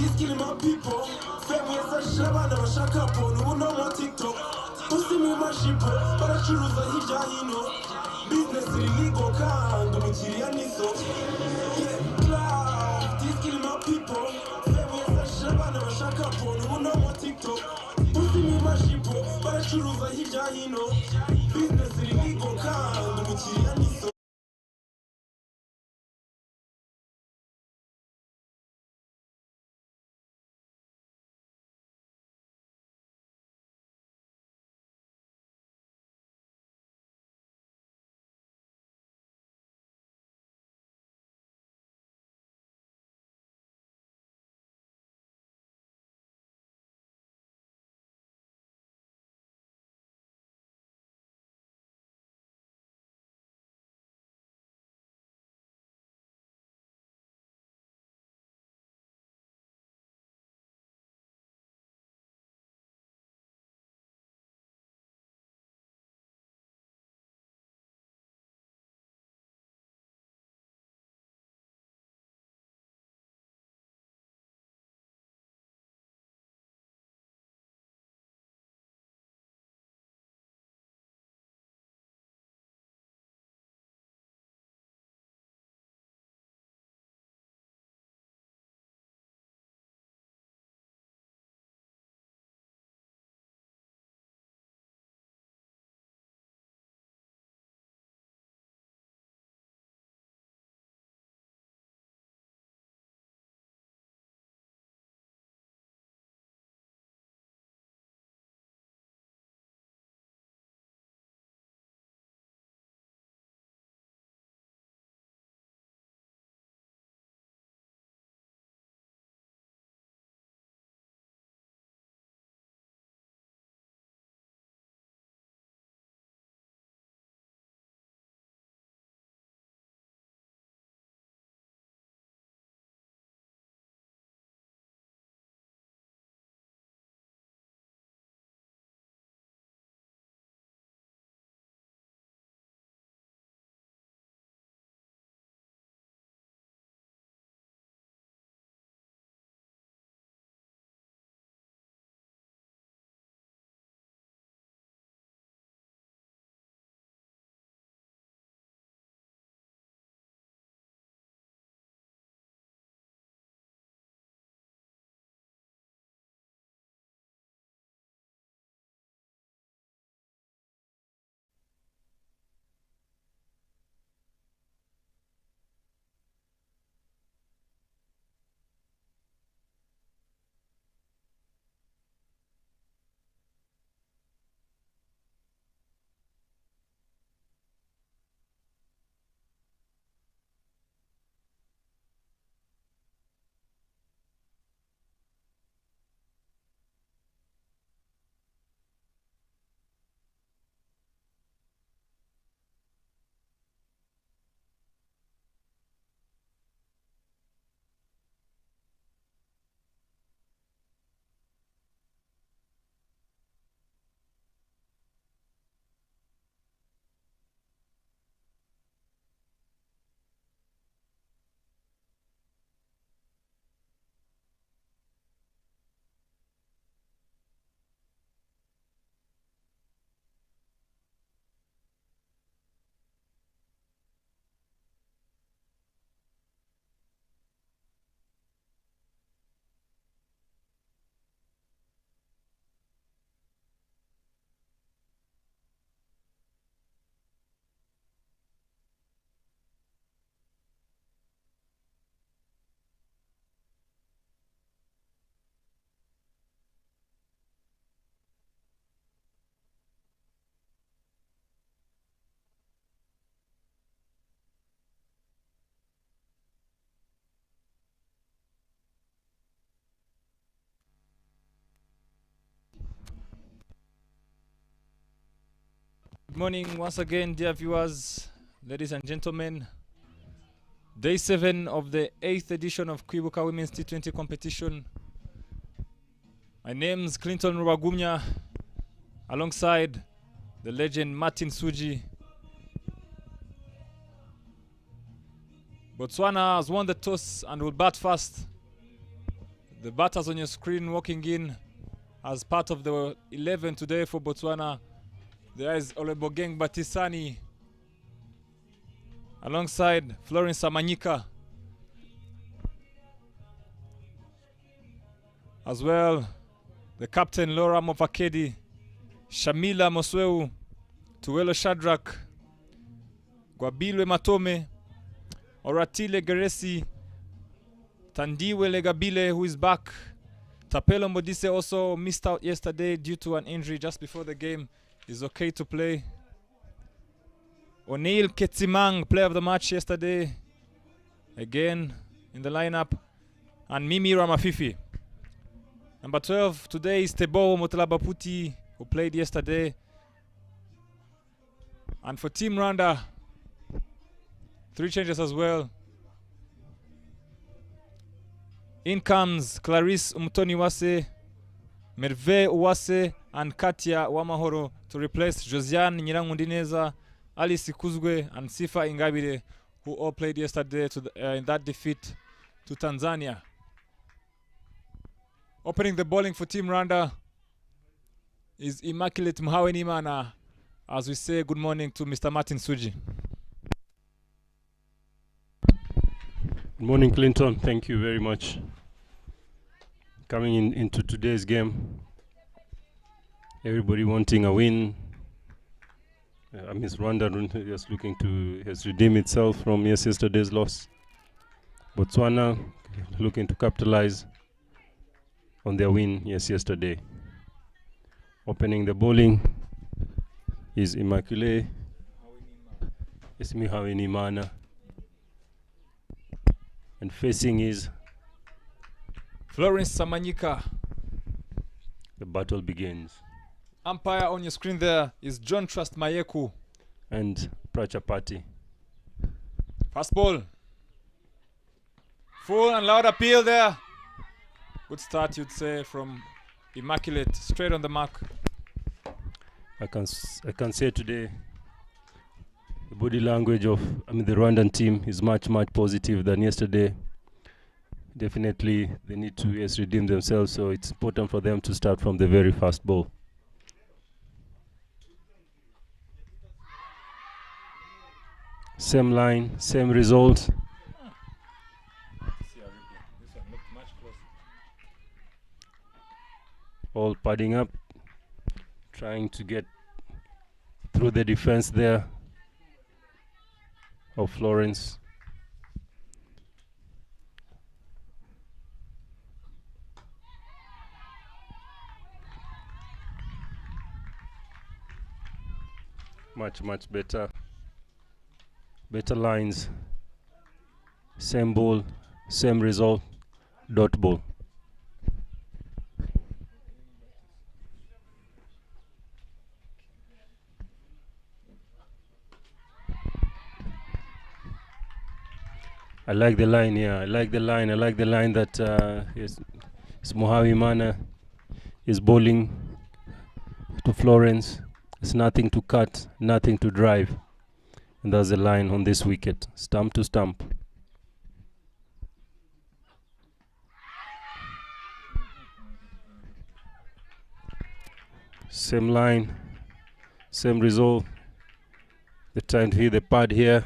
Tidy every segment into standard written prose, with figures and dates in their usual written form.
This killing my people. Family is a shabba, never shut up on who no more TikTok. Pussy me my ship, but I choose a hijahino. Business illegal can do with Chirianiso. Yeah, cloud. This killing my people. Family is a shabba, never shut up on who no more TikTok. Pussy me my ship, but I choose a hijahino. Business illegal can do with Chirianiso. Good morning once again, dear viewers, ladies and gentlemen. Day 7 of the 8th edition of Kwibuka Women's T20 competition. My name's Clinton Rwagumya, alongside the legend Martin Suji. Botswana has won the toss and will bat first. The batters on your screen walking in as part of the 11 today for Botswana. There is Olebogeng Batisani alongside Florence Samanyika. As well, the captain Laura Mofakedi, Shamila Mosweu, Tuwelo Shadrack, Gwabilwe Matome, Oratile Geresi, Tandiwe Legabile, who is back. Tapelo Modise also missed out yesterday due to an injury just before the game. Is okay to play. O'Neil Ketsimang, player of the match yesterday, again in the lineup. And Mimi Ramafifi. Number 12 today is Tebo Motlabaputi, who played yesterday. And for Team Rwanda, 3 changes as well. In comes Clarisse Umutoniwase, Merve Uwase, and Katia Wamahoro to replace Josiane Nyirangundineza, Alice Kuzwe, and Sifa Ingabire, who all played yesterday in that defeat to Tanzania. Opening the bowling for Team Rwanda is Immaculate Mhawenimana, as we say good morning to Mr. Martin Suji. Good morning, Clinton. Thank you very much. Coming into today's game, everybody wanting a win. I mean, Rwanda just looking to redeem itself from yesterday's loss. Botswana looking to capitalize on their win yesterday. Opening the bowling is Immaculate Mhawenimana. And facing is Florence Samanyika. The battle begins. Umpire on your screen there is John Trust Mayeku. And Prachapati. Fast ball. Full and loud appeal there. Good start, you'd say, from Immaculate. Straight on the mark. I can say today the body language of the Rwandan team is much positive than yesterday. Definitely they need to redeem themselves, so it's important for them to start from the very first ball. Same line, same result. This one looked much closer. All padding up, trying to get through the defense there of Florence. Much better lines, same ball, same result, dot ball. I like the line here. I like the line that Mhawenimana is bowling to Florence. It's nothing to cut, nothing to drive. And that's the line on this wicket. Stump to stump. Same line, same result. They're trying to hit the pad here.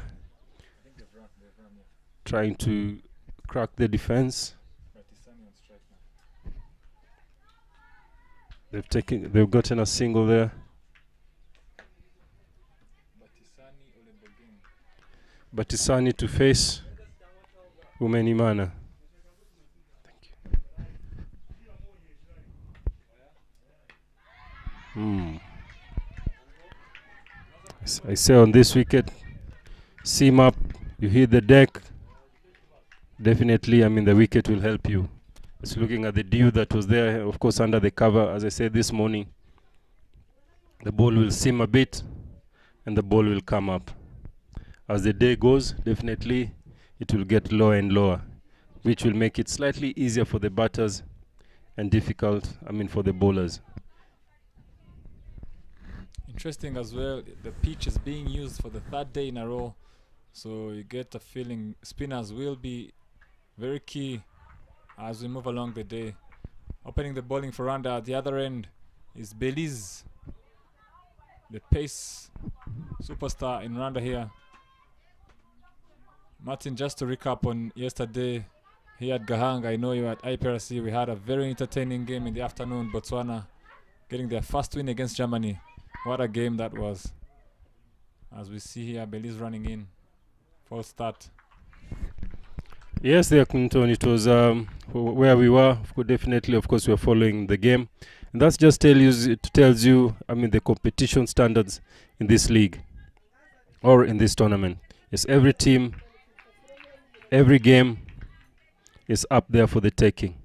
Trying to crack the defense. They've gotten a single there. Batisani to face Mhawenimana. Thank you. I say on this wicket, seam up, you hit the deck. Definitely, the wicket will help you. It's looking at the dew that was there, of course, under the cover. As I said this morning, the ball will seam a bit and the ball will come up. As the day goes, definitely it will get lower and lower, which will make it slightly easier for the batters and difficult, for the bowlers. Interesting as well, the pitch is being used for the 3rd day in a row, so you get a feeling spinners will be very key as we move along the day. Opening the bowling for Rwanda at the other end is Belize, the pace superstar in Rwanda here. Martin, just to recap on yesterday here at Gahanga, I know you at IPRC, we had a very entertaining game in the afternoon. Botswana getting their first win against Germany. What a game that was. As we see here, Belize running in. False start. Yes, there, Clinton. It was where we were. Definitely, of course, we are following the game, and that just tells you, I mean, the competition standards in this league or in this tournament. Yes, every team, every game is up there for the taking.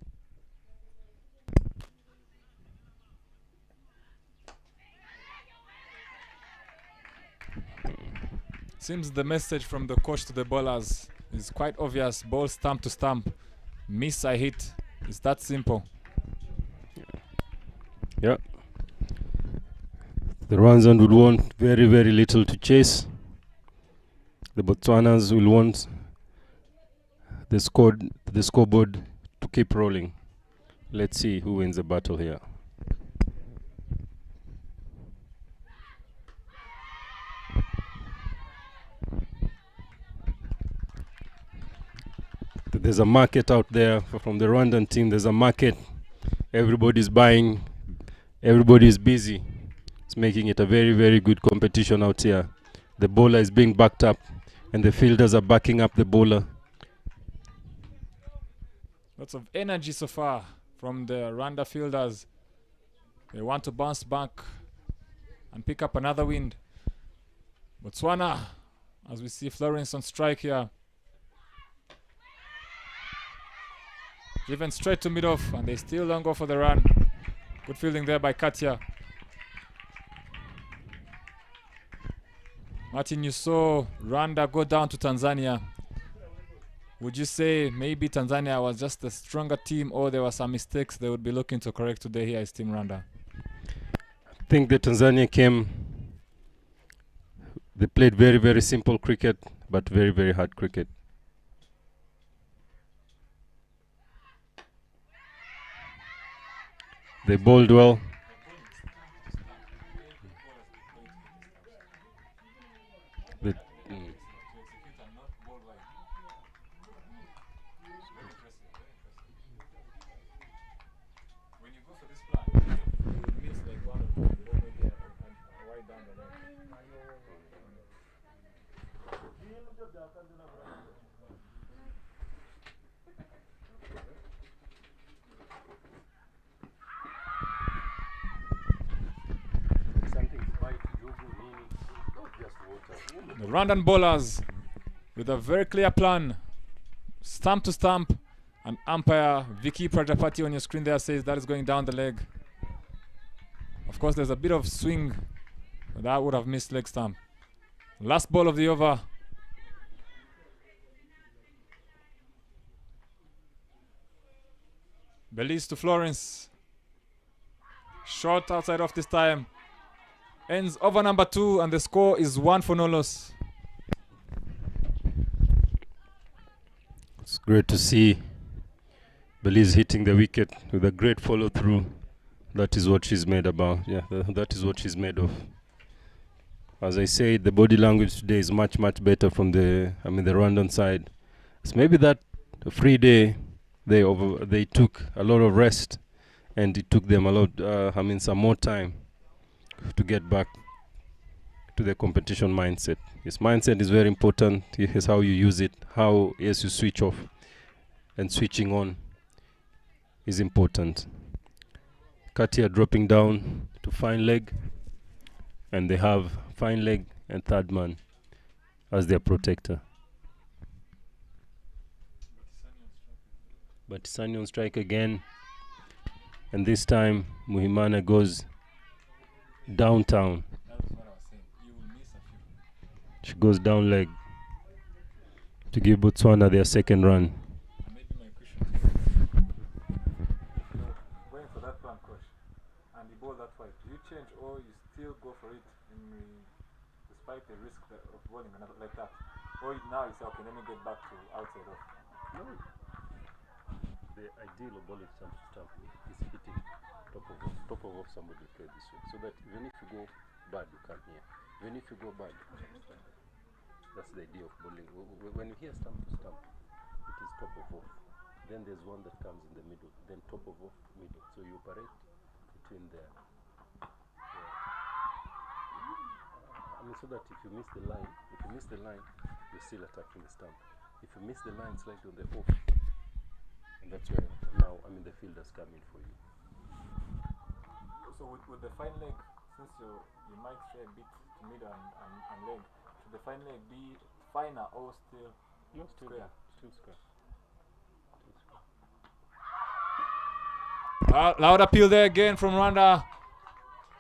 Seems the message from the coach to the bowlers is quite obvious. Ball stump to stump. Miss, I hit. It's that simple. Yeah. The Rwandans would want very, very little to chase. The Botswanas will want the scoreboard to keep rolling. Let's see who wins the battle here. There's a market out there from the Rwandan team. There's a market. Everybody's buying. Everybody's busy. It's making it a very, very good competition out here. The bowler is being backed up, and the fielders are backing up the bowler. Lots of energy so far from the Rwanda fielders. They want to bounce back and pick up another win. Botswana, as we see Florence on strike here. Driven straight to mid-off, and they still don't go for the run. Good fielding there by Katia. Martin, you saw Rwanda go down to Tanzania. Would you say maybe Tanzania was just a stronger team, or there were some mistakes they would be looking to correct today here as Team Rwanda? I think that Tanzania came, they played very, very simple cricket, but very, very hard cricket. They bowled well. The Rwandan bowlers with a very clear plan. Stump to stump. And umpire Vicky Prajapati on your screen there says that is going down the leg. Of course, there's a bit of swing, but that would have missed leg stump. Last ball of the over. Belize to Florence. Short outside off this time. Ends over number 2, and the score is 1 for no loss. It's great to see Belize hitting the wicket with a great follow through. That is what she's made about. Yeah, that is what she's made of. As I said, the body language today is much, much better from the Rwandan side. It's maybe that free day they took a lot of rest, and it took them some more time to get back to the competition mindset. Yes, mindset is very important. Here's how you use it. How you switch off and switching on is important. Katia dropping down to fine leg, and they have fine leg and third man as their protector. But Sunny on strike again, and this time Muhimana goes downtown. She goes down leg to give Botswana their second run. Going for that plan, coach, and the ball that way, do you change or you still go for it despite the risk of bowling another like that? Or now you say, okay, let me get back to outside off. No. the ideal of bowling stump to stump is hitting top of somebody will play this way. So that even if you go bad, you come here. Even if you go bad, that's the idea of bowling. When you hear stump to stump, it is top of off. Then there's one that comes in the middle, then top of off, middle. So you operate between there. I mean, so that if you miss the line, you're still attacking the stump. If you miss the line slightly on the off, and that's where now, I mean, the fielders come in for you. So with the fine leg, since you might stray a bit to mid and leg, should the fine leg be finer or still square? Still square. Loud appeal there again from Rwanda.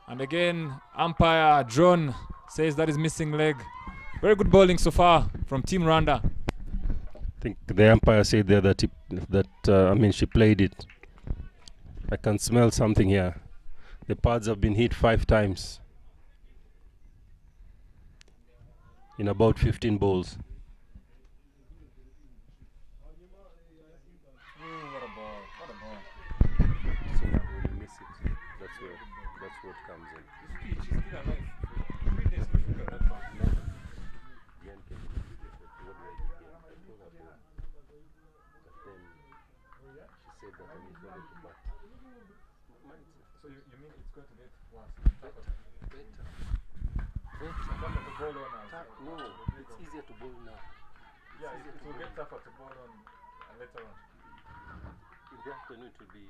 And again, umpire Drone says that is missing leg. Very good bowling so far from Team Rwanda. I think the umpire said there that I mean, she played it. I can smell something here. The pads have been hit 5 times in about 15 balls. What a ball. So now when you miss it, that's what comes in. She's still alive. 3 days to look at that one. Again, what did I do again? I told her to, but then she said that I need to let it back. So you mean it's going to get worse? Better. Tougher to bowl on now. No, it's easier to bowl now. Yeah, it will get tougher to bowl on later on. In the afternoon, it will be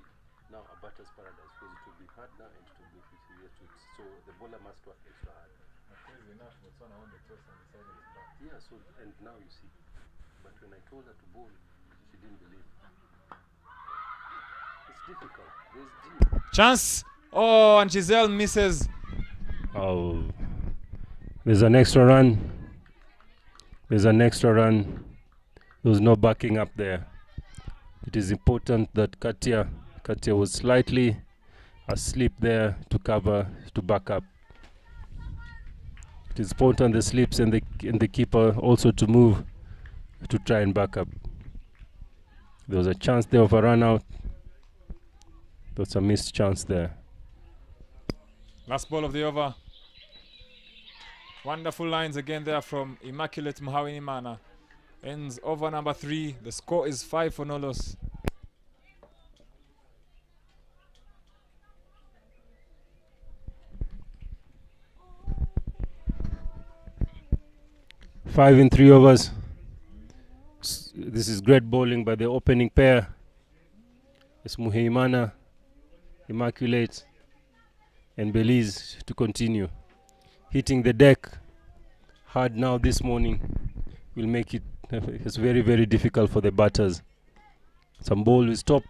now a batter's paradise because it will be hard now and it will be easier to. So the bowler must work extra hard. Crazy enough, Botswana won the toss and decided to bat. Yeah, so and now you see. But when I told her to bowl, she didn't believe. It's difficult. There's deep. Chance! Oh, and Giselle misses. Oh, there's an extra run. There's no backing up there. It is important that Katia was slightly asleep there to back up. It is important the slips and the keeper also to move to try and back up. There was a chance there of a run out. That's a missed chance there. Last ball of the over. Wonderful lines again there from Immaculate Muhawinimana. Ends over number 3. The score is 5 for no loss. Five in 3 overs. This is great bowling by the opening pair. It's Muhawinimana, Immaculate, and Belize to continue. Hitting the deck hard now this morning will make it's very, very difficult for the batters. Some ball will stop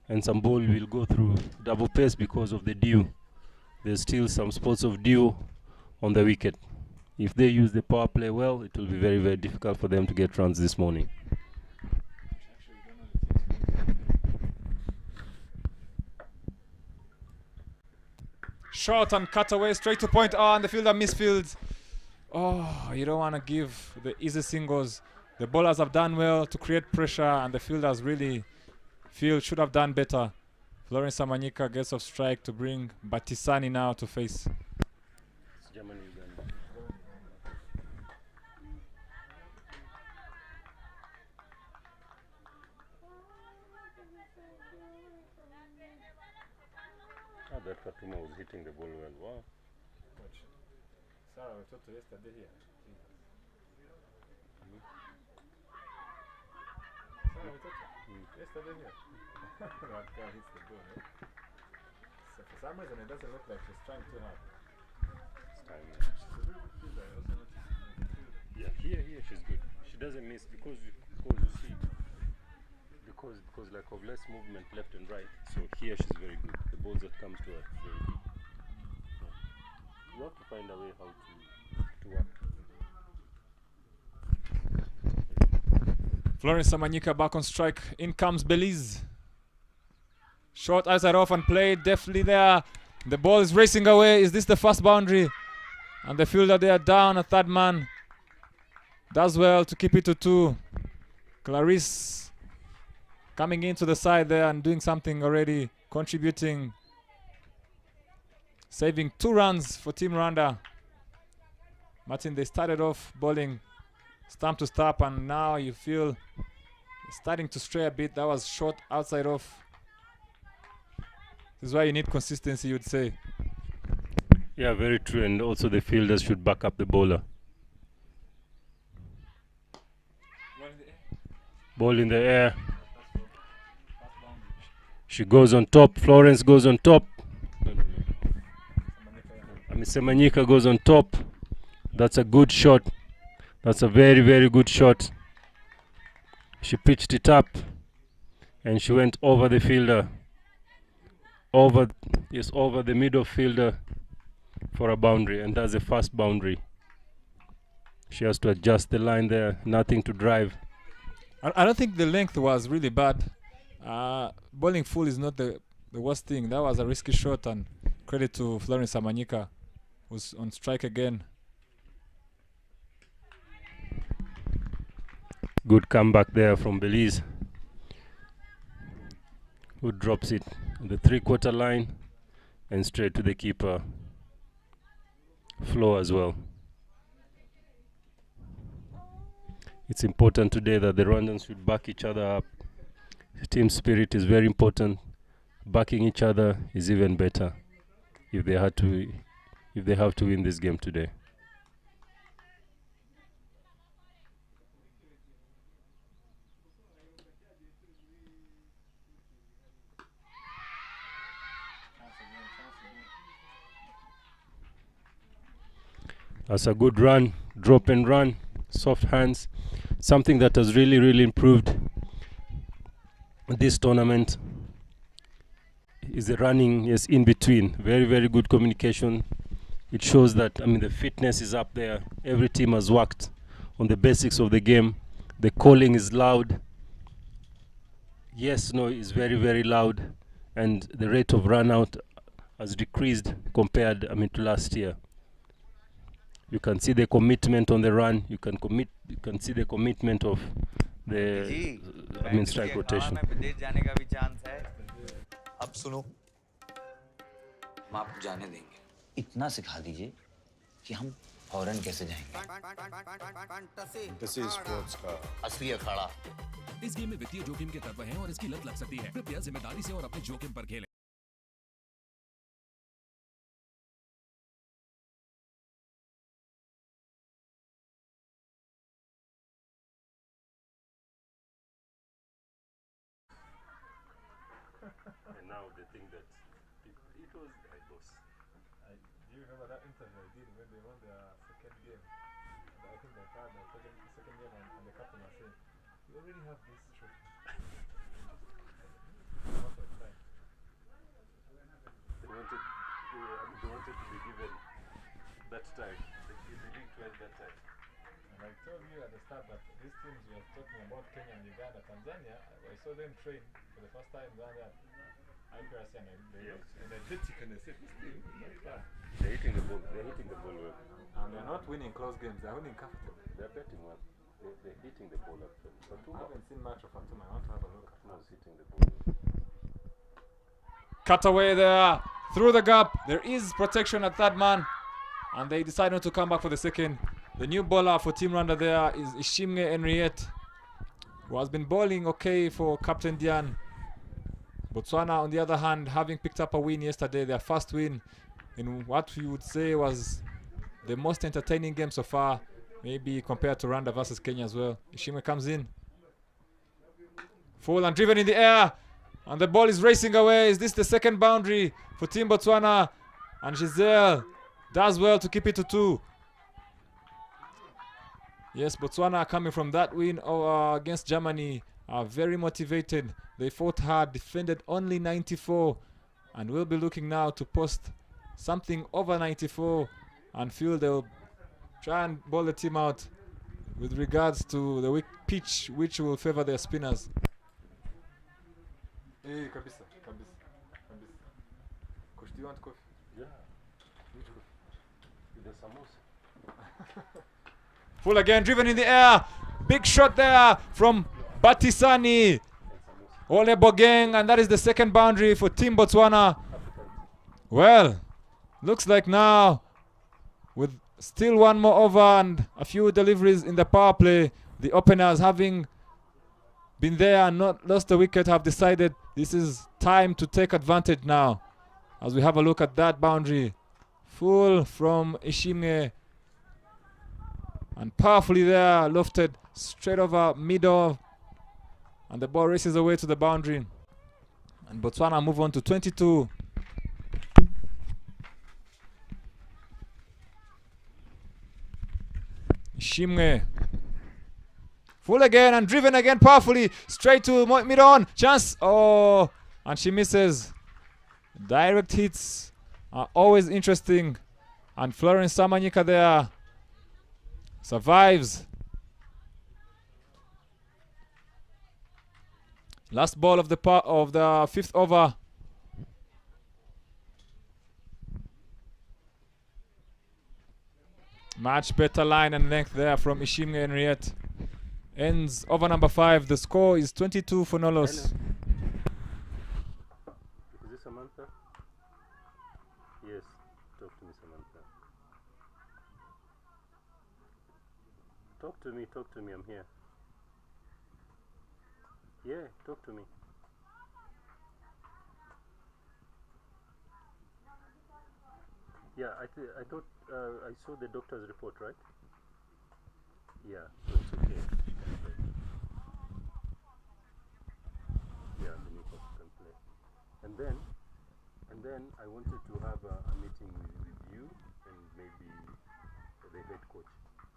and some ball will go through double pace because of the dew. There's still some spots of dew on the wicket. If they use the power play well, it will be very, very difficult for them to get runs this morning. Short and cut away straight to point. Oh, and the fielder misfields. Oh, you don't want to give the easy singles. The bowlers have done well to create pressure, and the fielders really should have done better. Florence Samanyika gets off strike to bring Batisani now to face. It's Germany, Uganda. That Fatuma was hitting the ball well. Wow. Sarah, we talked to yesterday here. Sarah, we talked to yesterday here. That girl hits the ball. So for some reason, it doesn't look like she's trying too hard. It's time. She's a very good fielder. I also noticed. Yeah, here she's good. She doesn't miss because you see, because like of less movement left and right. So here she's very good. The balls that comes to her very good. So you have to find a way how to work. Florence Samanyika back on strike. In comes Belize. Short outside off and played deftly there. The ball is racing away. Is this the first boundary? And the fielder there down, a third man. Does well to keep it to 2. Clarice coming into the side there and doing something already, contributing, saving 2 runs for Team Rwanda. Martin, they started off bowling stump to stump, and now you feel it's starting to stray a bit. That was short outside off. This is why you need consistency, you'd say. Yeah, very true. And also the fielders should back up the bowler. Ball in the air. She goes on top. Florence goes on top. Semanyika goes on top. That's a good shot. That's a very, very good shot. She pitched it up and she went over the fielder. Over the middle fielder for a boundary, and that's a fast boundary. She has to adjust the line there, nothing to drive. I don't think the length was really bad. Bowling full is not the worst thing. That was a risky shot, and credit to Florence Samanyika, who's on strike again. Good comeback there from Belize, who drops it on the 3/4 line and straight to the keeper. Flow as well. It's important today that the Rwandans should back each other up. Team spirit is very important. Backing each other is even better if they have to win this game today. That's a good run, drop and run, soft hands. Something that has really, really improved this tournament is the running is in between. Very, very good communication. It shows that, the fitness is up there. Every team has worked on the basics of the game. The calling is loud. Yes, no is very, very loud. And the rate of run out has decreased compared, to last year. You can see the commitment on the run. You can see the commitment of the strike rotation. अब सुनो, हम आपको जाने देंगे। इतना सिखा दीजिए कि हम फौरन कैसे जाएंगे। स्पोर्ट्स का असली अखाड़ा। इस गेम में वित्तीय जोखिम के तत्व हैं और इसकी लत लग सकती है। कृपया जिम्मेदारी से और अपने जोखिम पर खेलें। And now they think that it was my boss. Do you remember that interview I did when they won their second game? I think they had their second game, and the captain was saying, "We already have this trophy." They wanted to be given that time. They didn't want that time. And I told you at the start that these teams we are talking about, Kenya and Uganda, Tanzania, I saw them train for the first time down there. Accuracy and energetic, and they said this team is not bad. They're hitting the ball. They're hitting the ball well. And they're not winning close games. They're winning comfortably. They're betting well. They're hitting the ball actually. I haven't seen much of Fatuma. I want to have a look. Fatuma's hitting the ball. Cut away there through the gap. There is protection at third man, and they decide not to come back for the second. The new bowler for Team Rwanda there is Ishimwe Henriette, who has been bowling okay for Captain Diane. Botswana, on the other hand, having picked up a win yesterday, their first win in what we would say was the most entertaining game so far, maybe compared to Rwanda versus Kenya as well. Ishimwe comes in. Full and driven in the air, and the ball is racing away. Is this the second boundary for Team Botswana? And Giselle does well to keep it to 2. Yes, Botswana coming from that win against Germany are very motivated. They fought hard, defended only 94, and will be looking now to post something over 94 and feel they'll try and bowl the team out with regards to the weak pitch, which will favor their spinners. Hey, kabisa. Coach, do you want coffee? Yeah. Which coffee? With the samosa. Full again, driven in the air. Big shot there from Batisani. Ole Bogeng, and that is the second boundary for Team Botswana. Well, looks like now, with still one more over and a few deliveries in the power play, the openers, having been there and not lost the wicket, have decided this is time to take advantage now. As we have a look at that boundary. Full from Ishimwe. And powerfully there, lofted straight over middle. And the ball races away to the boundary. And Botswana move on to 22. Ishimwe. Full again and driven again powerfully. Straight to mid-on. Chance. Oh, and she misses. Direct hits are always interesting. And Florence Samanyika there survives. Last ball of the fifth over. Much better line and length there from Ishimwe Henriette. Ends over number 5. The score is 22 for Nolos. Is this Samantha? Yes, talk to me, Samantha. Talk to me, I'm here. Yeah, talk to me. Yeah, I thought I saw the doctor's report, right? Yeah, so it's okay. Yeah, the new coach can play. And then I wanted to have a meeting with you and maybe the head coach,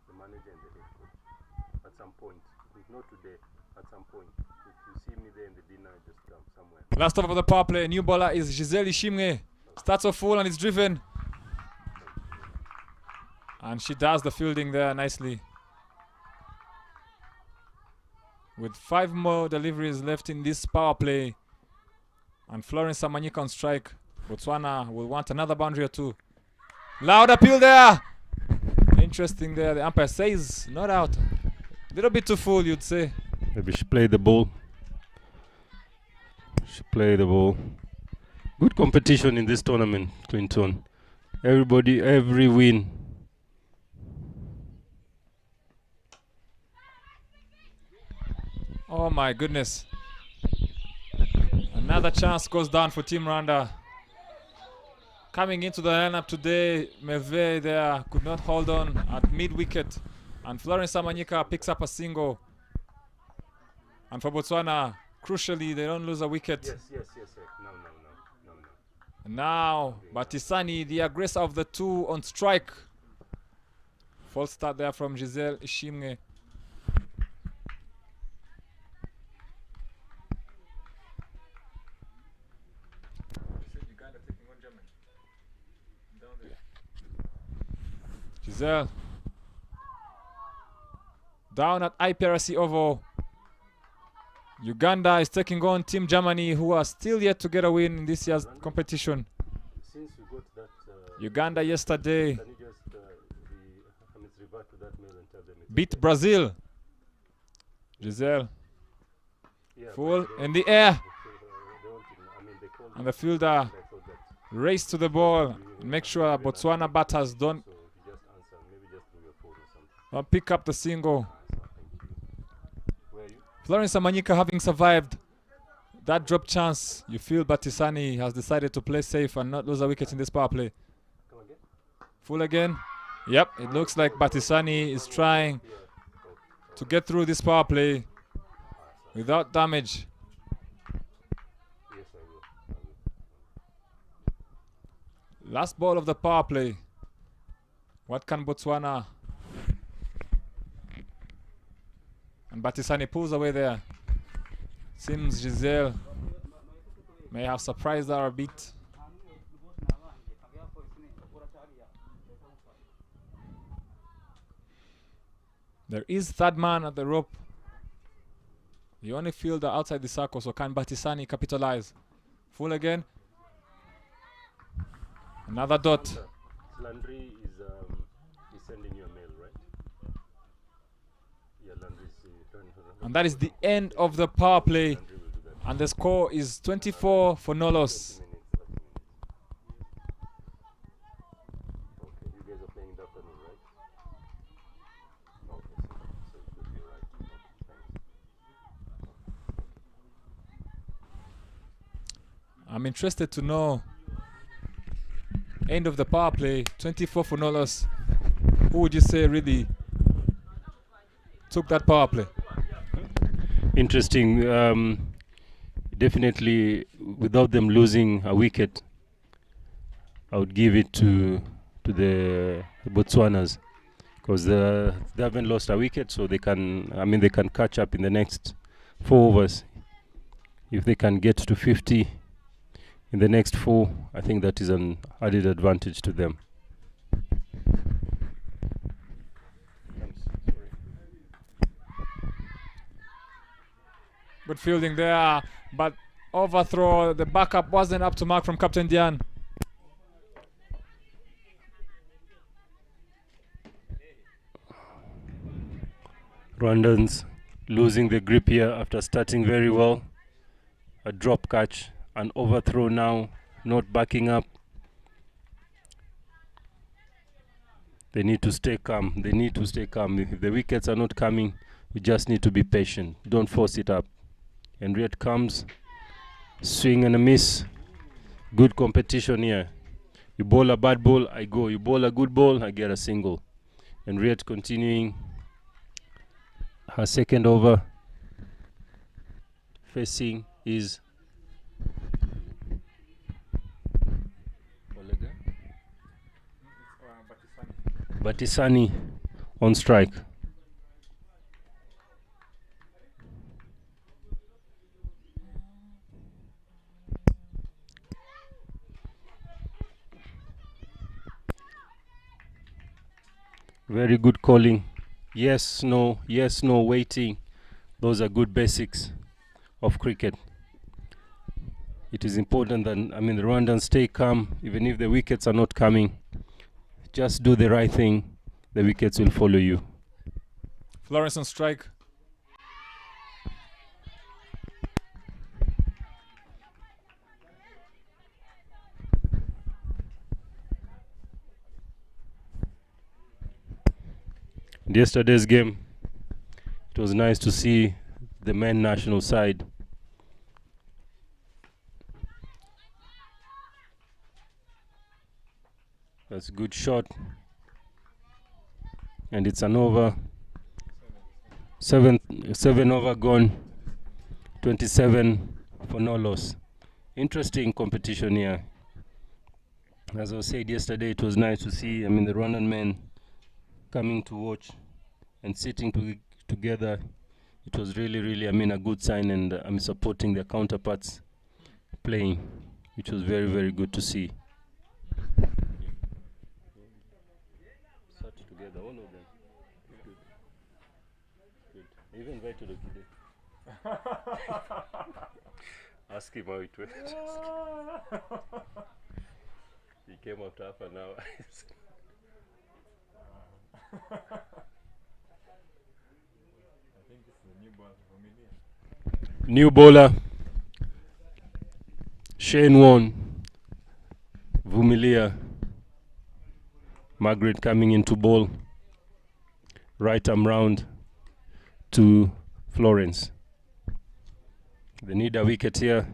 the manager and the head coach, at some point. If not today, at some point. If you see me there in the dinner, just come somewhere. Last over the power play. New bowler is Giselle Ishimwe. Starts off full and it's driven. And she does the fielding there nicely. With 5 more deliveries left in this power play. And Florence Samanyika on strike. Botswana will want another boundary or 2. Loud appeal there. Interesting there. The umpire says not out. A little bit too full, you'd say. Maybe she played the ball. Good competition in this tournament, Clinton. Everybody, every win. Oh my goodness. Another chance goes down for Team Rwanda. Coming into the lineup today, Meve there could not hold on at mid-wicket. And Florence Samanyika picks up a single. And for Botswana, crucially, they don't lose a wicket. Yes. No. And now, Batisani, the aggressor of the 2 on strike. False start there from Giselle Ishimwe. Giselle down at IPRC Oval. Uganda is taking on Team Germany, who are still yet to get a win in this year's competition. Since we got that, Uganda yesterday can you just revert to that mail and tell them it's beat Brazil. Giselle yeah, full in the air, they called and the fielder I thought that. race to the ball and make sure Botswana batters don't So if you just answer, maybe just bring your phone or something. pick up the single. Where are you? Florence Samanyika having survived that drop chance, you feel Batisani has decided to play safe and not lose a wicket in this power play. Come again? Full again. Yep, it looks like Batisani is trying to get through this power play without damage. Yes, I will. Last ball of the power play. What can Botswana? And Batisani pulls away there. Seems Giselle may have surprised her a bit. There is third man at the rope. The only fielder outside the circle, so can Batisani capitalize? Full again. Another dot. Landry is sending you a mail, right? Yeah, Landry is And that is the end of the power play. And the score is 24 for no loss. I'm interested to know, end of the power play, 24 for no loss. Who would you say really took that power play? Interesting. Definitely, without them losing a wicket, I would give it to the Botswanas, because they haven't lost a wicket, so they can. I mean, they can catch up in the next 4 overs. If they can get to 50 in the next 4, I think that is an added advantage to them. Good fielding there, but overthrow. The backup wasn't up to mark from Captain Dian. Rwandans losing the grip here after starting very well. A drop catch, an overthrow now, not backing up. They need to stay calm. They need to stay calm. If the wickets are not coming, you just need to be patient. Don't force it up. Henriette comes, swing and a miss. Good competition here. You bowl a bad ball, I go. You bowl a good ball, I get a single. Henriette continuing her second over, facing is Batisani on strike. Very good calling. Yes, no, waiting. Those are good basics of cricket. It is important that, the Rwandans stay calm, even if the wickets are not coming. Just do the right thing. The wickets will follow you. Florence on strike. In yesterday's game, it was nice to see the men national side that's a good shot, and it's an over. Seven over gone, 27 for no loss. Interesting competition here. As I said yesterday, it was nice to see the Rwandan men coming to watch and sitting together. It was really a good sign, and I'm supporting their counterparts playing, which was very good to see. Sat together, all of them. Good. Even invited Okide. Ask him how it went. He came after half an hour. New bowler, Shane Warne, Vumilia, Margaret coming into bowl, right arm round to Florence. They need a wicket here.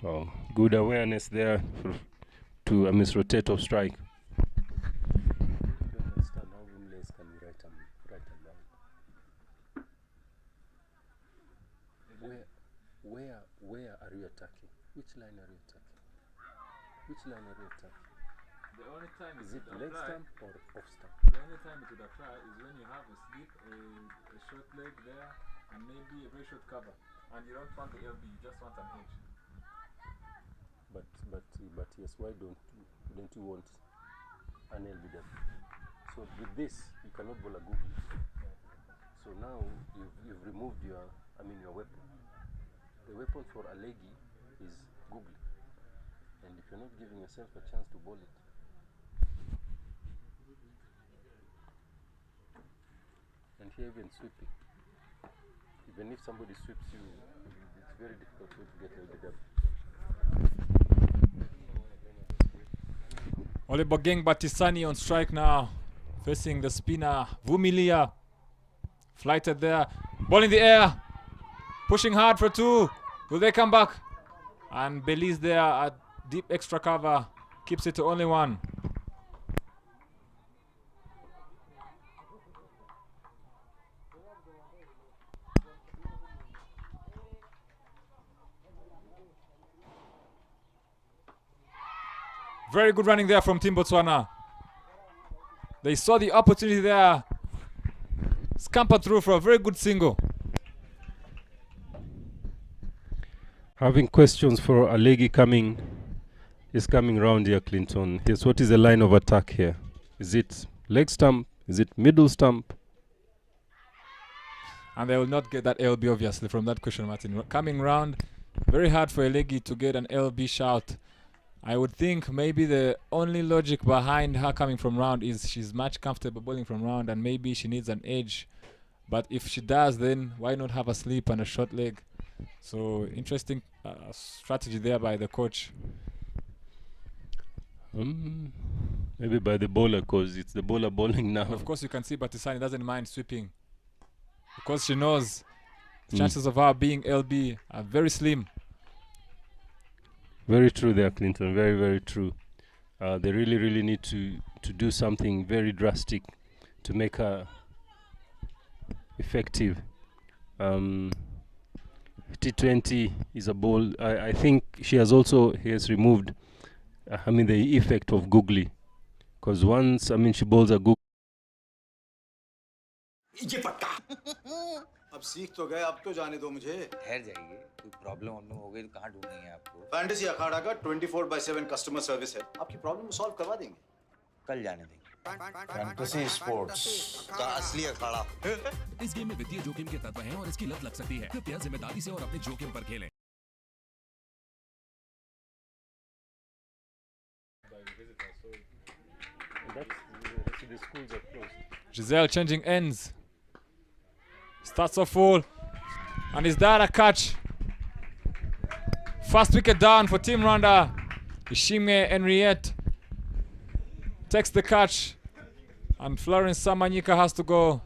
Oh, good awareness there to rotate off strike. I don't understand how Wimless can be right and down. Where are you attacking? Which line are you attacking? The only time Is it leg stump or off stump? The only time it would apply is when you have a slip, a short leg there, and maybe a very short cover, and you don't want the LB, you just want an edge. But yes, why don't you want an LB then? So with this, you cannot bowl a googly. So now you've removed your weapon. The weapon for a leggy is googly, and if you're not giving yourself a chance to bowl it, And here even sweeping. Even if somebody sweeps you, it's very difficult for you to get LBW. Olebogeng Batisani on strike now, facing the spinner Vumilia. Flighted there, ball in the air, pushing hard for two. Will they come back? And Belize there at deep extra cover, keeps it to only one. Very good running there from Team Botswana. They saw the opportunity there, scampered through for a very good single. Having questions for Alegi coming round here, Clinton. Yes, what is the line of attack here? Is it leg stump? Is it middle stump? And they will not get that LB obviously from that question, Martin. Coming round, very hard for Alegi to get an LB shout. I would think maybe the only logic behind her coming from round is she's much comfortable bowling from round and maybe she needs an edge. But if she does, then why not have a slip and a short leg? So interesting strategy there by the coach. Maybe by the bowler, because it's the bowler bowling now. Of course, you can see Batisani doesn't mind sweeping because she knows the chances of her being LB are very slim. Very true there, Clinton. Very, very true. They really, really need to do something very drastic to make her effective. T20 is a ball. I think he has removed the effect of googly, because once she bowls a googly. अब सीख तो गए, अब तो जाने दो मुझे। ठहर जाइए, कोई प्रॉब्लम हो गई तो कहाँ ढूंढेंगे आपको? फैंटेसी अखाड़ा का 24/7 कस्टमर सर्विस है, आपकी प्रॉब्लम सॉल्व करवा देंगे। कल जाने देंगे। फैंटेसी स्पोर्ट्स का असली अखाड़ा। इस गेम में वित्तीय जोखिम के तत्व हैं और इसकी लत लग सकती है। कृपया जिम्मेदारी से और अपने जोखिम पर खेलें। The schools are closed. Giselle changing ends. Starts off full. And is that a catch? First wicket down for Team Rwanda. Ishimwe Henriette takes the catch. And Florence Samanyika has to go.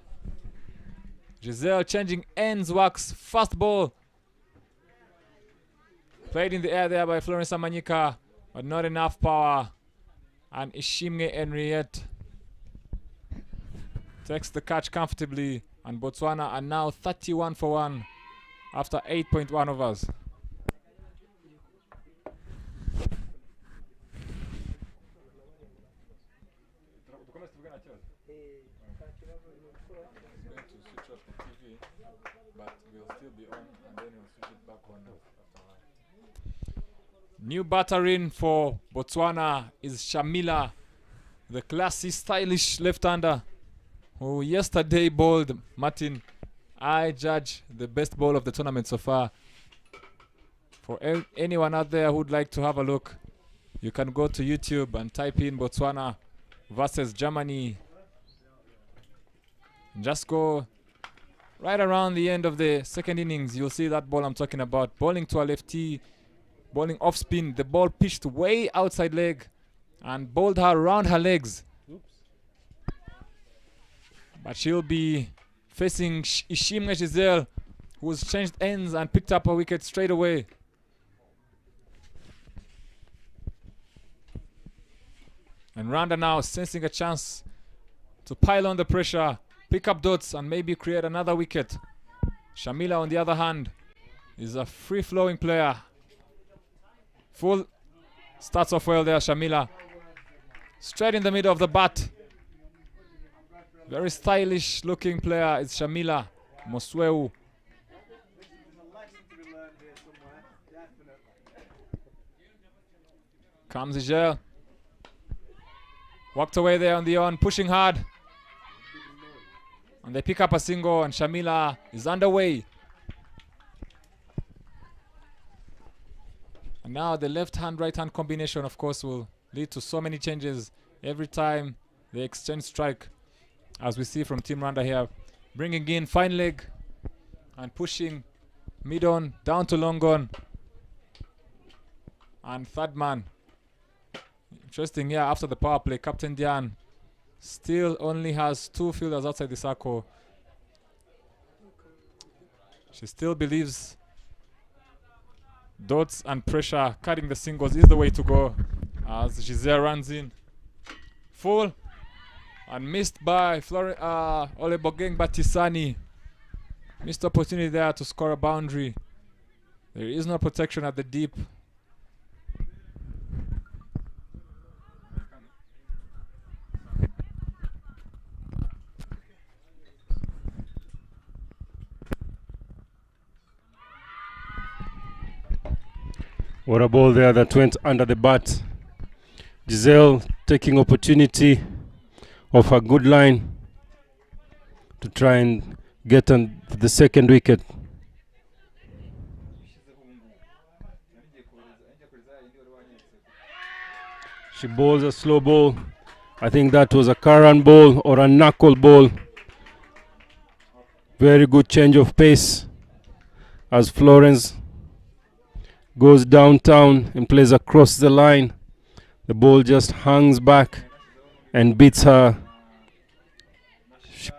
Giselle changing ends works. Fast ball. Played in the air there by Florence Samanyika. But not enough power. And Ishimwe Henriette takes the catch comfortably. And Botswana are now 31 for 1 after 8.1 overs. New batter in for Botswana is Shamila, the classy, stylish left-hander who yesterday bowled Martin. I judge the best ball of the tournament so far. For anyone out there who'd like to have a look, you can go to YouTube and type in Botswana versus Germany. Just go right around the end of the second innings. You'll see that ball I'm talking about. Bowling to a lefty, bowling off spin. The ball pitched way outside leg and bowled her around her legs. But she'll be facing Ishimwe Giselle, who's changed ends and picked up a wicket straight away. And Rwanda now sensing a chance to pile on the pressure, pick up dots and maybe create another wicket. Shamila, on the other hand, is a free-flowing player. Full starts off well there, Shamila. Straight in the middle of the bat. Very stylish looking player is Shamila Mosweu. Comes Ijel. Walked away there on the on, pushing hard. And they pick up a single and Shamila is underway. And now the left-hand, right-hand combination, of course, will lead to so many changes every time they exchange strike. As we see from Team Rwanda here, bringing in fine leg and pushing mid on down to long on. And third man. Interesting, yeah, after the power play, Captain Diane still only has 2 fielders outside the circle. She still believes dots and pressure, cutting the singles is the way to go as Giselle runs in. Full and missed by Olebogeng Batisani. Missed opportunity there to score a boundary. There is no protection at the deep. What a ball there that went under the bat. Giselle taking opportunity of a good line to try and get on the second wicket. She bowls a slow ball. I think that was a Karan ball or a knuckle ball. Very good change of pace as Florence goes downtown and plays across the line. The ball just hangs back and beats her.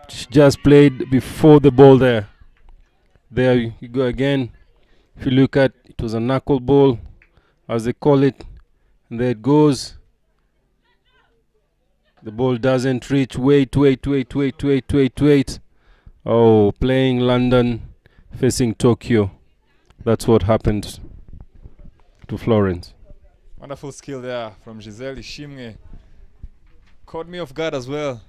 She just played before the ball there. There you go again. If you look at it, was a knuckle ball, as they call it. And there it goes. The ball doesn't reach. Wait. Oh, playing London, facing Tokyo. That's what happened to Florence. Wonderful skill there from Giselle Ishimwe. Caught me off guard as well.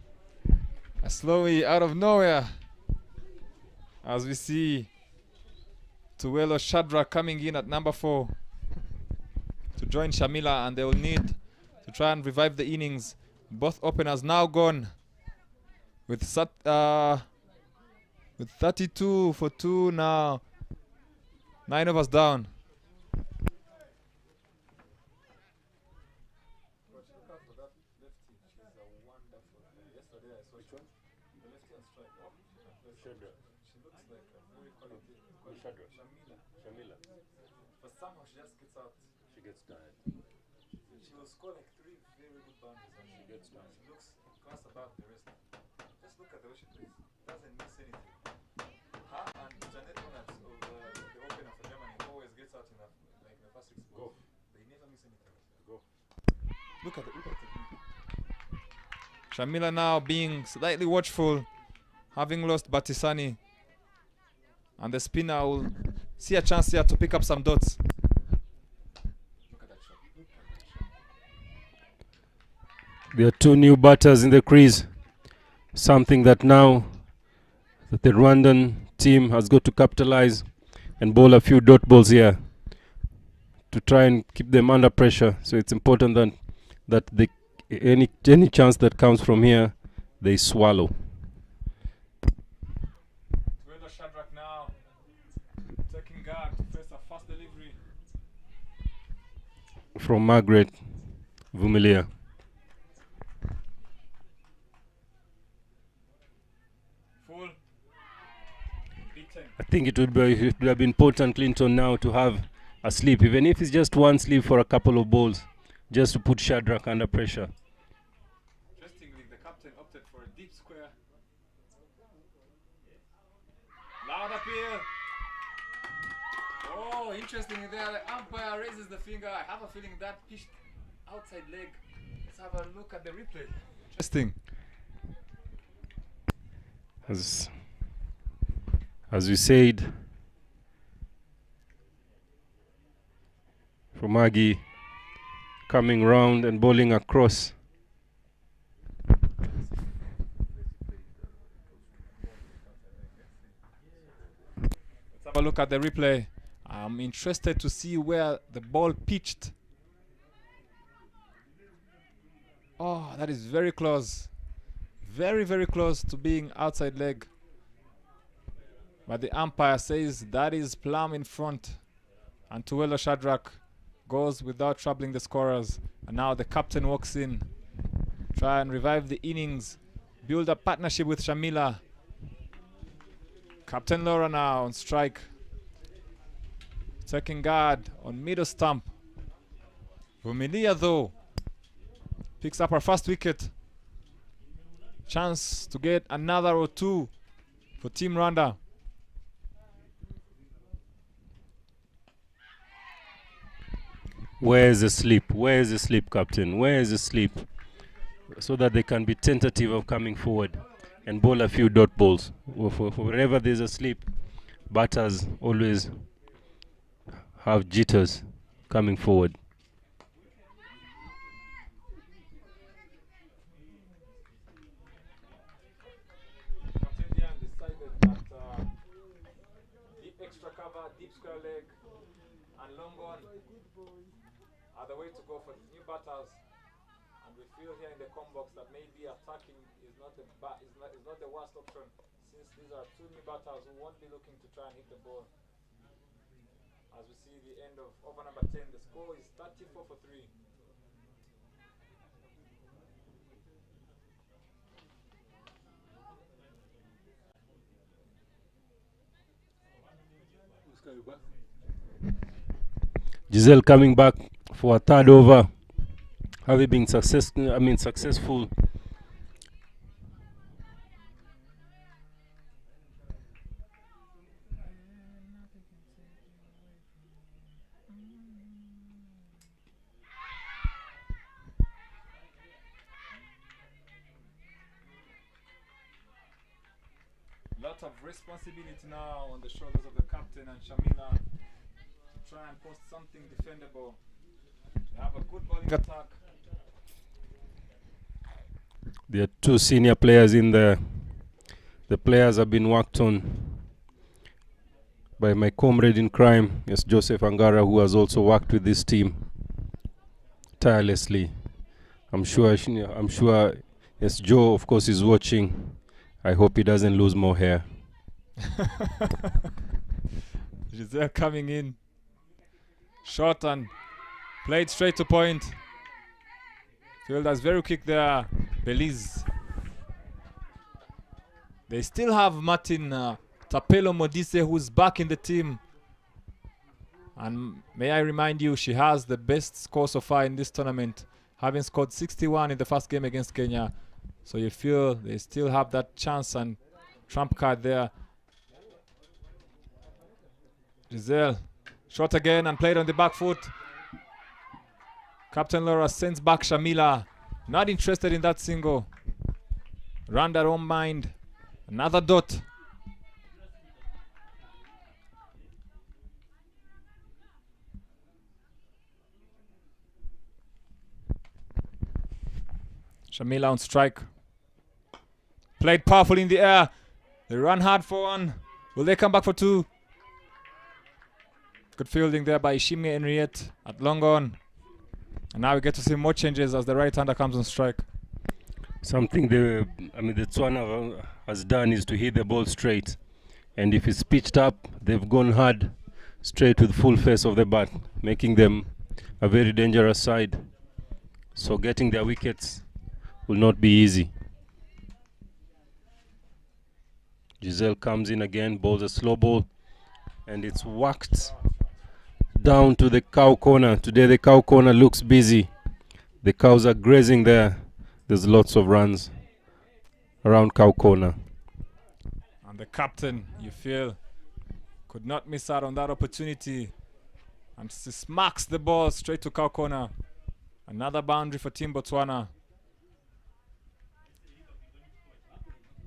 A slowy out of nowhere. As we see Tuwelo Shadrack coming in at number 4 to join Shamila, and they will need to try and revive the innings. Both openers now gone with 32 for 2 now. 9 overs down. Somehow she just gets out. She gets tired. She will score like 3 very good boundaries and she gets tired. She looks class above the rest. Just look at the way she plays. Doesn't miss anything. Her and Janet Monats of the opener for Germany always gets out in the first 6 balls. They never miss anything. Look at the Shamila now being slightly watchful, having lost Batisani. And the spinner will see a chance here to pick up some dots. There are 2 new batters in the crease. Something that now that the Rwandan team has got to capitalize and bowl a few dot balls here to try and keep them under pressure. So it's important that any chance that comes from here, they swallow. Shadrack now taking guard to face a fast delivery from Margaret Vumilia. I think it would have been important, Clinton, now to have a sleep, even if it's just one sleep for a couple of balls, just to put Shadrack under pressure. Interestingly, the captain opted for a deep square. Loud appeal. Oh, interestingly there, the umpire raises the finger. I have a feeling that pitched outside leg. Let's have a look at the replay. Interesting. As we said, from Maggie coming round and bowling across. Let's have a look at the replay. I'm interested to see where the ball pitched. Oh, that is very close. Very, very close to being outside leg. But the umpire says that is plumb in front. And Tuwelo Shadrack goes without troubling the scorers. And now the captain walks in. Try and revive the innings. Build a partnership with Shamila. Captain Laura now on strike. Taking guard on middle stump. Vumilia though picks up her first wicket. Chance to get another or two for Team Rwanda. Where is the sleep? Where is the sleep, Captain? Where is the sleep? So that they can be tentative of coming forward and bowl a few dot balls. For wherever there's a sleep, batters always have jitters coming forward. Deep square leg and long on are the way to go for new batters, and we feel here in the combox that maybe attacking is not the worst option, since these are two new batters who won't be looking to try and hit the ball. As we see the end of over number 10, the score is 34 for 3. Giselle coming back for a third over. Having been successful. Lot of responsibility now on the shoulders of the captain and Shamila to try and post something defendable. They have a good bowling attack. There are two senior players in there. The players have been worked on by my comrade in crime, yes, Joseph Angara, who has also worked with this team tirelessly. I'm sure, yes, Joe, of course, is watching. I hope he doesn't lose more hair. Giselle coming in. Shot and played straight to point. Fielder's very quick there. Belize. They still have Martin Tapelo Modise, who's back in the team. And may I remind you, she has the best score so far in this tournament, having scored 61 in the first game against Kenya. So you feel they still have that chance and trump card there. Giselle shot again and played on the back foot. Captain Laura sends back Shamila. Not interested in that single. Rwanda don't mind. Another dot. Shamila on strike. Played powerfully in the air. They run hard for one. Will they come back for two? Good fielding there by Ishimwe Henriette at long on. And now we get to see more changes as the right-hander comes on strike. Something the Botswana has done is to hit the ball straight. And if it's pitched up, they've gone hard straight with full face of the bat, making them a very dangerous side. So getting their wickets will not be easy. Giselle comes in again, bowls a slow ball, and it's whacked down to the cow corner. Today the cow corner looks busy. The cows are grazing there. There's lots of runs around cow corner. And the captain, you feel, could not miss out on that opportunity. And smacks the ball straight to cow corner. Another boundary for Team Botswana.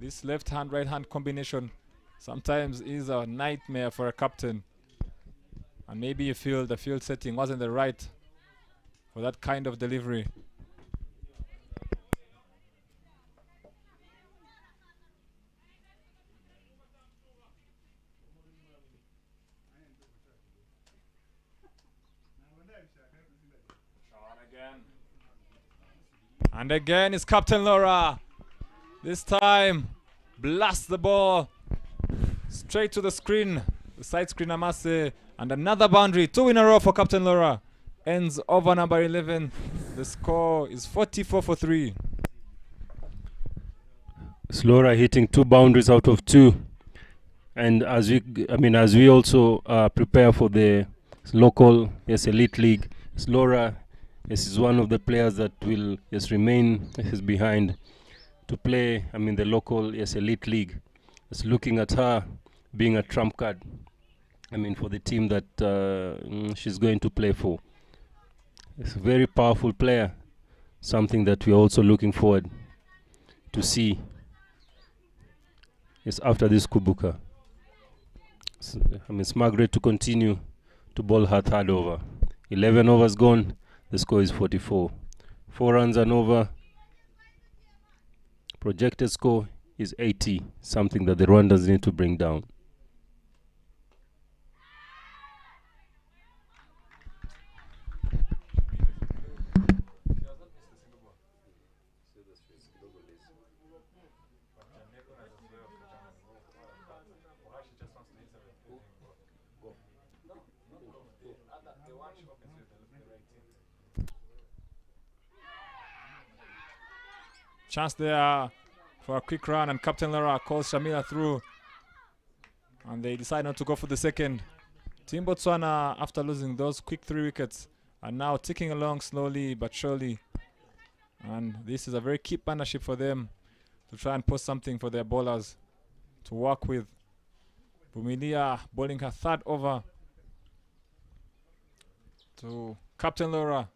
This left-hand, right-hand combination sometimes is a nightmare for a captain. And maybe you feel the field setting wasn't the right for that kind of delivery. And again it's Captain Laura. This time, blast the ball straight to the screen, the side screen, I must say. And another boundary, 2 in a row for Captain Laura. Ends over number 11. The score is 44 for 3. Laura hitting 2 boundaries out of 2. And as we also prepare for the local elite league, Laura is one of the players that will remain behind to play. The local elite league. It's looking at her being a trump card. For the team that she's going to play for. It's a very powerful player. Something that we're also looking forward to see is after this Kwibuka. It's Margaret to continue to bowl her third over. 11 overs gone. The score is 44. 4 runs and over. Projected score is 80. Something that the Rwandans need to bring down. Chance there for a quick run, and Captain Lara calls Shamila through, and they decide not to go for the second. Team Botswana, after losing those quick 3 wickets, are now ticking along slowly but surely, and this is a very key partnership for them to try and post something for their bowlers to work with. Bumilia bowling her third over to Captain Laura.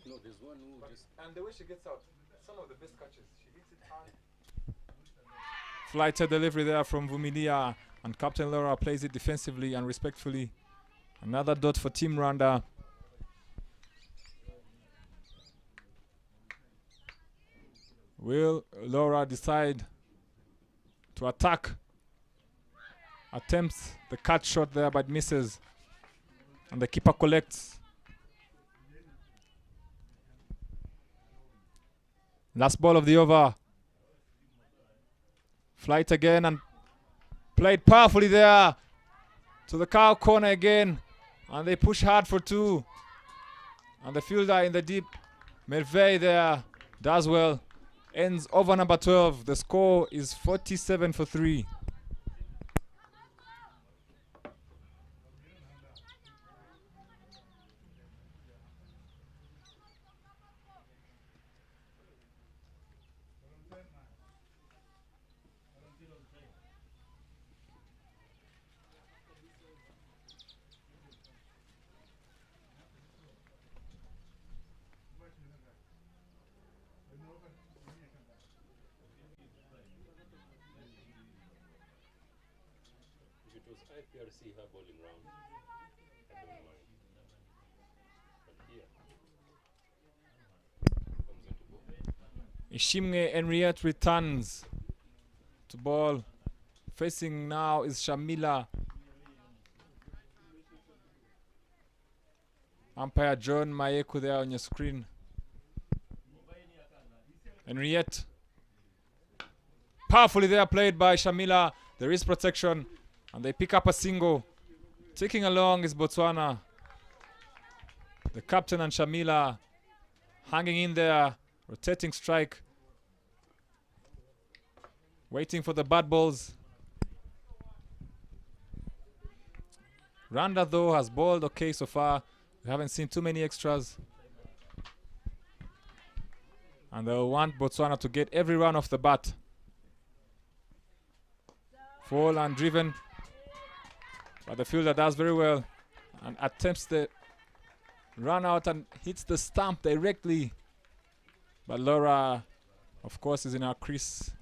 No, there's one who just... And the way she gets out, some of the best catches, she hits it hard. Flighted delivery there from Vumilia, and Captain Laura plays it defensively and respectfully. Another dot for Team Rwanda. Will Laura decide to attack? Attempts the cut shot there, but misses. And the keeper collects. Last ball of the over. Flight again and played powerfully there to the cow corner again. And they push hard for 2. And the fielder in the deep, Merveille there, does well. Ends over number 12. The score is 47 for 3. See her bowling round. I don't mind. But here comes into bowl. Ishimwe Henriette returns to ball. Facing now is Shamila. Umpire John Mayeku there on your screen. Henriette. Powerfully there played by Shamila. There is protection. And they pick up a single. Taking along is Botswana. The captain and Shamila hanging in there. Rotating strike. Waiting for the bad balls. Rwanda though has bowled okay so far. We haven't seen too many extras. And they'll want Botswana to get every run off the bat. Full and driven. But the fielder does very well and attempts the run out and hits the stump directly. But Laura, of course, is in our crease.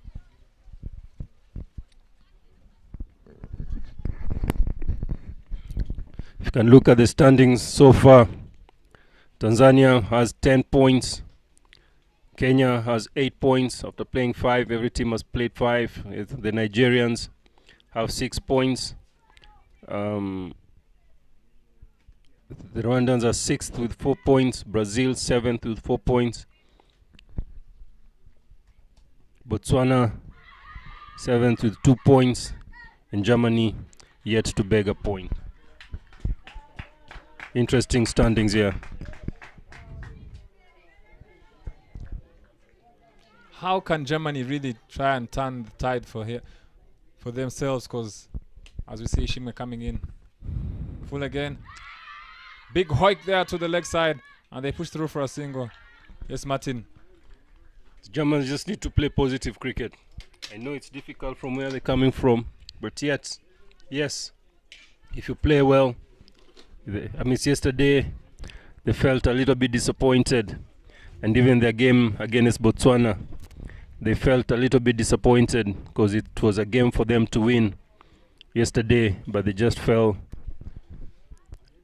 If you can look at the standings so far, Tanzania has 10 points. Kenya has 8 points after playing 5. Every team has played 5. The Nigerians have 6 points. The Rwandans are 6th with 4 points. Brazil 7th with 4 points. Botswana 7th with 2 points. And Germany yet to beg a point. Interesting standings here. How can Germany really try and turn the tide for themselves? Because as we see, Shime coming in full again. Big hoik there to the leg side, and they push through for a single. Yes, Martin. The Germans just need to play positive cricket. I know it's difficult from where they're coming from, but yet, yes, if you play well, yesterday they felt a little bit disappointed, and even their game against Botswana, they felt a little bit disappointed because it was a game for them to win yesterday, but they just fell.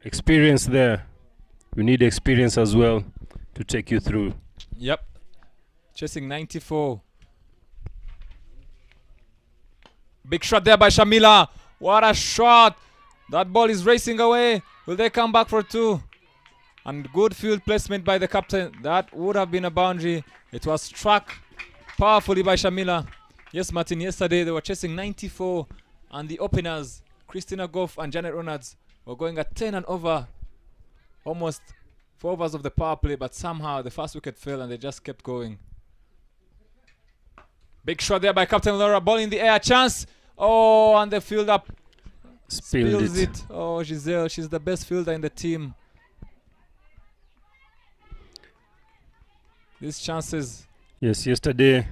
Experience there. You need experience as well to take you through. Yep. Chasing 94. Big shot there by Shamila. What a shot. That ball is racing away. Will they come back for two? And good field placement by the captain. That would have been a boundary. It was struck powerfully by Shamila. Yes, Martin, yesterday they were chasing 94, and the openers, Christina Goff and Janet Ronalds, were going at 10 and over. Almost 4 overs of the power play, but somehow the first wicket fell and they just kept going. Big shot there by Captain Laura. Ball in the air. Chance. Oh, and the fielder spills it. Oh, Giselle, she's the best fielder in the team. These chances. Yes, yesterday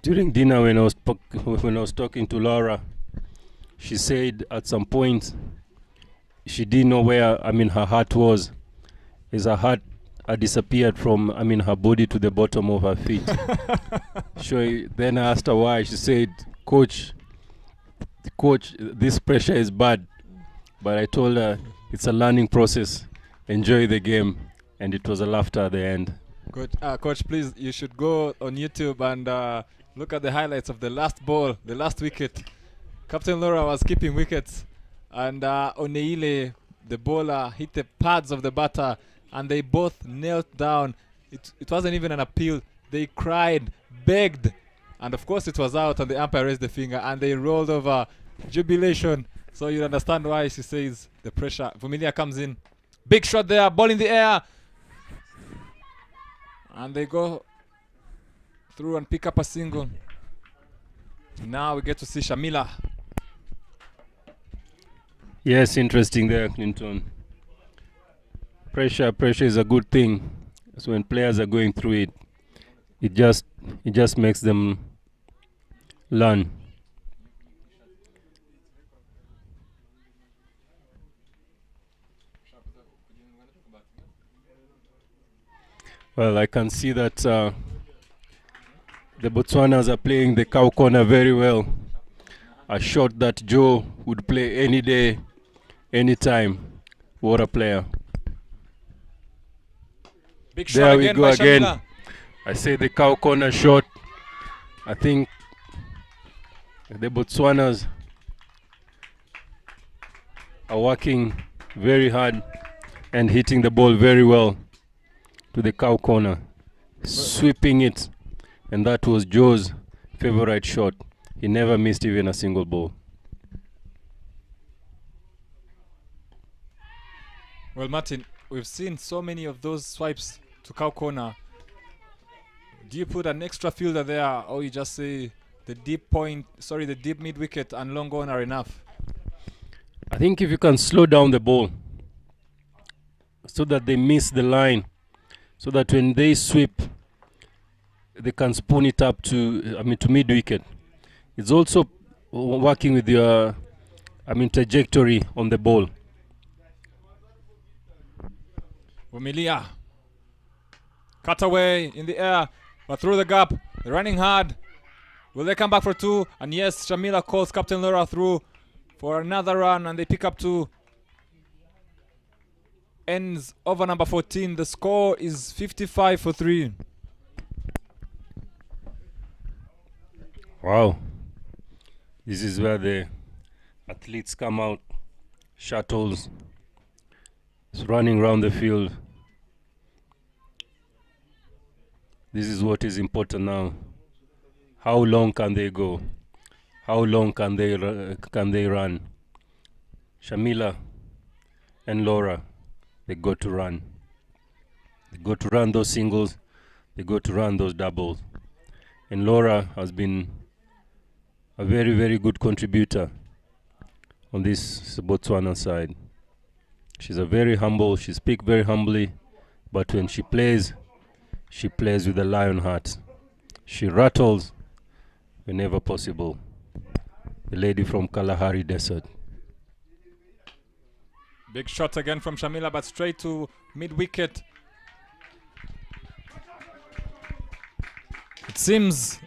during dinner when I was talking to Laura, she said at some point she didn't know where her heart was. Is her heart had disappeared from her body to the bottom of her feet. Then I asked her why. She said, Coach, this pressure is bad. But I told her it's a learning process. Enjoy the game. And it was a laughter at the end. Good. Coach, please, you should go on YouTube and look at the highlights of the last ball, the last wicket. Captain Laura was keeping wickets, and Oneile, the bowler, hit the pads of the batter, and they both knelt down. It wasn't even an appeal. They cried, begged, and of course it was out, and the umpire raised the finger, and they rolled over. Jubilation. So you understand why she says the pressure. Vumilia comes in. Big shot there, ball in the air. And they go through and pick up a single. Now we get to see Shamila. Yes, interesting there, Clinton. Pressure is a good thing. So when players are going through it just makes them learn. Well, I can see that the Botswanas are playing the cow corner very well. A shot that Joe would play any day, anytime. What a player. Big shot there we again go by again. Shamila. I say the cow corner shot. I think the Botswanas are working very hard and hitting the ball very well to the cow corner, sweeping it, and that was Joe's favorite shot. He never missed even a single ball. Well, Martin, we've seen so many of those swipes to cow corner. Do you put an extra fielder there, or you just say the deep mid wicket and long on are enough? I think if you can slow down the ball so that they miss the line, so that when they sweep, they can spoon it up to mid wicket. It's also working with your trajectory on the ball. Vumilia. Cut away in the air, but through the gap. They're running hard. Will they come back for two? And yes, Shamila calls Captain Laura through for another run, and they pick up two. Ends over number 14. The score is 55 for 3. Wow. This is where the athletes come out. Shuttles. It's running around the field. This is what is important now. How long can they go? how long can they run? Shamila and Laura, they got to run. They got to run those singles. They got to run those doubles. And Laura has been a very, very good contributor on this Botswana side. She's a very humble, she speaks very humbly, but when she plays with a lion heart. She rattles whenever possible. The lady from Kalahari Desert. Big shot again from Shamila, but straight to mid-wicket. It seems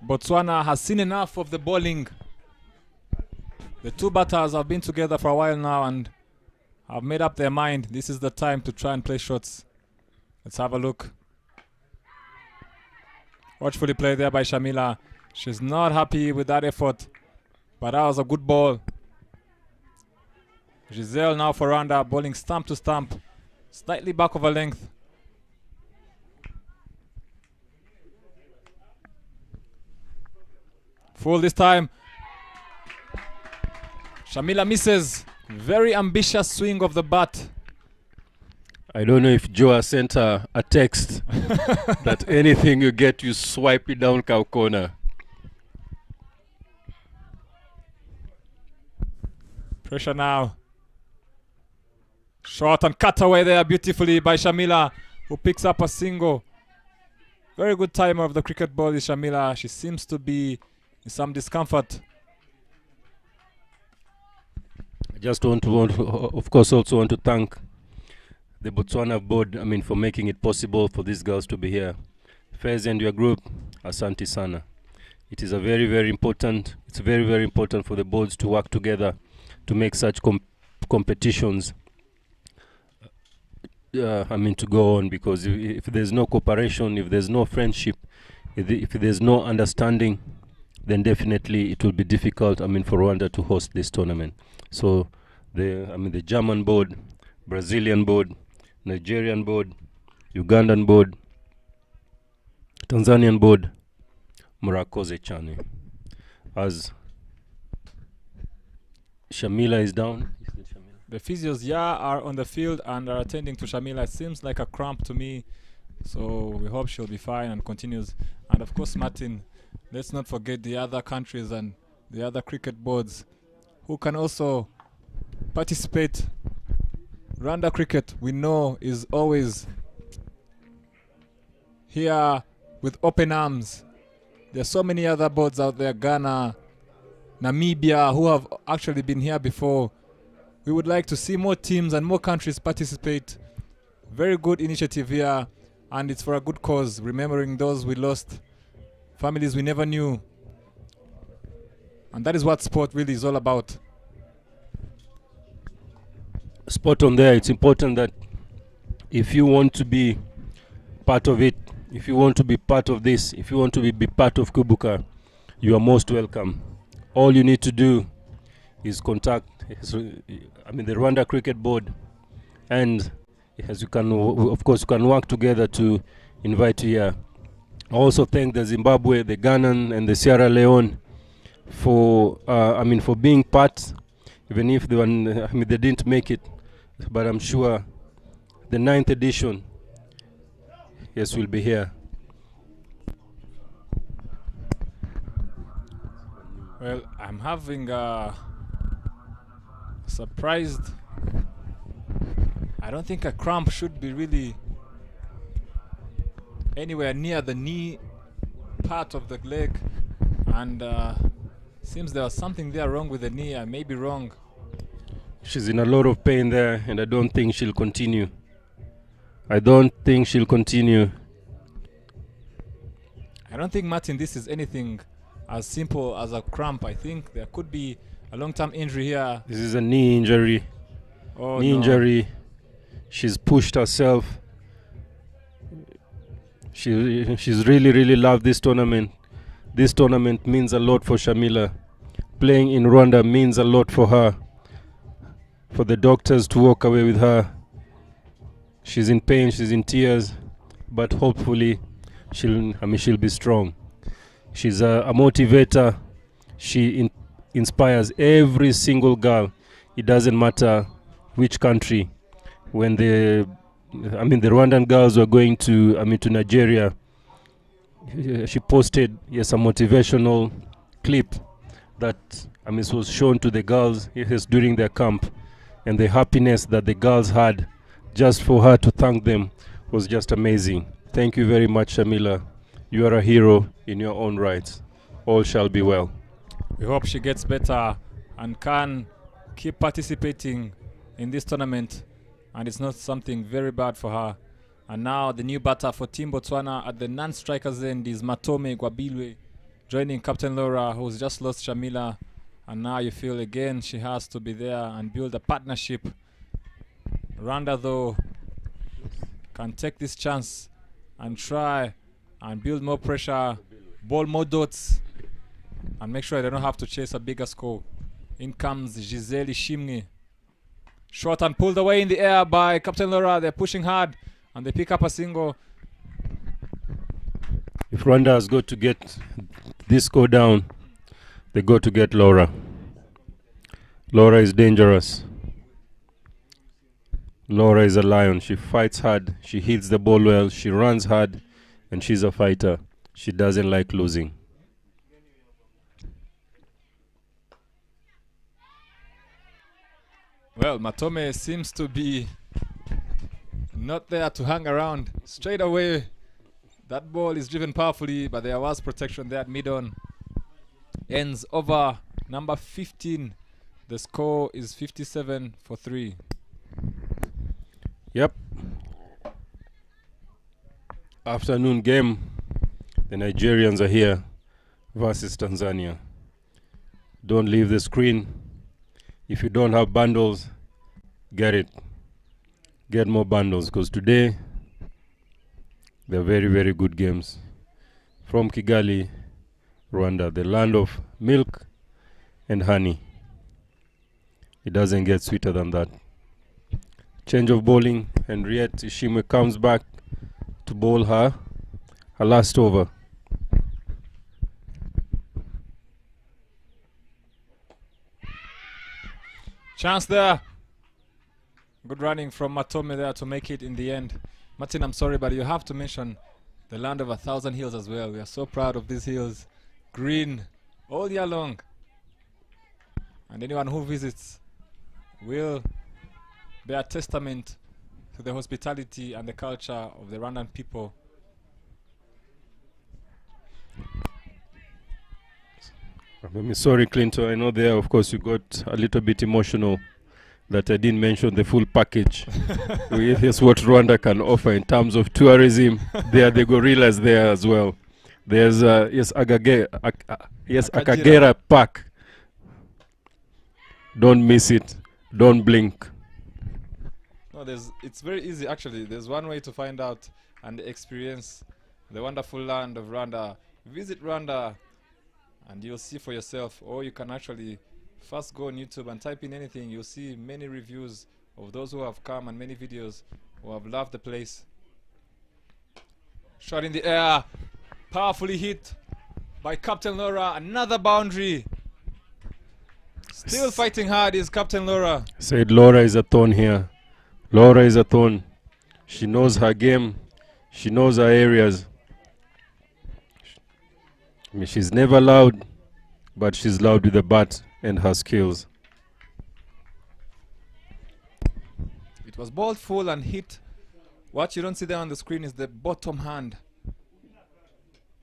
Botswana has seen enough of the bowling. The two batters have been together for a while now and have made up their mind. This is the time to try and play shots. Let's have a look. Watchfully played there by Shamila. She's not happy with that effort, but that was a good ball. Giselle now for Rwanda, bowling stump to stump, slightly back of a length. Full this time. Shamila misses. Very ambitious swing of the bat. I don't know if Joa sent her a text that anything you get, you swipe it down cow corner. Pressure now. Short and cut away there beautifully by Shamila, who picks up a single. Very good timer of the cricket ball is Shamila. She seems to be in some discomfort. I just of course, also want to thank the Botswana board, for making it possible for these girls to be here. Faiz and your group, asante sana. It is a very, very important, it's very, very important for the boards to work together to make such competitions to go on, because if there's no cooperation, if there's no friendship, if there's no understanding, then definitely it will be difficult, for Rwanda to host this tournament. So the German board, Brazilian board, Nigerian board, Ugandan board, Tanzanian board, Murakoze Chane. As Shamila is down. The physios, are on the field and are attending to Shamila. It seems like a cramp to me, so we hope she'll be fine and continues. And of course, Martin, let's not forget the other countries and the other cricket boards who can also participate. Rwanda cricket, we know, is always here with open arms. There are so many other boards out there, Ghana, Namibia, who have actually been here before. We would like to see more teams and more countries participate. Very good initiative here, and it's for a good cause, remembering those we lost, families we never knew. And that is what sport really is all about. Spot on there. It's important that if you want to be part of it, if you want to be part of this, if you want to be part of Kwibuka, you are most welcome. All you need to do is contact the Rwanda Cricket Board, and as you can, of course, you can work together to invite you here. I also thank the Zimbabwe, the Ghana, and the Sierra Leone for for being part, even if they didn't make it. But I'm sure the 9th edition, yes, will be here. Well, I'm having surprised. I don't think a cramp should be really anywhere near the knee part of the leg, and seems there was something there wrong with the knee. I may be wrong. She's in a lot of pain there, and I don't think she'll continue. I don't think, Martin, this is anything as simple as a cramp. I think there could be a long-term injury here. This is a knee injury. Oh, Injury. She's pushed herself. She's really, really loved this tournament. This tournament means a lot for Shamila. Playing in Rwanda means a lot for her. For the doctors to walk away with her. She's in pain, she's in tears, but hopefully she'll be strong. She's a motivator. She inspires every single girl. It doesn't matter which country. When the Rwandan girls were going to Nigeria, she posted a motivational clip that was shown to the girls during their camp, and the happiness that the girls had just for her to thank them was just amazing. Thank you very much, Shamila. You are a hero in your own right. All shall be well. We hope she gets better and can keep participating in this tournament, and it's not something very bad for her. And now the new batter for Team Botswana at the non-strikers end is Matome Gwabilwe, joining Captain Laura, who's just lost Shamila. And now you feel again she has to be there and build a partnership. Rwanda, though, can take this chance and try and build more pressure, bowl more dots, and make sure they don't have to chase a bigger score. In comes Giselle Shimni. Shot and pulled away in the air by Captain Laura. They're pushing hard and they pick up a single. If Rwanda has got to get this score down, they go to get Laura. Laura is dangerous. Laura is a lion. She fights hard. She hits the ball well. She runs hard. And she's a fighter. She doesn't like losing. Well, Matome seems to be not there to hang around. Straight away, that ball is driven powerfully, but there was protection there at mid-on. Ends over number 15. The score is 57-3. Yep. Afternoon game. The Nigerians are here versus Tanzania. Don't leave the screen. If you don't have bundles, get it. Get more bundles, because today they're very, very good games. From Kigali, Rwanda, the land of milk and honey. It doesn't get sweeter than that. Change of bowling. Henriette Ishimwe comes back to bowl her last over. Chance there. Good running from Matome there to make it in the end. Martin, I'm sorry, but you have to mention the land of 1,000 hills as well. We are so proud of these hills. Green all year long. And anyone who visits will bear testament to the hospitality and the culture of the Rwandan people. I'm sorry, Clinton. I know there, of course, you got a little bit emotional that I didn't mention the full package. Here's what Rwanda can offer in terms of tourism. There are the gorillas there as well. There's Akagera Park. Don't miss it. Don't blink. No, it's very easy actually. There's one way to find out and experience the wonderful land of Rwanda. Visit Rwanda and you'll see for yourself, or you can actually first go on YouTube and type in anything. You'll see many reviews of those who have come and many videos who have loved the place. Shot in the air, powerfully hit by Captain Laura. Another boundary. Still fighting hard is Captain Laura. Said Laura is a thorn here. Laura is a thorn. She knows her game. She knows her areas. I mean, she's never loud, but she's loud with the bat and her skills. It was ball full and hit. What you don't see there on the screen is the bottom hand.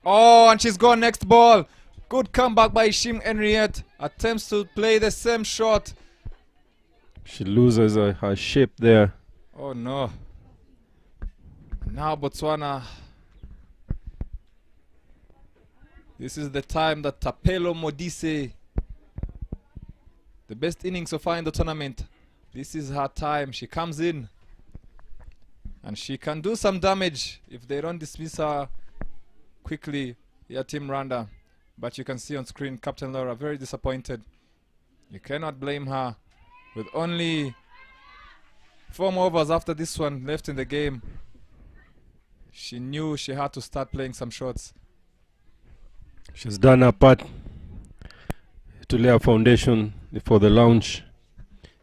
Oh, and she's gone next ball. Good comeback by Ishim Henriette. Attempts to play the same shot. She loses her shape there. Oh no. Now Botswana. This is the time that Tapelo Modise, the best innings so far in the tournament, this is her time. She comes in and she can do some damage if they don't dismiss her quickly here, Team Rwanda. But you can see on screen Captain Laura very disappointed. You cannot blame her. With only 4 more overs after this one left in the game, she knew she had to start playing some shots. She's done her part. to lay a foundation for the launch,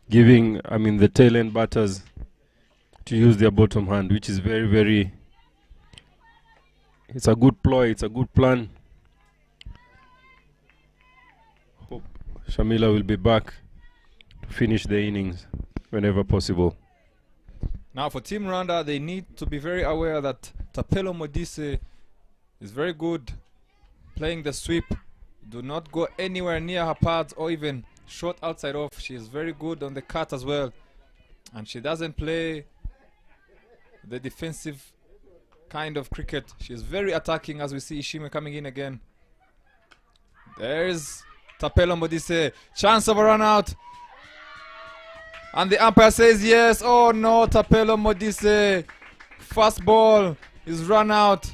giving, I mean, the tail end batters to use their bottom hand, which is very, very, it's a good ploy, it's a good plan. Hope Shamila will be back to finish the innings whenever possible. Now for Team Rwanda, they need to be very aware that Tapelo Modise is very good playing the sweep. Do not go anywhere near her pads or even short outside off. She is very good on the cut as well. And she doesn't play the defensive kind of cricket. She is very attacking, as we see Ishime coming in again. There's Tapelo Modise. Chance of a run out. And the umpire says yes. Oh no, Tapelo Modise. Fast ball is run out.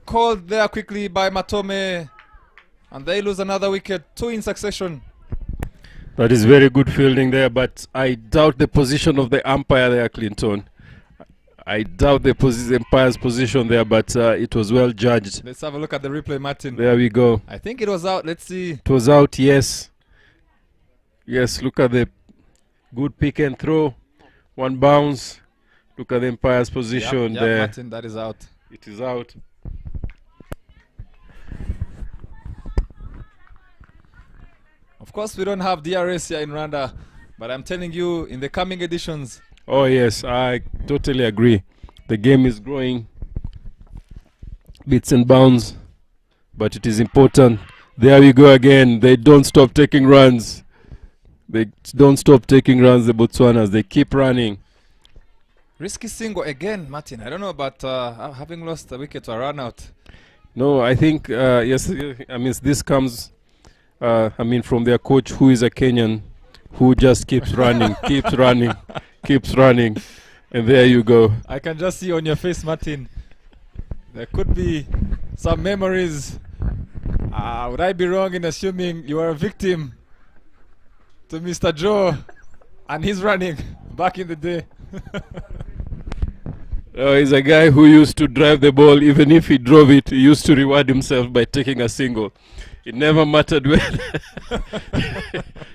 Called there quickly by Matome. And they lose another wicket. 2 in succession. That is very good fielding there, but I doubt the position of the umpire there, Clinton. I doubt the umpire's position there, but it was well judged. Let's have a look at the replay, Martin. There we go. I think it was out. Let's see. It was out, yes. Yes, look at the good pick and throw. One bounce. Look at the umpire's position Yep, there. Martin, that is out. It is out. Of course, we don't have DRS here in Rwanda, but I'm telling you, in the coming editions. Oh yes, I totally agree. The game is growing bits and bounds, but it is important. There we go again. They don't stop taking runs. They don't stop taking runs, the Botswanas. They keep running. Risky single again, Martin. I don't know about having lost a wicket to a run out. No, I think, yes, I mean, this comes, I mean, from their coach, who is a Kenyan, who just keeps running, keeps running, keeps running. And there you go. I can just see on your face, Martin, there could be some memories. Would I be wrong in assuming you are a victim to Mr. Joe and his running back in the day? He's a guy who used to drive the ball. Even if he drove it, he used to reward himself by taking a single. It never mattered when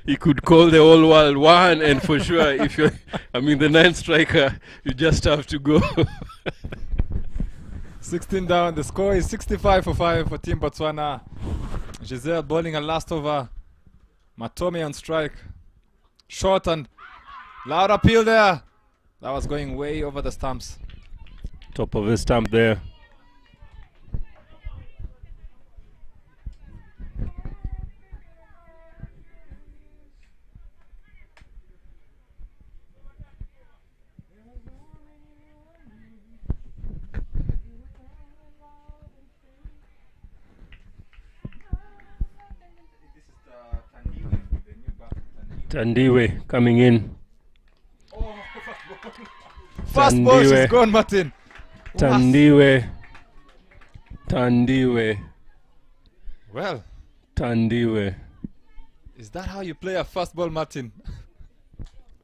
he could call the whole world one, and for sure, if you're, I mean, the ninth striker, you just have to go. 16 down. The score is 65 for 5 for Team Botswana. Giselle bowling a last over. Matome on strike. Short and loud appeal there. That was going way over the stumps. Top of the stump there. Tandiwe coming in. Fast ball, she's gone, Martin. Tandiwe. Tandiwe. Well, Tandiwe. is that how you play a fast ball, Martin?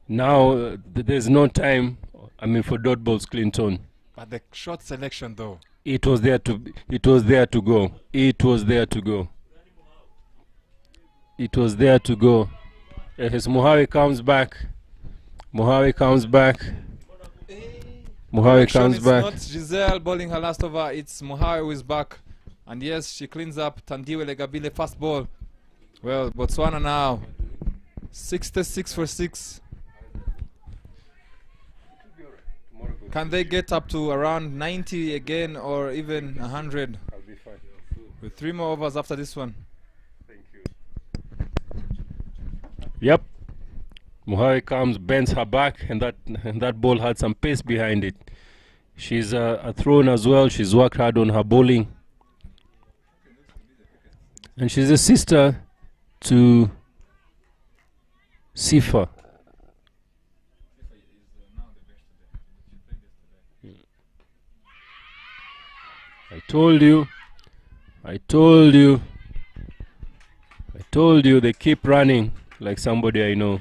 Now there's no time, I mean, for dot balls, Clinton. But the short selection, though. It was there to. It was there to go. It was there to go. It was there to go. As Muhawi comes back. Muhawi comes back. Muhawi comes back. It's not Giselle bowling her last over. It's Muhawi who is back. And yes, she cleans up Tandiwe Legabile fast ball. Well, Botswana now 66 for 6. Can they get up to around 90 again, or even 100? I'll be fine. With 3 more overs after this one. Thank you. Yep. Muhawi comes, bends her back, and that ball had some pace behind it. She's a thrown as well. She's worked hard on her bowling. And she's a sister to Sifa. I told you, they keep running like somebody I know.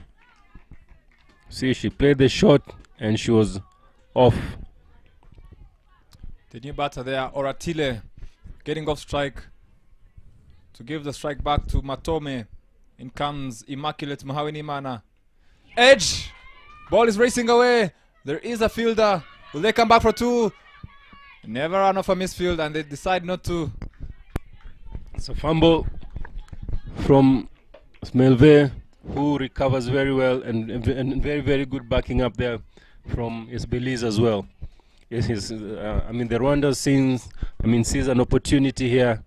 See, she played the shot and she was off. The new batter there, Oratile, getting off strike to give the strike back to Matome In comes Immaculate Muhawinimana. Edge! Ball is racing away. There is a fielder. Will they come back for two? Never run off a misfield, and they decide not to. It's a fumble from Smelve, who recovers very well, and very, very good backing up there from his Belize as well. Yes, I mean, the Rwanda sees an opportunity here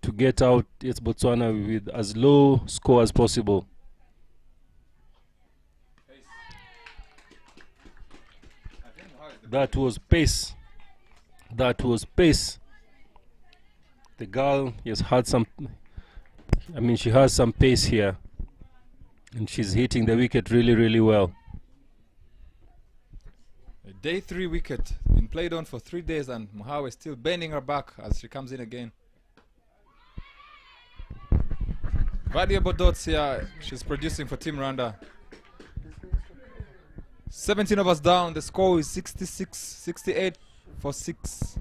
to get out its Botswana with as low score as possible. That was pace. That was pace. The girl has had some, I mean, she has some pace here. And she's hitting the wicket really, really well. A day 3 wicket. Been played on for 3 days, and Muhawe is still bending her back as she comes in again. Valuable dots here she's producing for Team Rwanda. 17 of us down. The score is 68 for 6.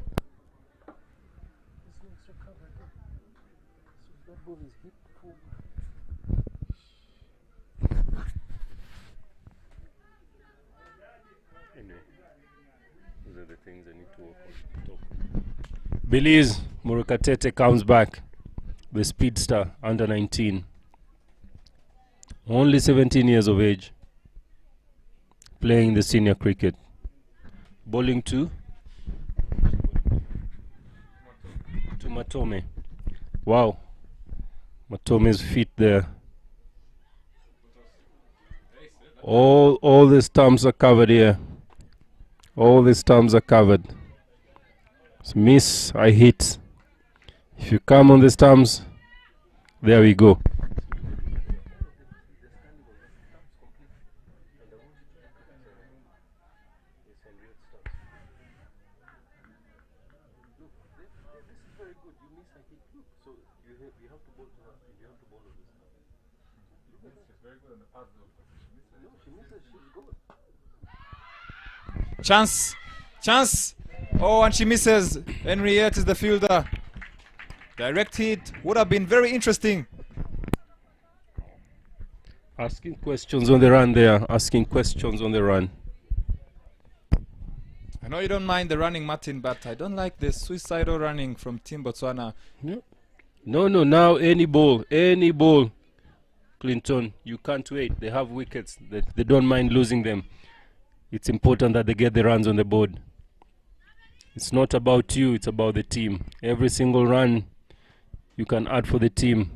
These are the things I need to work on. Belize Murukatete comes back. The speedster, under 19. Only 17 years of age. Playing the senior cricket. Bowling to Matome. Wow. Matome's feet there. All the stumps are covered here. All the stumps are covered. It's miss, I hit. If you come on the stumps, there we go. Chance! Chance! Oh, and she misses. Henriette is the fielder. Direct hit would have been very interesting. Asking questions on the run there. Asking questions on the run. I know you don't mind the running, Martin, but I don't like the suicidal running from Team Botswana. No, now any ball, Clinton, you can't wait. They have wickets. They don't mind losing them. It's important that they get the runs on the board. It's not about you, it's about the team. Every single run you can add for the team.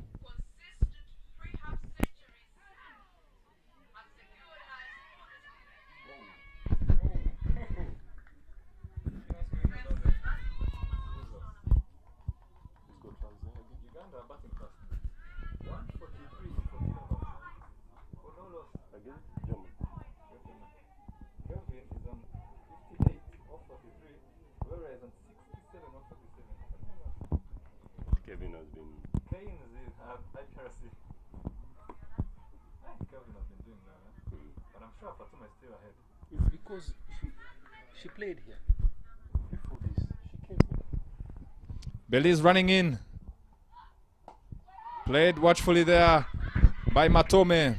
It's because she played here. Before this, she came here. Belize running in. Played watchfully there by Matome.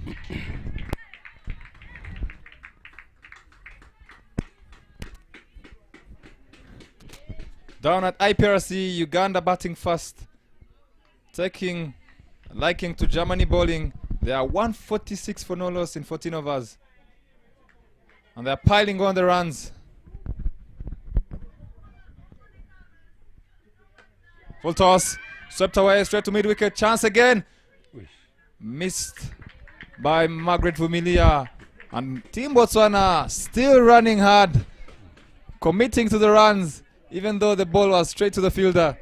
Down at IPRC, Uganda batting first. Taking a liking to Germany bowling. They are 146 for no loss in 14 overs. And they're piling on the runs. Full toss. Swept away straight to mid-wicket. Chance again. Missed by Margaret Vumilia. And Team Botswana still running hard. Committing to the runs. Even though the ball was straight to the fielder.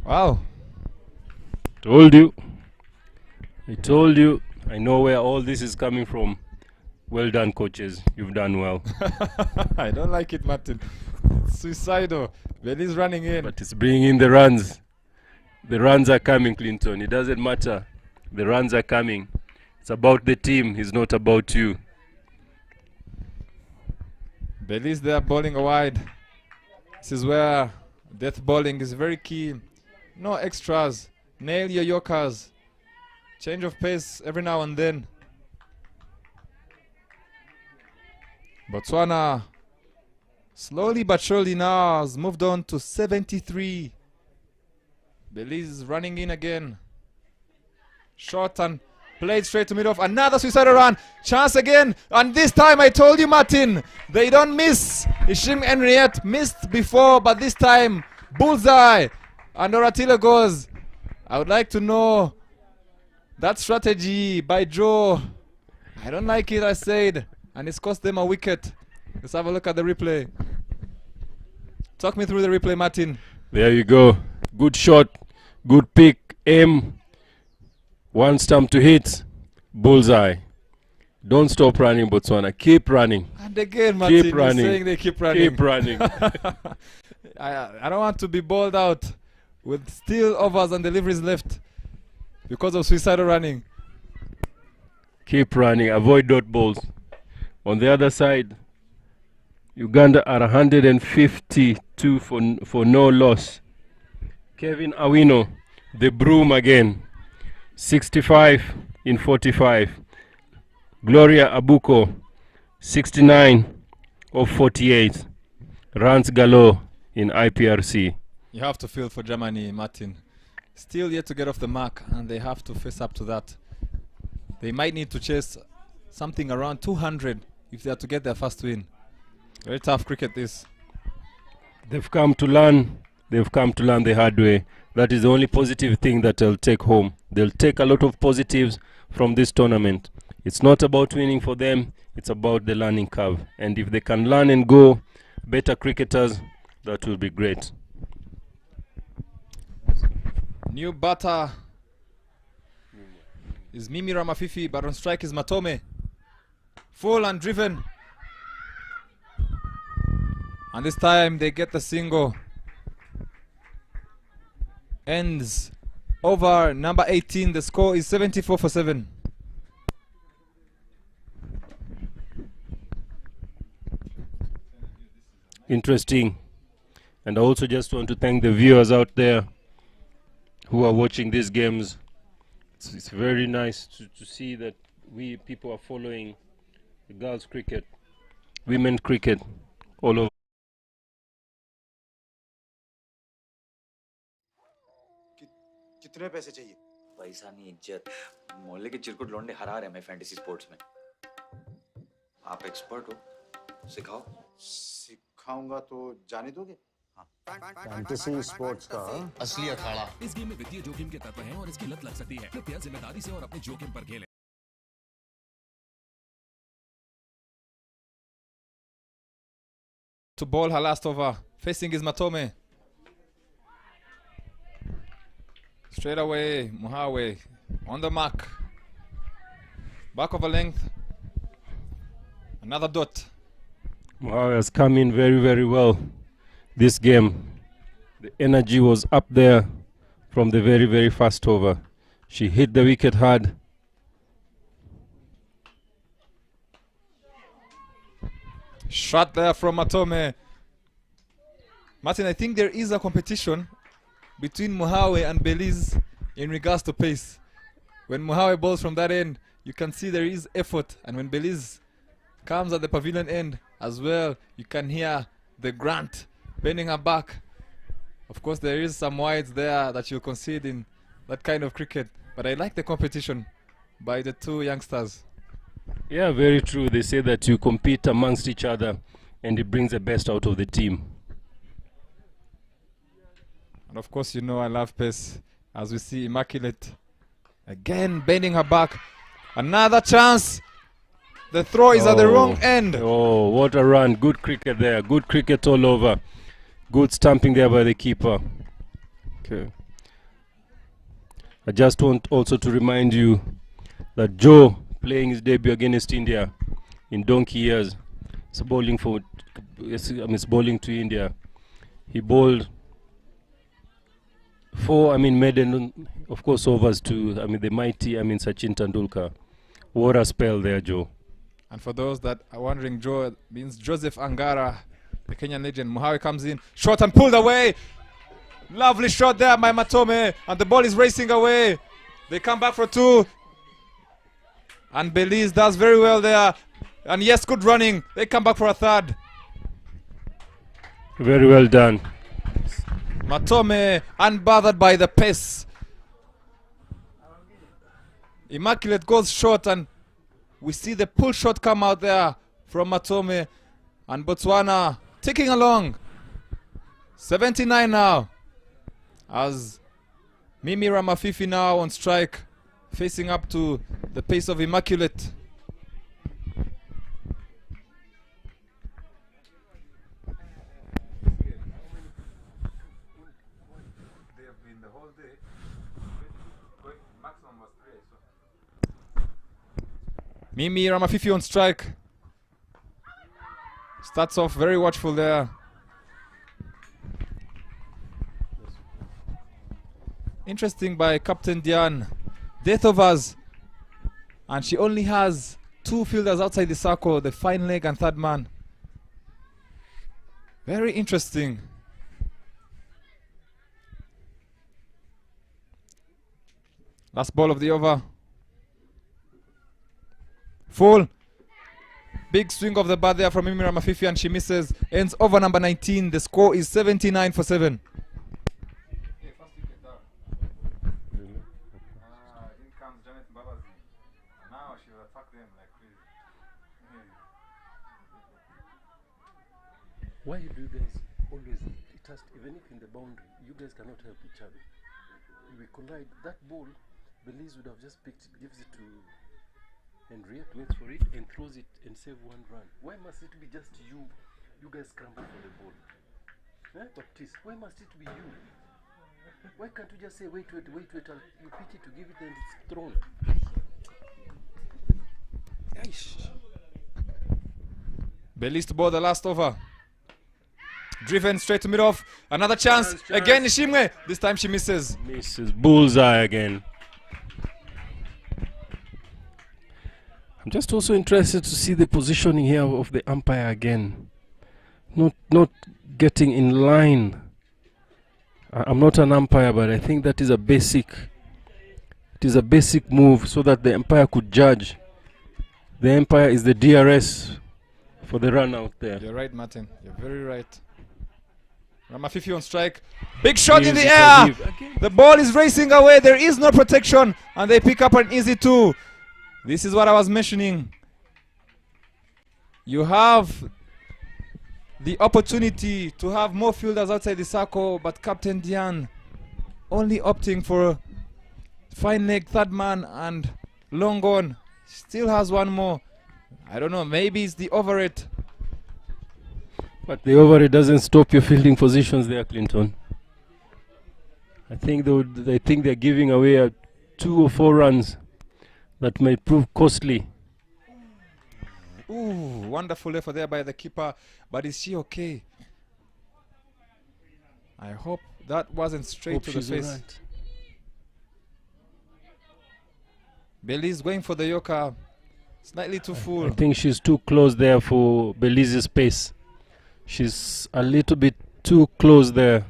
Wow. Told you. I told you. I know where all this is coming from. Well done, coaches. You've done well. I don't like it, Martin. It's suicidal. Belize running in. But it's bringing in the runs. The runs are coming, Clinton. It doesn't matter. The runs are coming. It's about the team. It's not about you. Belize there bowling wide. This is where death bowling is very key. No extras. Nail your Yorkers. Change of pace every now and then. Botswana, slowly but surely now, has moved on to 73. Belize is running in again. Shot and played straight to mid-off. Another suicidal run. Chance again. And this time I told you, Martin, they don't miss. Ishim Henriette missed before, but this time, bullseye. And Oratila goes. I would like to know that strategy by Joe. I don't like it, I said. And it's cost them a wicket. Let's have a look at the replay. Talk me through the replay, Martin. There you go. Good shot. Good pick. Aim. One stump to hit. Bullseye. Don't stop running, Botswana. Keep running. And again, Martin, Keep running. saying they keep running. Keep running. I don't want to be bowled out with still overs and deliveries left because of suicidal running. Keep running. Avoid dot balls. On the other side, Uganda are 152 for no loss. Kevin Awino, the broom again. 65 in 45. Gloria Abuko, 69 of 48. Runs galore in IPRC. You have to feel for Germany, Martin. Still yet to get off the mark, and they have to face up to that. They might need to chase something around 200 if they are to get their first win. Very tough cricket this. They've come to learn. They've come to learn the hard way. That is the only positive thing that they'll take home. They'll take a lot of positives from this tournament. It's not about winning for them. It's about the learning curve. And if they can learn and go better cricketers, that will be great. New batter is Mimi Ramafifi, but on strike is Matome. Full and driven. And this time they get the single. Ends over number 18. The score is 74 for 7. Interesting. And I also just want to thank the viewers out there who are watching these games. It's very nice to see that we people are following the girls' cricket, women's cricket all over. कितने पैसे चाहिए? पैसा नहीं, इज्जत। मोहल्ले के चिरकुट लौंडे हरा रहे हैं मैं फैंटेसी स्पोर्ट्स में। आप एक्सपर्ट हो, सिखाओ। सिखाऊंगा तो जाने दोगे? फैंटेसी स्पोर्ट्स का असली अखाड़ा। इस गेम में वित्तीय जोखिम के तत्व हैं और इसकी लत लग सकती है। कृपया जिम्मेदारी से और अपने जोखिम पर खेलें। To bowl her last over. Facing is Matome. Straight away, Muhawe on the mark. Back of a length. Another dot. Muhawe has come in very, very well this game. The energy was up there from the very, very first over. She hit the wicket hard. Shot there from Matome. Martin, I think there is a competition between Muhawe and Belize in regards to pace. When Muhawe bowls from that end, you can see there is effort. And when Belize comes at the pavilion end as well, you can hear the grunt bending her back. Of course, there is some wides there that you'll concede in that kind of cricket. But I like the competition by the two youngsters. Yeah, very true. They say that you compete amongst each other and it brings the best out of the team. And of course, you know I love pace. As we see Immaculate again bending her back. Another chance. The throw is at the wrong end. Oh, what a run. Good cricket there. Good cricket all over. Good stamping there by the keeper. Okay. I just want also to remind you that Joe, playing his debut against India in donkey years, is bowling to India. He bowled 4, maiden, of course, overs to, the mighty, Sachin Tendulkar. What a spell there, Joe. And for those that are wondering, Joe means Joseph Angara, the Kenyan legend. Muhawe comes in, shot and pulled away. Lovely shot there by Matome, and the ball is racing away. They come back for two. And Belize does very well there. And yes, good running. They come back for a third. Very well done. Matome unbothered by the pace. Immaculate goes short, and we see the pull shot come out there from Matome. And Botswana ticking along. 79 now. As Mimi Ramafifi now on strike, facing up to the pace of Immaculate. They have been the whole day. Maximum was 3. Mimi Ramafifi on strike. Starts off very watchful there. Interesting by Captain Diane. Death of us. And she only has 2 fielders outside the circle, the fine leg and third man. Very interesting. Last ball of the over. Full. Big swing of the bat there from Mimi Ramafifi, and she misses. Ends over number 19. The score is 79 for 7. Now she will attack them like crazy. Why do you guys always trust, even if in the boundary, you guys cannot help each other? We collide. That ball, Belize would have just picked it, gives it to Henriette, waits for it, and throws it and save 1 run. Why must it be just you? You guys scramble for the ball. Baptiste, why must it be you? Why can't you just say, wait, you pick it to give it and it's thrown? Belize to ball the last over. Driven straight to mid-off. Another chance. Again, Ishimwe. This time she misses. Misses. Bullseye again. I'm just also interested to see the positioning here of the umpire again. Not getting in line. I'm not an umpire, but I think that is a basic. It is a basic move so that the umpire could judge. The umpire is the DRS for the run out there. You're right, Martin. You're very right. Ramafifi on strike. Big shot in the air. The ball is racing away. There is no protection, and they pick up an easy 2. This is what I was mentioning. You have the opportunity to have more fielders outside the circle, but Captain Diane only opting for fine leg, third man, and long on. Still has 1 more. I don't know, maybe it's the over it. But the over it doesn't stop your fielding positions there, Clinton. I think they're giving away 2 or 4 runs that might prove costly. Ooh, wonderful effort there by the keeper. But is she okay? I hope that wasn't straight to the face. Right. Belize going for the Yorker. Slightly too full. I think she's too close there for Belize's pace. She's a little bit too close there.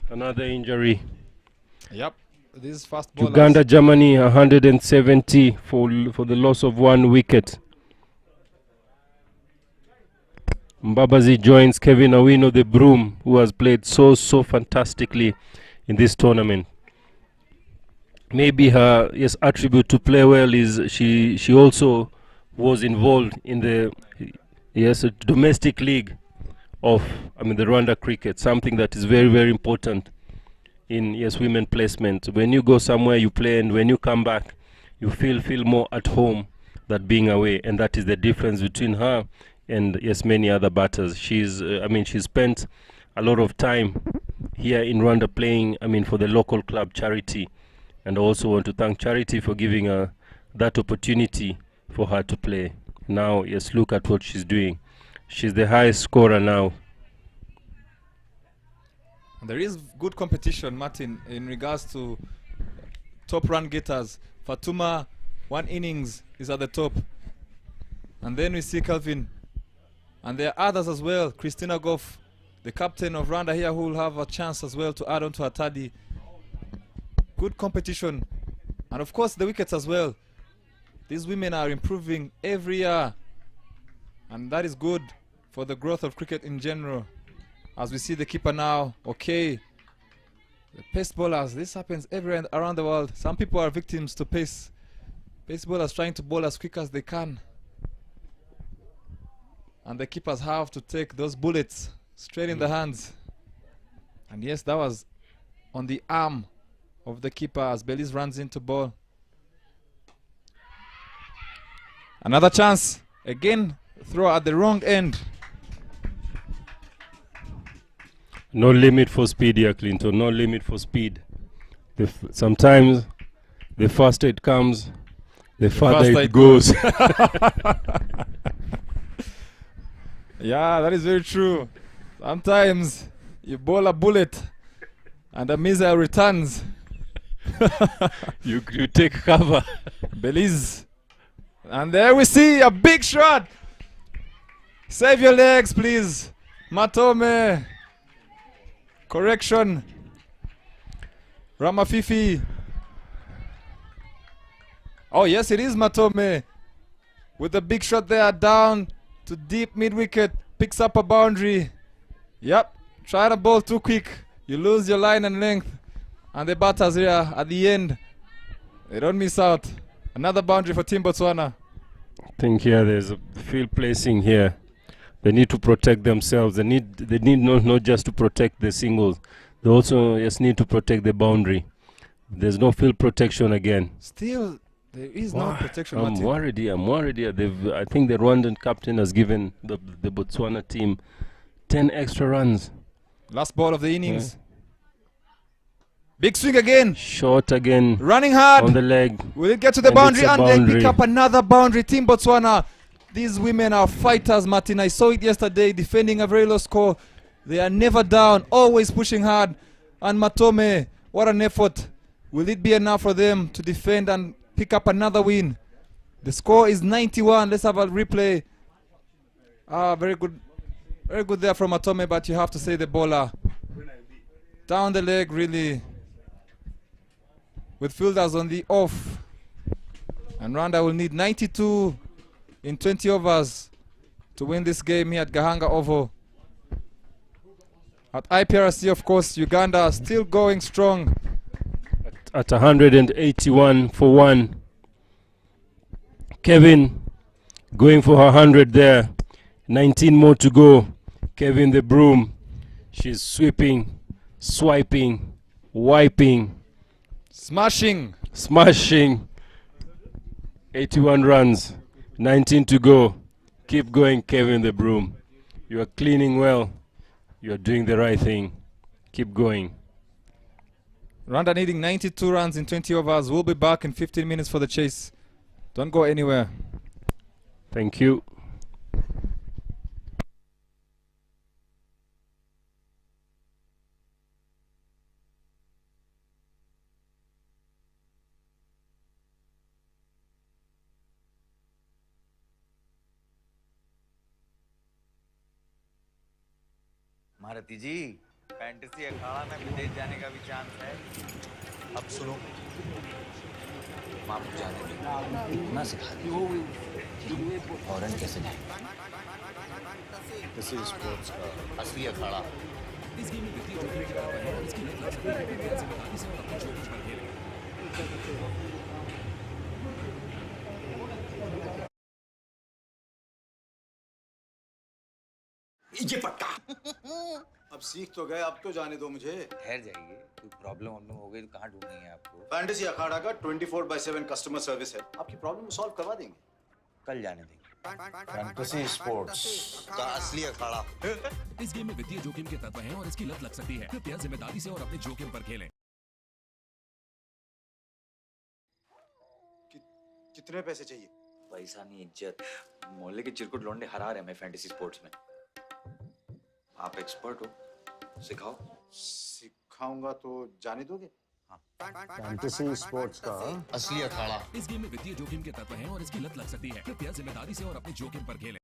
Another injury. Yep. This fast ball. Uganda, Germany 170 for the loss of 1 wicket. Mbabazi joins Kevin Awino, the Broom, who has played so fantastically in this tournament. Maybe her attribute to play well is she also was involved in the domestic league of the Rwanda cricket, something that is very, very important in women placement. When you go somewhere you play, and when you come back you feel more at home than being away, and that is the difference between her and many other batters. She's she spent a lot of time here in Rwanda playing for the local club Charity, and I also want to thank Charity for giving her that opportunity for her to play. Now look at what she's doing. She's the highest scorer now. There is good competition, Martin, in regards to top run getters. Fatuma, 1 innings, is at the top. And then we see Calvin. And there are others as well. Christina Goff, the captain of Rwanda here, who will have a chance as well to add on to Atadi. Good competition. And of course the wickets as well. These women are improving every year. And that is good for the growth of cricket in general. As we see the keeper now, okay. The pace bowlers, this happens everywhere around the world. Some people are victims to pace. Pace bowlers trying to bowl as quick as they can. And the keepers have to take those bullets straight in the hands. And yes, that was on the arm of the keeper as Belize runs into ball. Another chance. Again, throw at the wrong end. No limit for speed here, Clinton. No limit for speed. Sometimes the faster it comes, the farther it goes. Yeah, that is very true. Sometimes you bowl a bullet and a missile returns. you take cover. Belize. And there we see a big shot. Save your legs, please. Matome. Correction. Ramafifi. Oh, yes, it is Matome. With a big shot there, down to deep mid-wicket. Picks up a boundary. Yep. Try to bowl too quick. You lose your line and length. And the batters here at the end, they don't miss out. Another boundary for Team Botswana. I think here there's a field placing here. They need to protect themselves. They need not just to protect the singles. They also just need to protect the boundary. There's no field protection again. Still, there is no protection. I'm worried here. I think the Rwandan captain has given the Botswana team 10 extra runs. Last ball of the innings. Yeah. Big swing again. Short again. Running hard. On the leg. Will it get to the boundary? And they pick up another boundary. Team Botswana. These women are fighters, Martin. I saw it yesterday, defending a very low score. They are never down, always pushing hard. And Matome, what an effort. Will it be enough for them to defend and pick up another win? The score is 91. Let's have a replay. Very good. Very good there from Matome, but you have to say the bowler. Down the leg, really. With fielders on the off. And Rwanda will need 92 in 20 overs to win this game here at Gahanga Oval. At IPRC, of course, Uganda still going strong. At 181 for 1. Kevin going for her 100 there. 19 more to go. Kevin the broom. She's sweeping, swiping, wiping. Smashing. 81 runs. 19 to go. Keep going, Kevin the broom. You are cleaning well. You are doing the right thing. Keep going. Rwanda needing 92 runs in 20 overs. We'll be back in 15 minutes for the chase. Don't go anywhere. Thank you. Maharathi ji, fantasy Akhada में विदेश जाने का भी chance है। अब सुनो, माँ जाने देंगे। इतना सिखा दी। फॉरेन कैसे जाए? This is sports का असली अखाड़ा। इस गेम में वित्तीय जोखिम की बात है और इसकी लत लग सकती है। कृपया जिम्मेदारी से और अपने जोखिम पर खेलें। ये पक्का। अब सीख तो गए, अब तो जाने दो मुझे। ठहर जाइए, कोई प्रॉब्लम हो गई तो कहाँ ढूंढेंगे आपको? फैंटेसी अखाड़ा का 24/7 कस्टमर सर्विस है। आपकी प्रॉब्लम सॉल्व करवा देंगे। कल जाने देंगे। फैंटेसी स्पोर्ट्स का असली अखाड़ा। इस गेम में वित्तीय जोखिम के तत्व हैं और इसकी लत लग सकती है। कृपया जिम्मेदारी से और अपने जोखिम पर खेलें। कितने पैसे चाहिए? पैसा नहीं, इज्जत। मोहल्ले के चिरकुट लौंडे हरा रहे हैं फैंटेसी स्पोर्ट्स में। आप एक्सपर्ट हो, सिखाओ। सिखाऊंगा तो जाने दोगे? फैंटेसी स्पोर्ट्स का असली अखाड़ा। इस गेम में वित्तीय जोखिम के तत्व हैं और इसकी लत लग सकती है। कृपया जिम्मेदारी से और अपने जोखिम पर खेलें।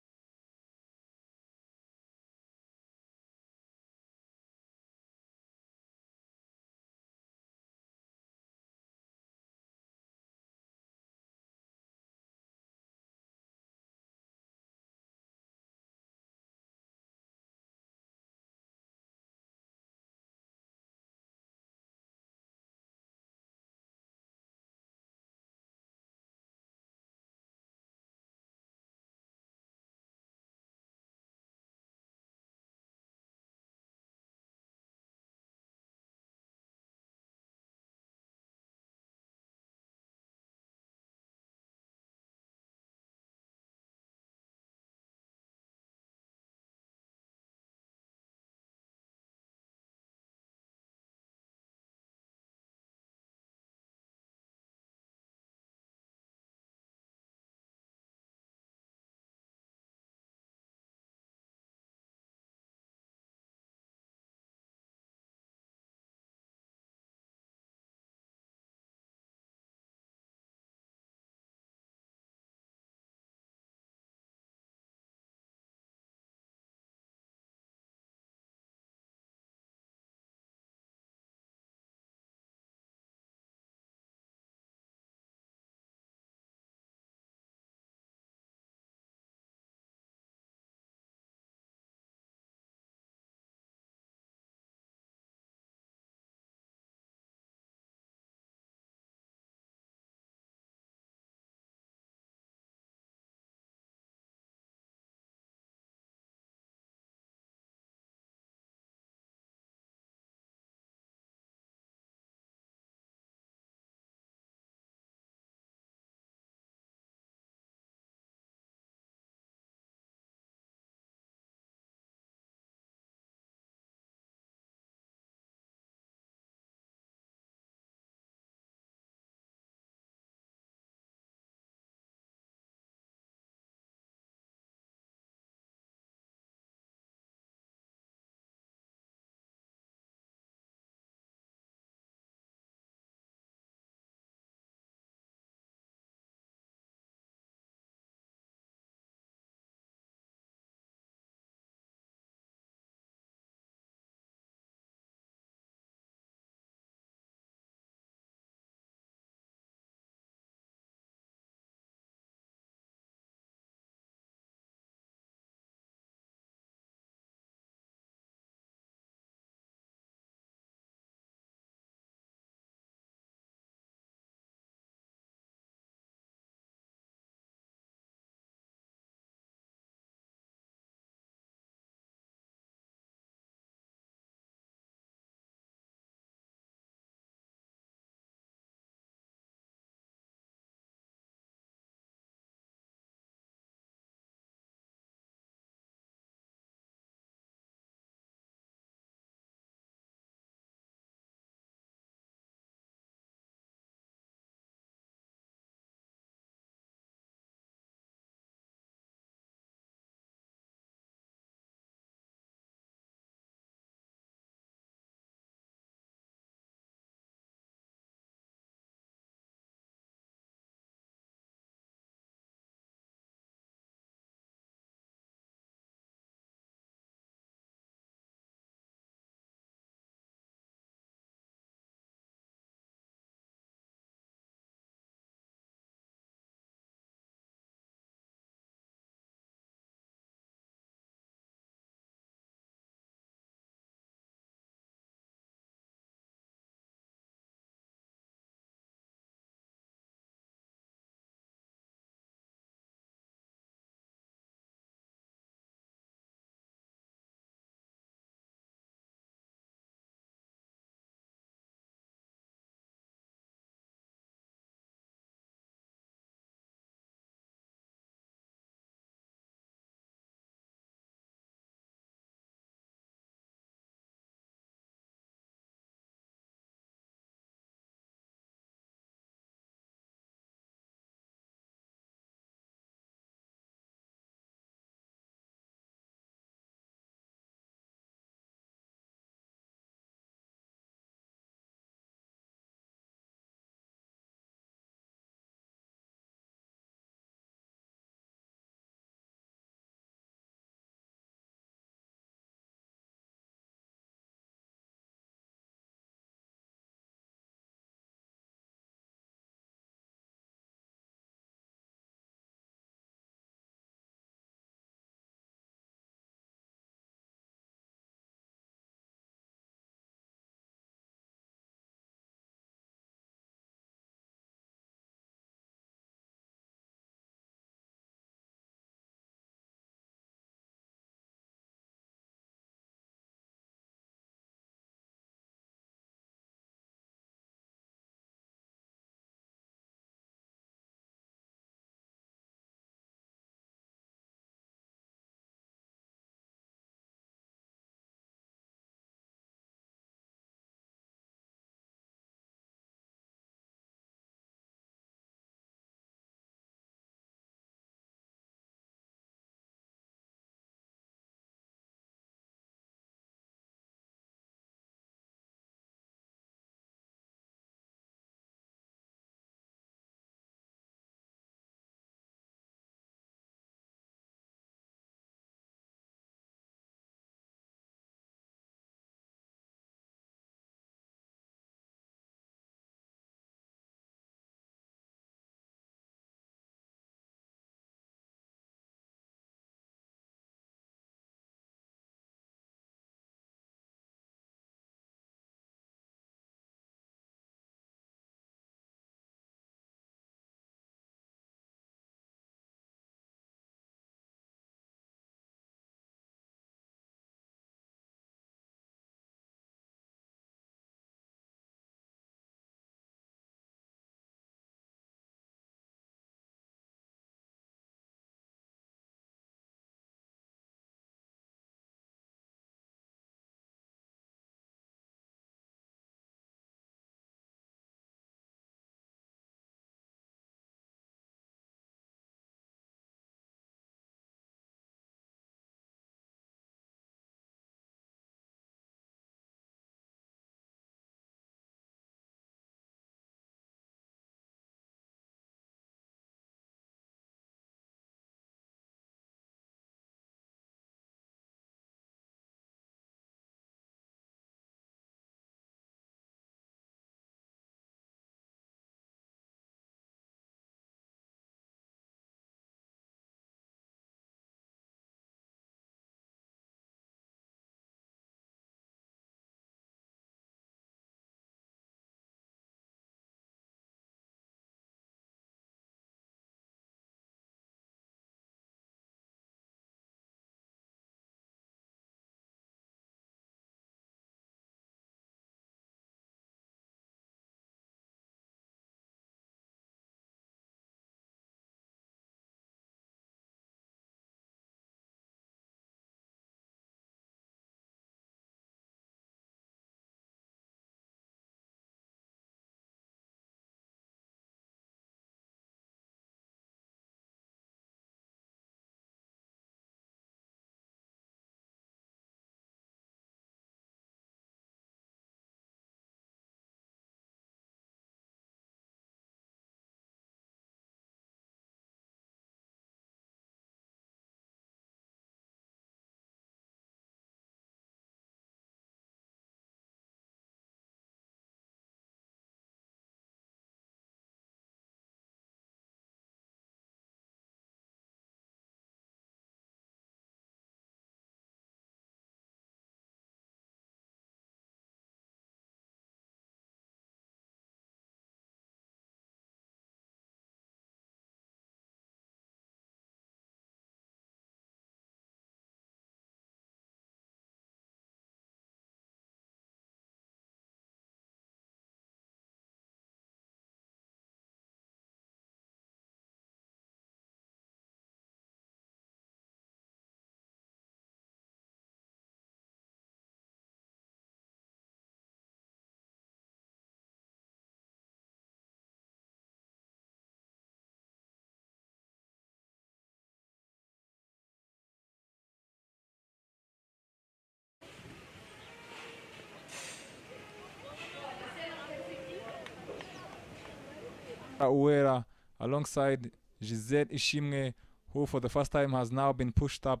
Uwera alongside Gisette Ishimwe, who for the first time has now been pushed up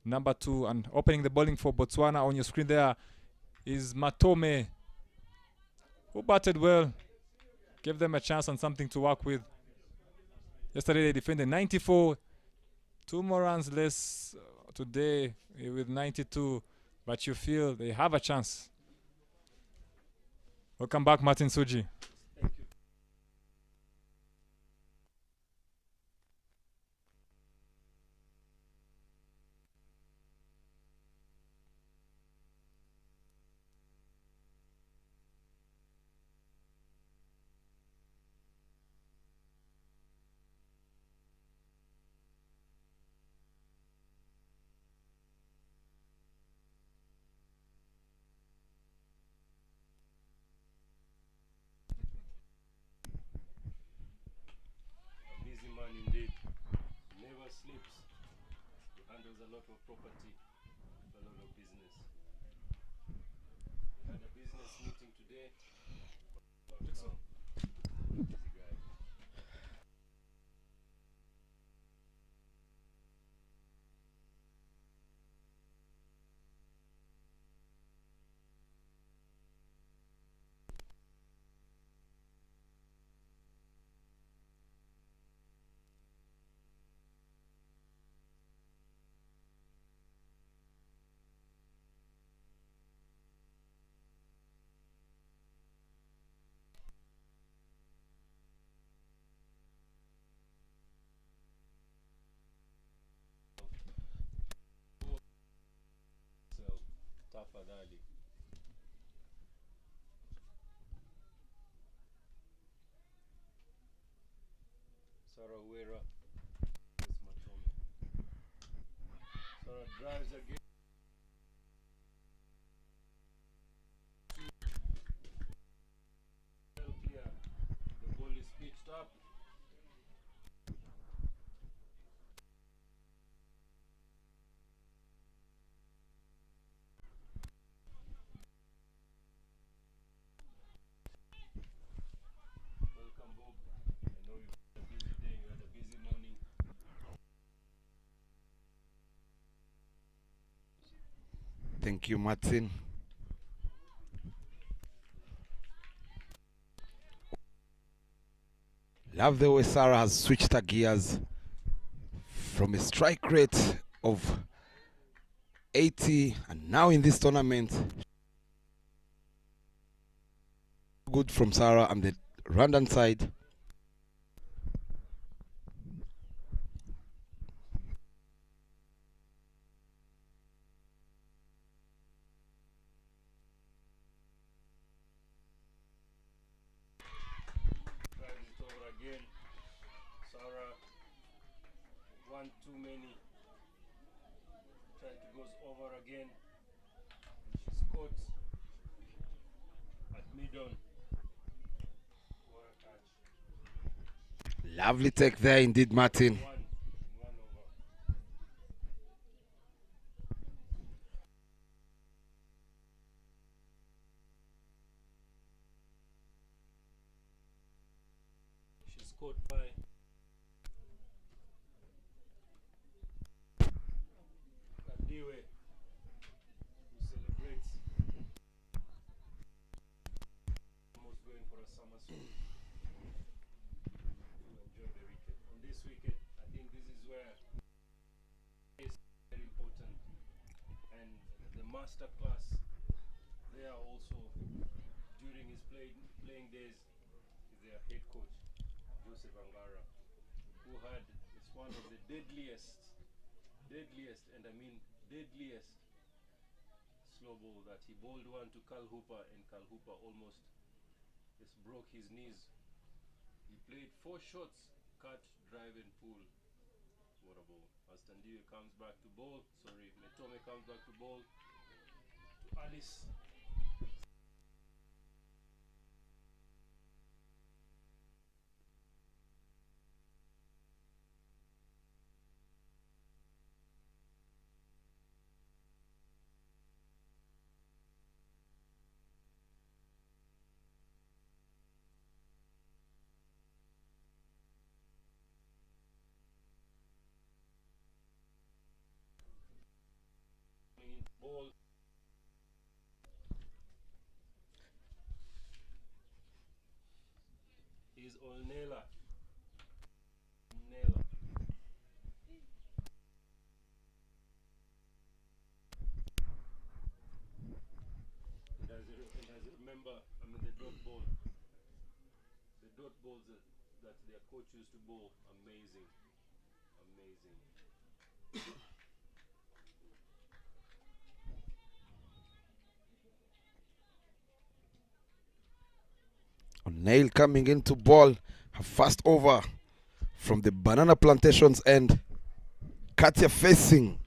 number 2, and opening the bowling for Botswana on your screen there is Matome, who batted well, gave them a chance and something to work with. Yesterday they defended 94, 2 more runs less today with 92, but you feel they have a chance. Welcome back, Martin Suji. Busy man indeed. Never sleeps. He handles a lot of property, a lot of business. We had a business meeting today. Busy guy. Tafadhali. Sarah Uwera. Yes, Matome. Sarah drives again. Well clear. The ball is pitched up. Welcome, Bob. I know you had a busy day, you had a busy morning. Thank you, Martin. Love the way Sarah has switched her gears from a strike rate of 80, and now in this tournament, good from Sarah and the Rwandan side. Drives it over again. Sarah, one too many. Trying to goes over again. And she's caught at mid-on. What a catch. Lovely take there indeed, Martin. One over. She's caught by Kadiwe, who celebrates. Almost going for a somersault to enjoy the wicket. On this wicket, I think this is where it's very important. And the master class there also during his playing days is their head coach, Joseph Angara, who had, it's one of the deadliest, and I mean deadliest slow ball that he bowled one to Carl Hooper, and Carl Hooper almost just broke his knees. He played 4 shots, cut, drive and pull. What a ball. As Tandiwe comes back to bowl, Metome comes back to bowl to Alice. is Olnela. Nela. And as I remember, I mean the dot balls that their coach used to bowl, amazing. Nail coming into ball. A fast over from the banana plantations end. Katia facing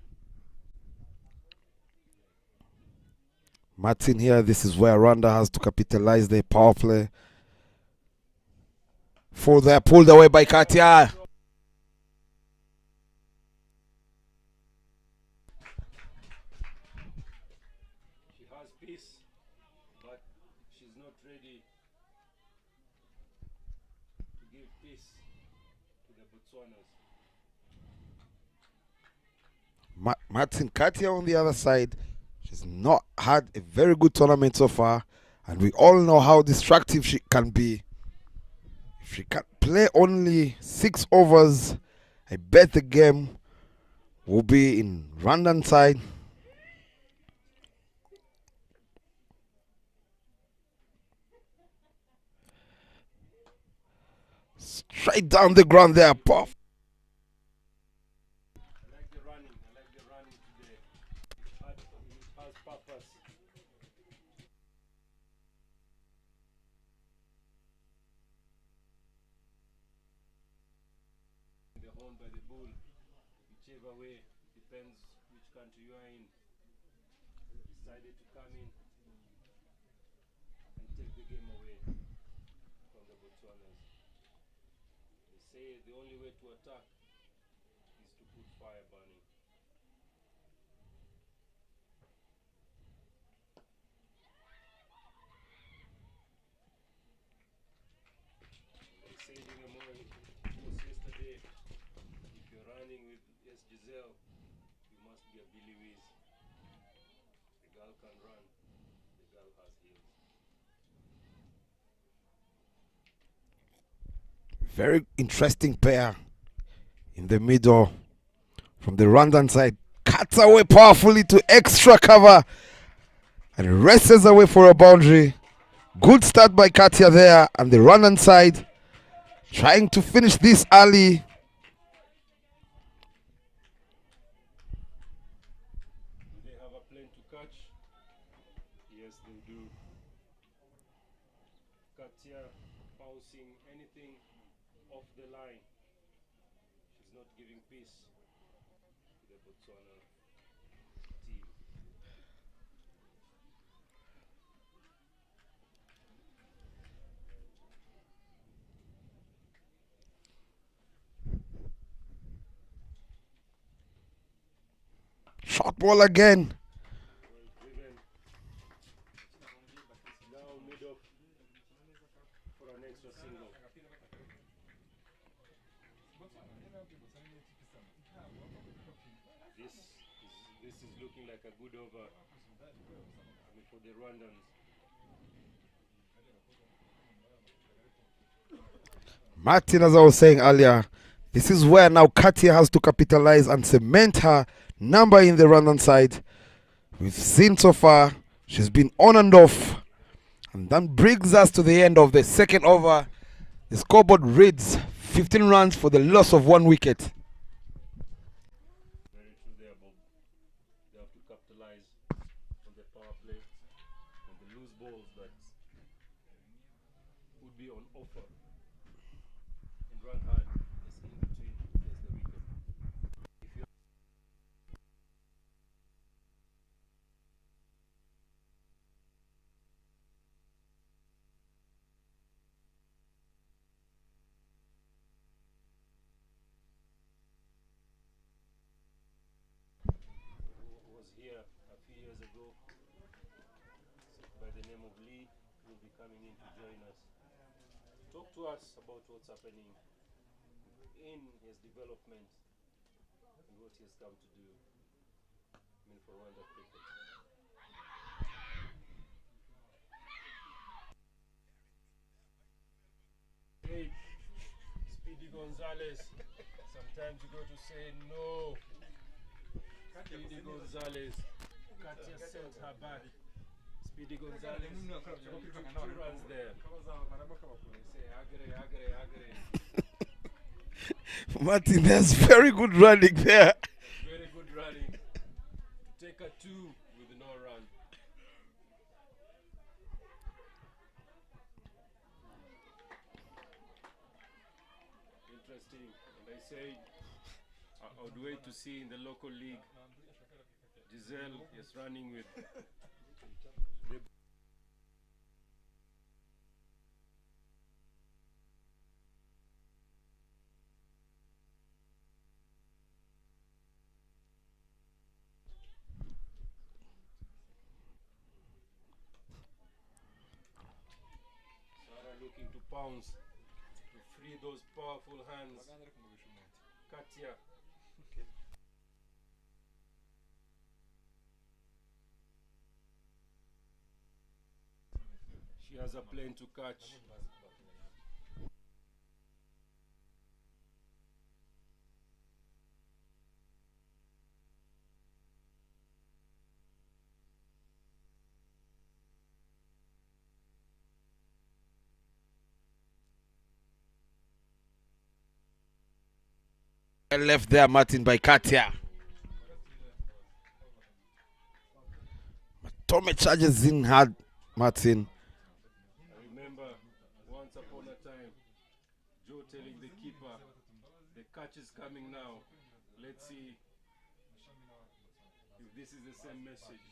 Martin here. This is where Rwanda has to capitalize their power play. For there, pulled away by Katia. She has peace, but she's not ready to give peace to the Botswanas. Martin Katia on the other side. She's not had a very good tournament so far, and we all know how destructive she can be. If she can play only 6 overs, I bet the game will be in Rwandan side. Straight down the ground there, puff. I like the running today. It has purpose. The horn by the bull, whichever way, depends which country you are in. Decided to come in and take the game away from the Botswanas. They say the only way to attack is to put fire burning. They said in the morning, just yesterday, if you're running with Giselle, you must be a Billy Whiz. The girl can run, the girl has heels. Very interesting pair in the middle from the Rwandan side. Cuts away powerfully to extra cover and races away for a boundary. Good start by Katia there, and the Rwandan side trying to finish this early. Do they have a plane to catch? Yes, they do. Katia bouncing anything off the line. She's not giving peace to the Botswana team. Short ball again. Well driven. Now mid off for an extra single. This is looking like a good over, I mean, for the Rwandans. Martin, as I was saying earlier, this is where now Katia has to capitalize and cement her number in the Rwandan side. We've seen so far she's been on and off, and that brings us to the end of the second over. The scoreboard reads 15 runs for the loss of 1 wicket. Very true there, Bob. They have to capitalize on the power play and the loose balls that would be on offer and run hard as in between as the wicket. If you was here a few years ago by the name of Lee, will be coming in to join us. Talk to us about what's happening in his development and what he has come to do, I mean, for Rwanda cricket. Great. Speedy Gonzalez. Sometimes you got to say no. Speedy Gonzalez. Katia sent her back. Speedy Gonzalez. Two runs there. Say agre, agre, agre. Martin, that's very good running there. Very good running. To take a 2 with no run. Interesting. And I say I would wait to see in the local league. Giselle is running with the looking to pounce to free those powerful hands. Katia. She has a plane to catch. Left there, Martin, by Katia. Tommy charges in hard, Martin. I remember once upon a time, Joe telling the keeper, the catch is coming now. Let's see if this is the same message.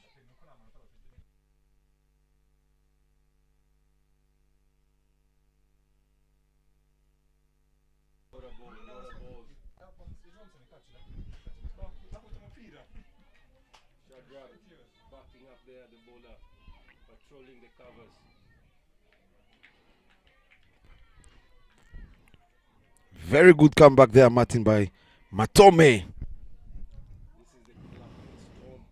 What a ball, what a ball. Shadrach backing up there, the bowler, patrolling the covers. Very good comeback there, Martin, by Matome. This is the Clapton Storm.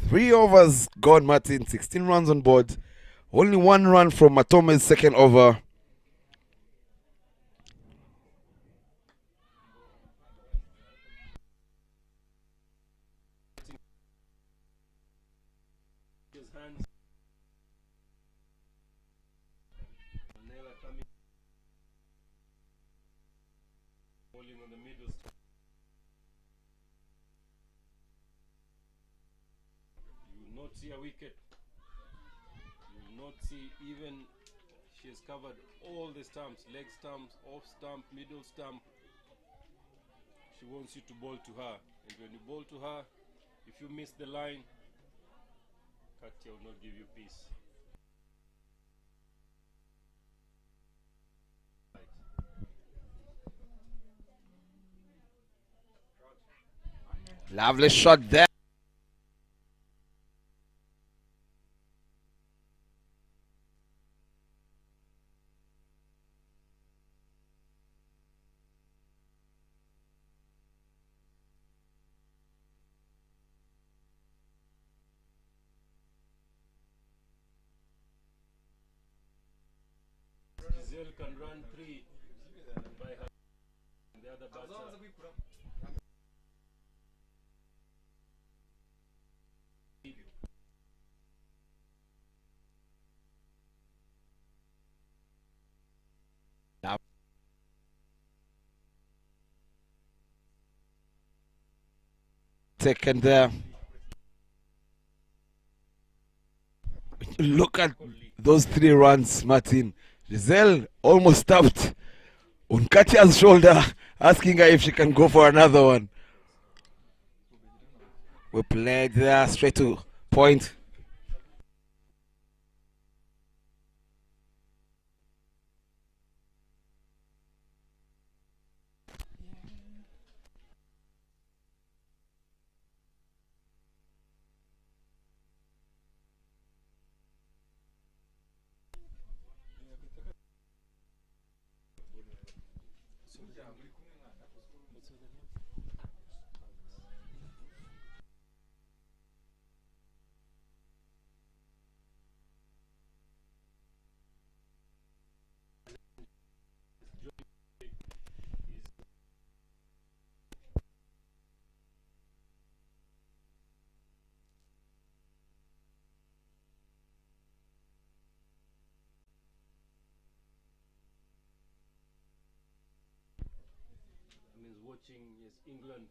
Three overs gone, Martin. 16 runs on board. Only one run from Matome's second over. His hands. Manela coming. Bowling on the middle. You will not see a wicket. You will not see even. She has covered all the stumps, leg stumps, off stump, middle stump. She wants you to bowl to her. And when you bowl to her, if you miss the line, Katia will not give you peace. Lovely shot there. Giselle can run 3 by her. And the other batter. Second there. Look at those 3 runs, Martin. Giselle almost tapped on Katya's shoulder, asking her if she can go for another one. We played there straight to point. Watching England.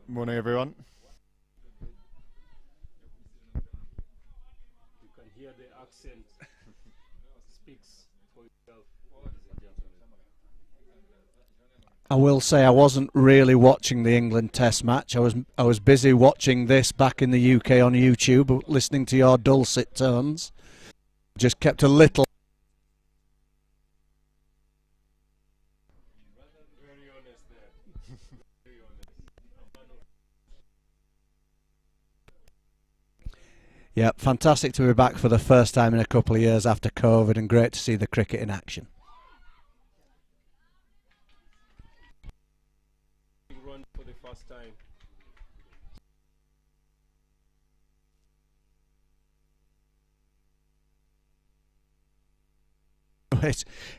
Morning, everyone. You can hear the accent speaks for itself, ladies and gentlemen. I will say I wasn't really watching the England Test match. I was busy watching this back in the UK on YouTube, listening to your dulcet tones. Just kept a little. Very honest there. Very honest. Yeah, fantastic to be back for the first time in a couple of years after COVID, and great to see the cricket in action. Run for the first time.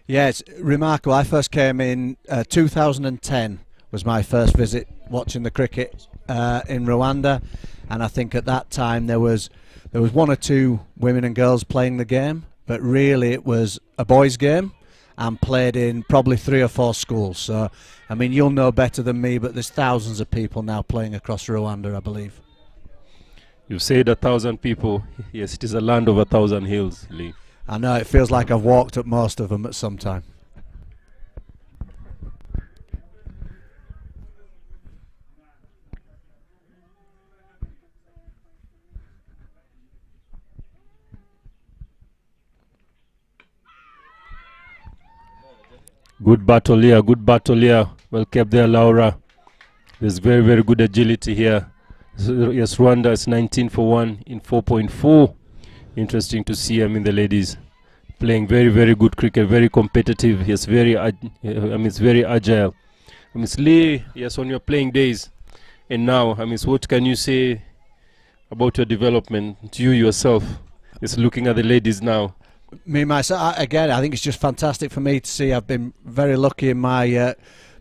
It's remarkable. I first came in 2010 was my first visit watching the cricket in Rwanda, and I think at that time there was one or two women and girls playing the game, but really it was a boys' game and played in probably 3 or 4 schools. So, I mean, you'll know better than me, but there's thousands of people now playing across Rwanda, I believe. You've said 1,000 people. Yes, it is a land of 1,000 hills, Lee. I know, it feels like I've walked up most of them at some time. Good battle here, good battle here. Well kept there, Laura. There's very, very good agility here. Yes, Rwanda is 19 for 1 in 4.4. Interesting to see, I mean, the ladies playing very, very good cricket, very competitive. Yes, it's very agile. I mean, Lee, yes, on your playing days and now, I mean, what can you say about your development, you yourself, is looking at the ladies now? Me, myself, again, I think it's just fantastic for me to see. I've been very lucky in my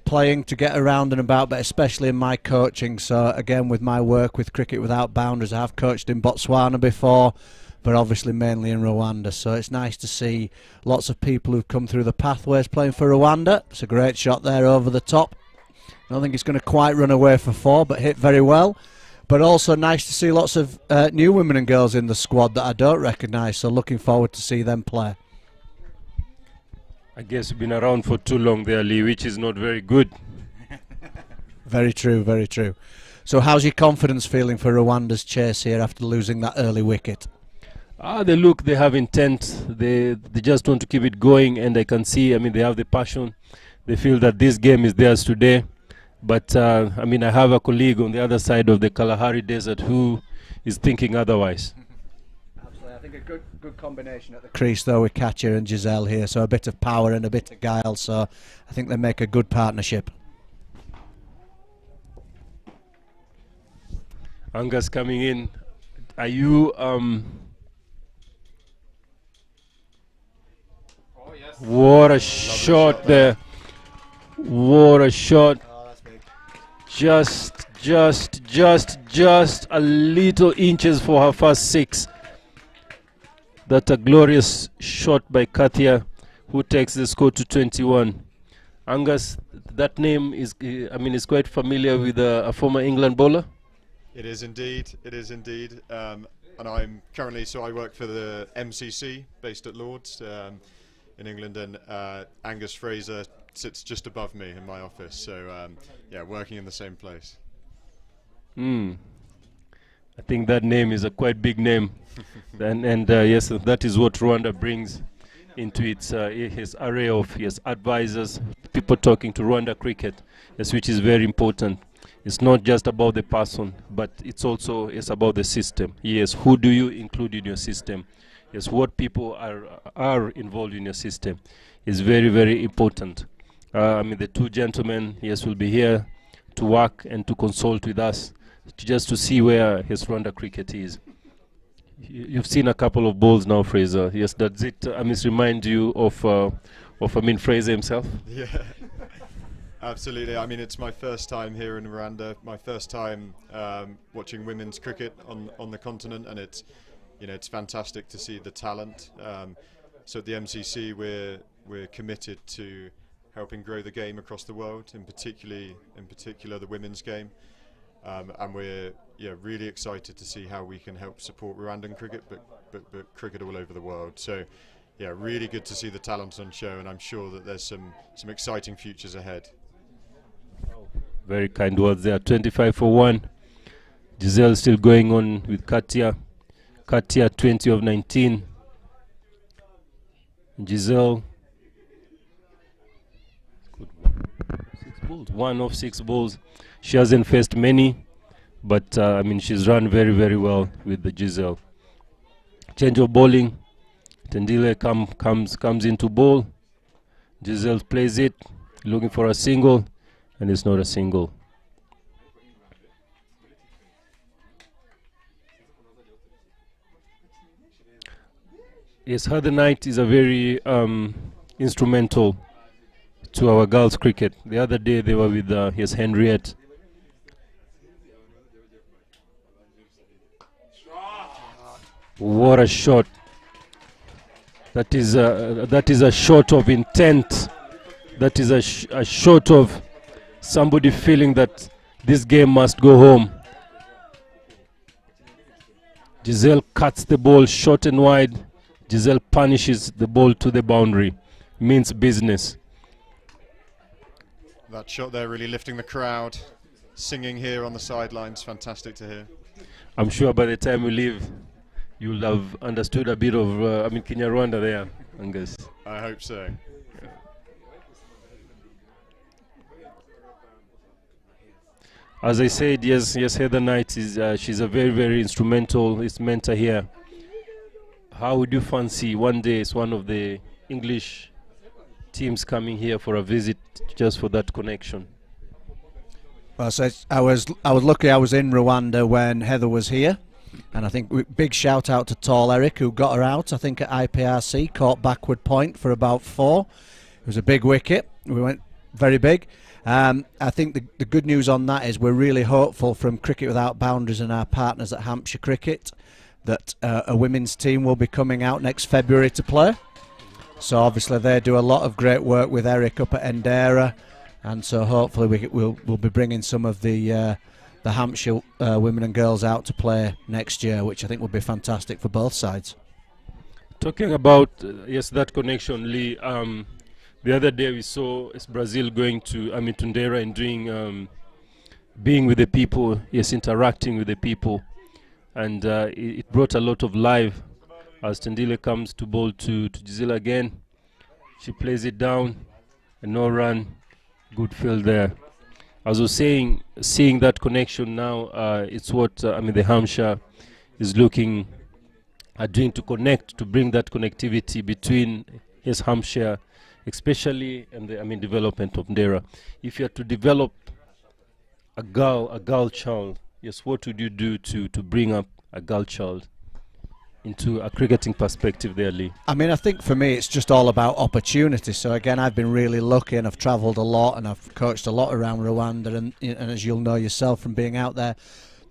playing to get around and about, but especially in my coaching. So, again, with my work with Cricket Without Boundaries, I have coached in Botswana before, but obviously mainly in Rwanda. So it's nice to see lots of people who've come through the pathways playing for Rwanda. It's a great shot there over the top. I don't think it's going to quite run away for 4, but hit very well. But also nice to see lots of new women and girls in the squad that I don't recognise, so looking forward to see them play. I guess you've been around for too long there, Lee, which is not very good. Very true, very true. So how's your confidence feeling for Rwanda's chase here after losing that early wicket? They have intent. They just want to keep it going, and I can see, I mean, they have the passion. They feel that this game is theirs today. But, I mean, I have a colleague on the other side of the Kalahari Desert who is thinking otherwise. Absolutely. I think a good combination at the crease, though, with Katya and Giselle here. So a bit of power and a bit of guile. So I think they make a good partnership. Angus coming in. Are you... What a shot there. What a shot. Just a little inches for her first 6. That's a glorious shot by Katia, who takes the score to 21. Angus, that name is, is quite familiar with a former England bowler. It is indeed. It is indeed. And I'm currently, so I work for the MCC based at Lords in England, and Angus Fraser sits just above me in my office. So yeah, working in the same place. I think that name is a quite big name, and yes, that is what Rwanda brings into its his array of advisors, people talking to Rwanda cricket, yes, which is very important. It's not just about the person, but it's also about the system. Yes, who do you include in your system? Yes, what people are involved in your system is very, very important. The two gentlemen, yes, will be here to work and to consult with us, just to see where his Rwanda cricket is. You've seen a couple of balls now, Fraser. Yes, does it remind you of Fraser himself? Yeah. Absolutely. I mean, it's my first time here in Rwanda, my first time watching women's cricket on the continent, and it's fantastic to see the talent. So at the MCC, we're committed to helping grow the game across the world, in particular the women's game, and we're really excited to see how we can help support Rwandan cricket, but cricket all over the world. So yeah, really good to see the talent on show, and I'm sure that there's some exciting futures ahead. Very kind words there. 25 for 1. Giselle still going on with Katia. Katia 20 of 19. Giselle, good one. 6 balls. 1 of 6 balls. She hasn't faced many, but she's run very, very well with the Giselle. Change of bowling. Tendile comes into bowl. Giselle plays it, looking for a single, and it's not a single. Yes, Heather Knight is a very instrumental to our girls' cricket. The other day they were with Henriette. What a shot! That is a shot of intent. That is a shot of somebody feeling that this game must go home. Giselle cuts the ball short and wide. Giselle punishes the ball to the boundary. Means business. That shot there really lifting the crowd. Singing here on the sidelines. Fantastic to hear. I'm sure by the time we leave, you'll have understood a bit of Kinyarwanda there, Angus. I hope so. As I said, yes, Heather Knight is she's a very, very instrumental mentor here. How would you fancy one day it's one of the English teams coming here for a visit, just for that connection? Well, so I was lucky. I was in Rwanda when Heather was here, and I think big shout out to Tall Eric, who got her out. I think at IPRC, caught backward point for about 4. It was a big wicket. We went very big. I think the good news on that is we're really hopeful from Cricket Without Boundaries and our partners at Hampshire Cricket that a women's team will be coming out next February to play. So obviously they do a lot of great work with Eric up at Endera, and so hopefully we'll be bringing some of the Hampshire women and girls out to play next year, which I think would be fantastic for both sides. Talking about that connection, Lee. The other day we saw Brazil going to Ndera and doing being with the people, interacting with the people, and it brought a lot of life. As Tendile comes to bowl to Gisela again, she plays it down, and no run, good field there. As I was saying, seeing that connection now, it's what the Hampshire is looking at doing to connect, to bring that connectivity between Hampshire, especially and the development of Ndera. If you are to develop a girl child, what would you do to bring up a girl child into a cricketing perspective there, Lee? I think for me it's just all about opportunity. So again, I've been really lucky, and I've travelled a lot, and I've coached a lot around Rwanda, and as you'll know yourself from being out there,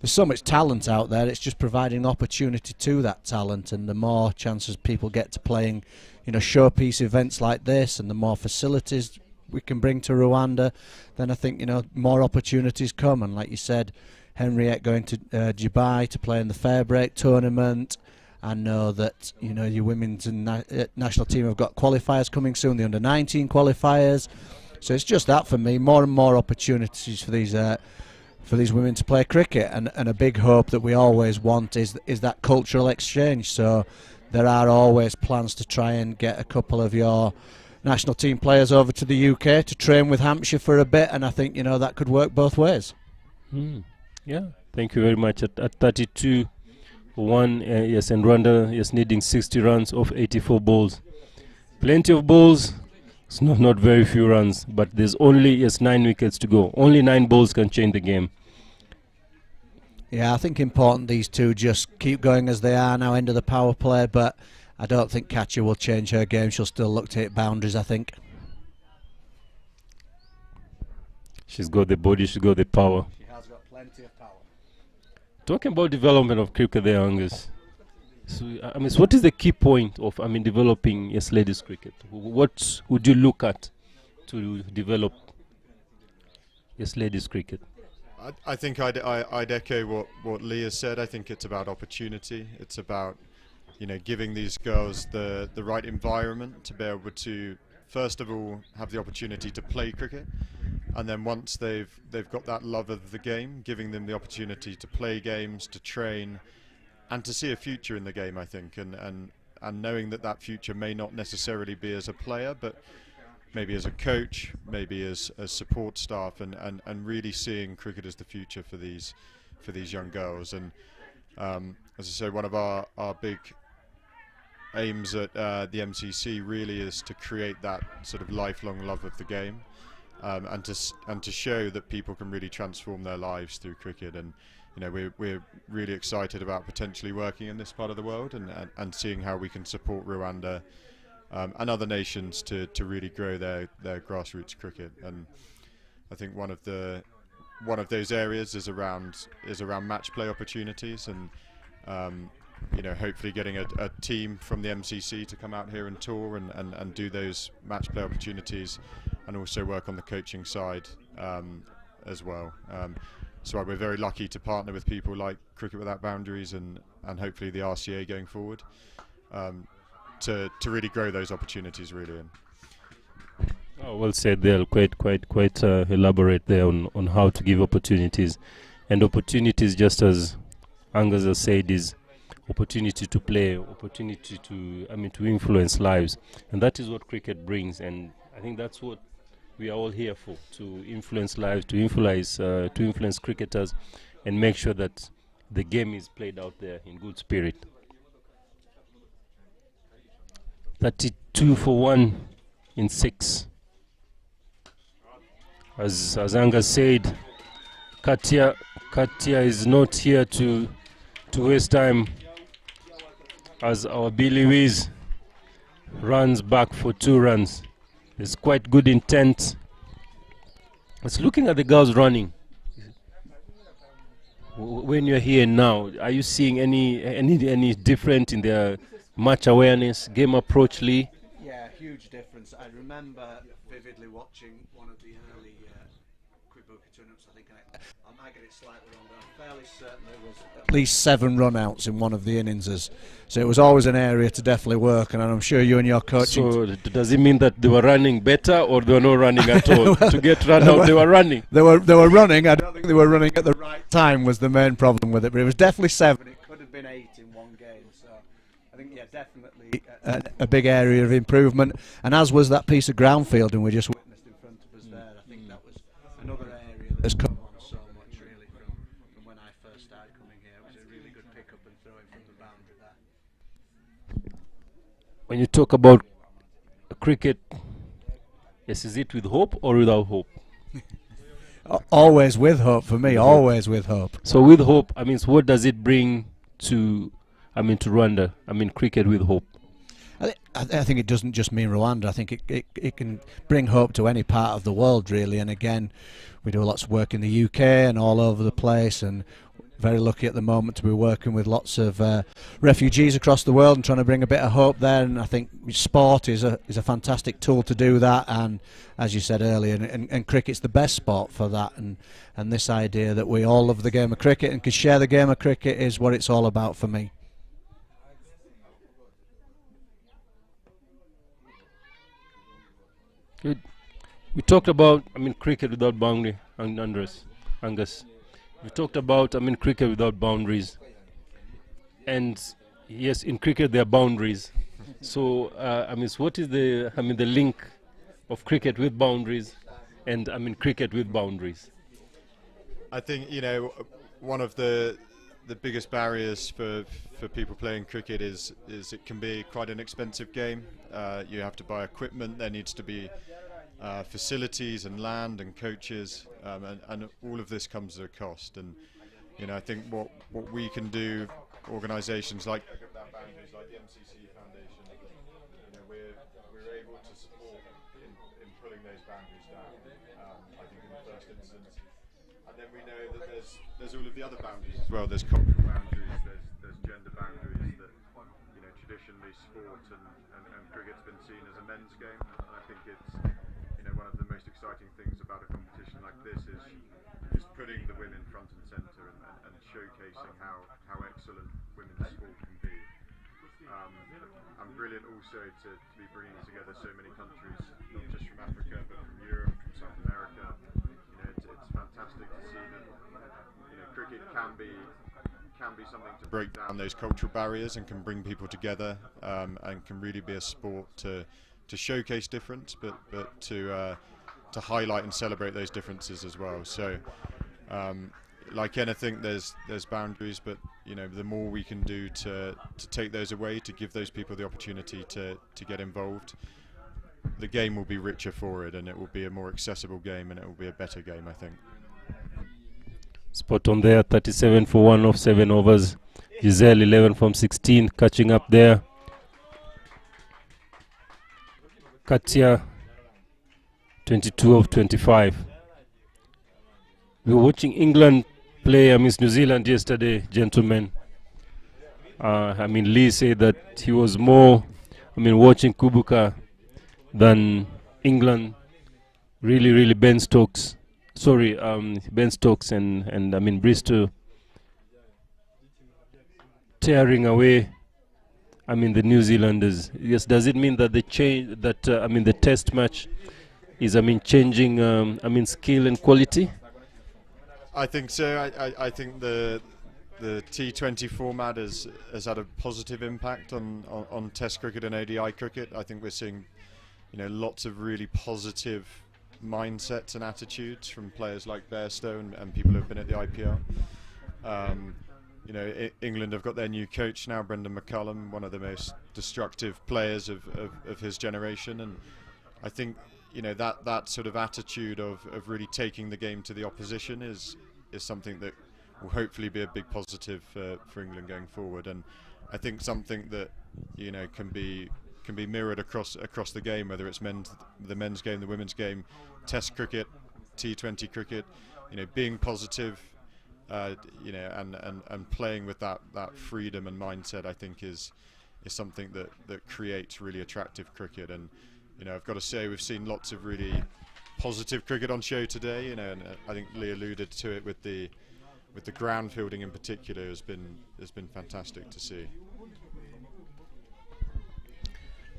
there's so much talent out there. It's just providing opportunity to that talent, and the more chances people get to playing showpiece events like this, and the more facilities we can bring to Rwanda, then I think, you know, more opportunities come. And like you said, Henriette going to Dubai to play in the Fairbreak tournament. I know that, you know, your women's and national team have got qualifiers coming soon, the under-19 qualifiers. So it's just that for me, more and more opportunities for these women to play cricket, and a big hope that we always want is that cultural exchange. So there are always plans to try and get a couple of your national team players over to the UK to train with Hampshire for a bit, and I think, you know, that could work both ways. Yeah, thank you very much. At 32-1, yes, and Rwanda is needing 60 runs off 84 balls. Plenty of balls. It's not very few runs, but there's only 9 wickets to go. Only 9 balls can change the game. Yeah, I think important these two just keep going as they are now, end of the power play, but I don't think Katja will change her game. She'll still look to hit boundaries, I think. She's got the body, she's got the power. She has got plenty of power. Talking about development of cricket there, Angus. So, so what is the key point of, developing ladies cricket? What would you look at to develop ladies cricket? I think I'd echo what Lee has said. I think it's about opportunity. It's about, you know, giving these girls the right environment to be able to, first of all, have the opportunity to play cricket, and then once they've got that love of the game, giving them the opportunity to play games, to train, and to see a future in the game, I think, and knowing that future may not necessarily be as a player, but maybe as a coach, maybe as support staff, and really seeing cricket as the future for these young girls. And as I say, one of our big aims at the MCC really is to create that sort of lifelong love of the game, and to show that people can really transform their lives through cricket. And you know, we're really excited about potentially working in this part of the world, and seeing how we can support Rwanda and other nations to really grow their grassroots cricket. And I think one of those areas is around match play opportunities, and you know, hopefully getting a team from the MCC to come out here and tour and do those match play opportunities, and also work on the coaching side as well. So we're very lucky to partner with people like Cricket Without Boundaries and hopefully the RCA going forward, to really grow those opportunities really. Oh, well said there. Quite elaborate there on how to give opportunities, and opportunities, just as Angus has said, is opportunity to play, opportunity to to influence lives, and that is what cricket brings. And I think that's what we are all here for, to influence lives, to influence cricketers, and make sure that the game is played out there in good spirit. 32 for 1 in 6. As Angus said, Katja is not here to waste time, as our Billy Wiz runs back for 2 runs. There's quite good intent. It's looking at the girls running. When you're here now, are you seeing any different in their match awareness, game approach, Lee? Yeah, huge difference. I remember vividly watching one of the early Kwibuka tournaments. I think I might get it slightly wrong, but I'm fairly certain there was at least 7 run-outs in one of the innings. So it was always an area to definitely work, and I'm sure you and your coaching... So does it mean that they were running better, or they were not running at all? Well, to get run out, they were running. They were running. I don't think they were running at the right time was the main problem with it, but it was definitely 7. It could have been 8 in one game. So I think, yeah, definitely a big area of improvement. And as was that piece of ground fielding we just witnessed in front of us there, I think that was another area that has come on so much really from when I first started coming here. It was a really good pick-up and throwing from the boundary there. When you talk about cricket, yes, is it with hope or without hope? Always with hope for me. Always with hope. So with hope, so what does it bring to Rwanda? Cricket with hope. I think it doesn't just mean Rwanda. I think it can bring hope to any part of the world really. And again, we do lots of work in the UK and all over the place, and very lucky at the moment to be working with lots of refugees across the world and trying to bring a bit of hope there. And I think sport is a fantastic tool to do that. And as you said earlier, and cricket's the best sport for that. And this idea that we all love the game of cricket and can share the game of cricket is what it's all about for me. Good. We talked about, cricket without boundary, Angus. We talked about, cricket without boundaries. And yes, in cricket there are boundaries. So, so what is the link of cricket with boundaries and, cricket with boundaries? I think, one of the biggest barriers for people playing cricket is it can be quite an expensive game. You have to buy equipment, there needs to be facilities and land and coaches, and all of this comes at a cost. And I think what we can do, organisations like the MCC Foundation, we're able to support in pulling those boundaries down. I think in the first instance, and then we know that there's all of the other boundaries as well. There's cultural boundaries, there's gender boundaries that traditionally sport and cricket's been seen as a men's game. And I think it's one of the most exciting things about a competition like this is putting the women front and centre and showcasing how excellent women's sport can be. And brilliant also to be bringing together so many countries, not just from Africa but from Europe, from South America. It's fantastic to see that cricket can be something to break down those cultural barriers and can bring people together, and can really be a sport to showcase difference, but to highlight and celebrate those differences as well. So, like anything, there's boundaries, but the more we can do to take those away, to give those people the opportunity to get involved, the game will be richer for it, and it will be a more accessible game, and it will be a better game, I think. Spot on there, 37 for 1 off 7 overs. Giselle 11 from 16, catching up there. Katia 22 of 25. We were watching England play New Zealand yesterday, gentlemen. Lee said that he was more watching Kwibuka than England. Really Ben Stokes and Bristol tearing away the New Zealanders. Yes, does it mean that the the test match is changing skill and quality? I think so. I think the T20 format has had a positive impact on Test cricket and ODI cricket. I think we're seeing lots of really positive mindsets and attitudes from players like Bairstow and people who have been at the IPL. England have got their new coach now, Brendan McCullum, one of the most destructive players of his generation, and I think that sort of attitude of really taking the game to the opposition is something that will hopefully be a big positive for England going forward, and I think something that can be mirrored across the game, whether it's the men's game, the women's game, Test cricket, T20 cricket, being positive, and playing with that freedom and mindset, I think is something that creates really attractive cricket. And I've got to say, we've seen lots of really positive cricket on show today, and I think Lee alluded to it with the ground fielding in particular has been fantastic to see.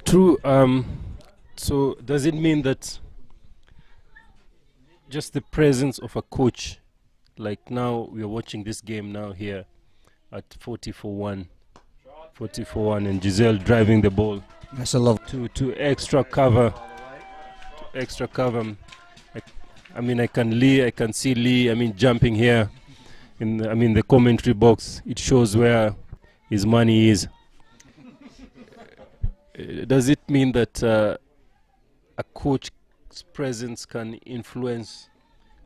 True. So does it mean that just the presence of a coach, like now we are watching this game now here at 40 for 1, and Giselle driving the ball. That's a love to extra cover. I can see Lee. Jumping here in the commentary box. It shows where his money is. Does it mean that a coach's presence can influence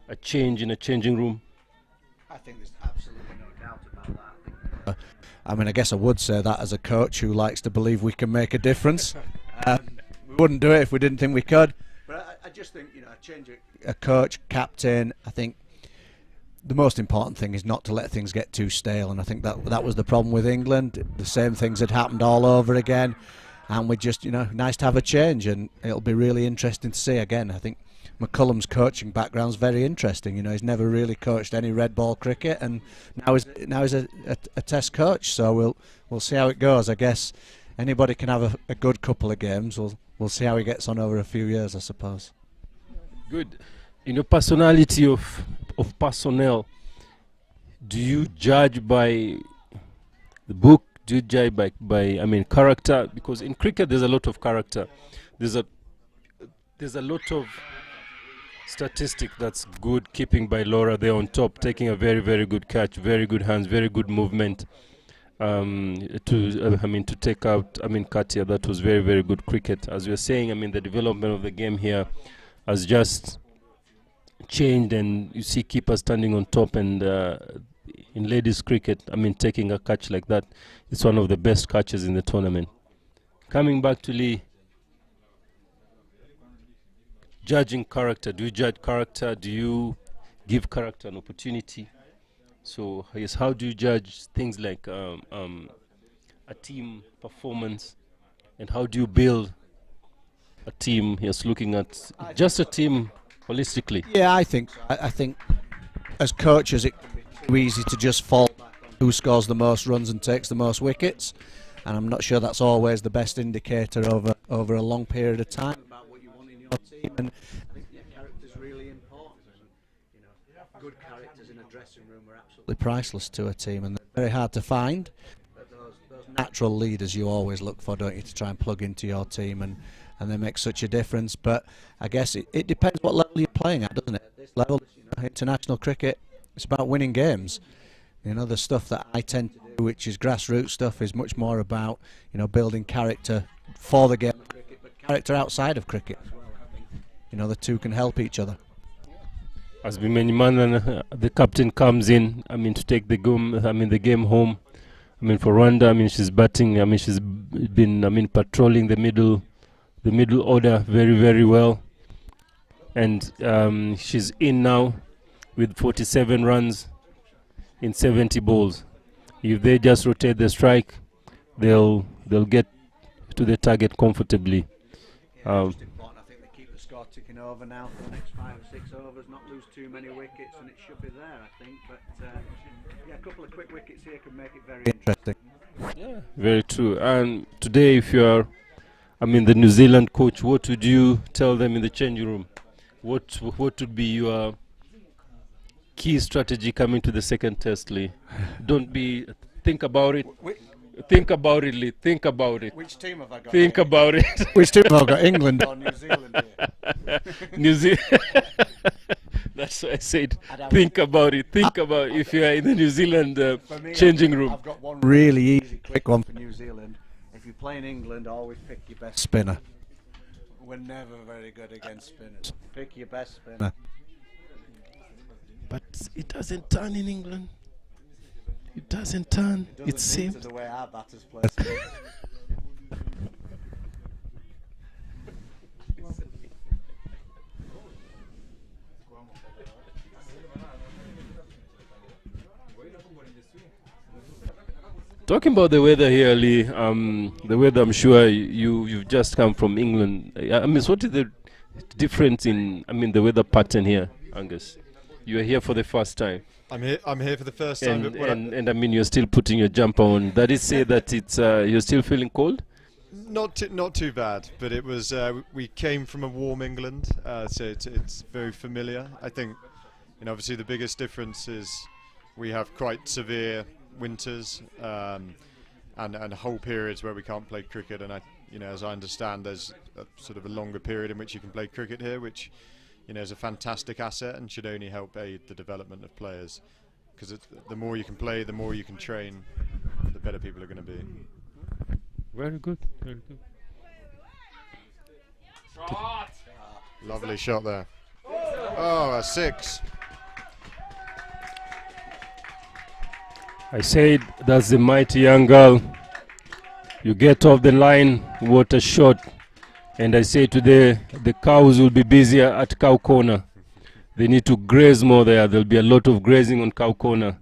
a change in a changing room? I think there's absolutely no doubt about that. I guess I would say that as a coach who likes to believe we can make a difference. We wouldn't do it if we didn't think we could. But I just think, a change a coach, captain, I think the most important thing is not to let things get too stale, and I think that was the problem with England. The same things had happened all over again, and we just, nice to have a change, and it'll be really interesting to see again. I think McCullum's coaching background's very interesting. He's never really coached any red ball cricket, and now he's a test coach. So we'll see how it goes. I guess anybody can have a good couple of games. We'll see how he gets on over a few years, I suppose. Good. In your personality of personnel, do you judge by the book? Do you judge by character? Because in cricket there's a lot of character. There's a lot of statistic that's good. Keeping by Laura there on top, taking a very, very good catch, very good hands, very good movement. To take out Katia, that was very, very good cricket. As we were saying, the development of the game here has just changed, and you see keepers standing on top, and in ladies cricket, taking a catch like that, it's one of the best catches in the tournament. Coming back to Lee, judging character, do you judge character? Do you give character an opportunity? So yes, how do you judge things like a team performance, and how do you build a team? Yes, looking at just a team holistically. Yeah, I think as coaches it can be too easy to just fall back on who scores the most runs and takes the most wickets, and I'm not sure that's always the best indicator over a long period of time about what you want in your team. And I think character's really important. Good characters in a dressing room are absolutely priceless to a team, and they're very hard to find. But those natural leaders you always look for, don't you, to try and plug into your team, and they make such a difference. But I guess it depends what level you're playing at, doesn't it? At this level, international cricket, it's about winning games. The stuff that I tend to do, which is grassroots stuff, is much more about building character for the game of cricket, but character outside of cricket as well. The two can help each other. As Bimenyimana, the captain comes in, to take the game home. For Rwanda, she's batting. She's been, patrolling the middle order very, very well, and she's in now with 47 runs in 70 balls. If they just rotate the strike, they'll get to the target comfortably. Just important. I think they keep the score ticking over now for the next 5 or 6 overs, not lose too many wickets, and it should be there, I think. But a couple of quick wickets here could make it very interesting. Yeah, very true. And today, if you are, the New Zealand coach, what would you tell them in the changing room? What would be your key strategy coming to the second test, Lee? Think about it. Think about it, Lee. Think about it. Which team have I got? Think about it. Which team have I got? England or New Zealand here? New Zealand. That's why I said think about it. Think about if you are in the New Zealand changing room. I've got one really easy, quick one for New Zealand. If you play in England, always pick your best spinner. We're never very good against spinners. Pick your best spinner. But it doesn't turn in England. It doesn't turn. It seems. The way our batters play. Talking about the weather here, Lee, the weather, I'm sure you've just come from England. What is the difference in, the weather pattern here, Angus? You are here for the first time. I'm here for the first time. And you're still putting your jumper on. That is say that it's you're still feeling cold? Not too bad, but it was. We came from a warm England, so it's very familiar. I think, obviously the biggest difference is we have quite severe winters and whole periods where we can't play cricket. And as I understand, there's a sort of a longer period in which you can play cricket here, which is a fantastic asset and should only help aid the development of players. Because the more you can play, the more you can train, the better people are going to be. Very good, very good. Shot! Lovely shot there. Oh, a 6. I said that's the mighty young girl. You get off the line, what a shot. And I say today the cows will be busier at Cow Corner. They need to graze more there. There'll be a lot of grazing on cow corner.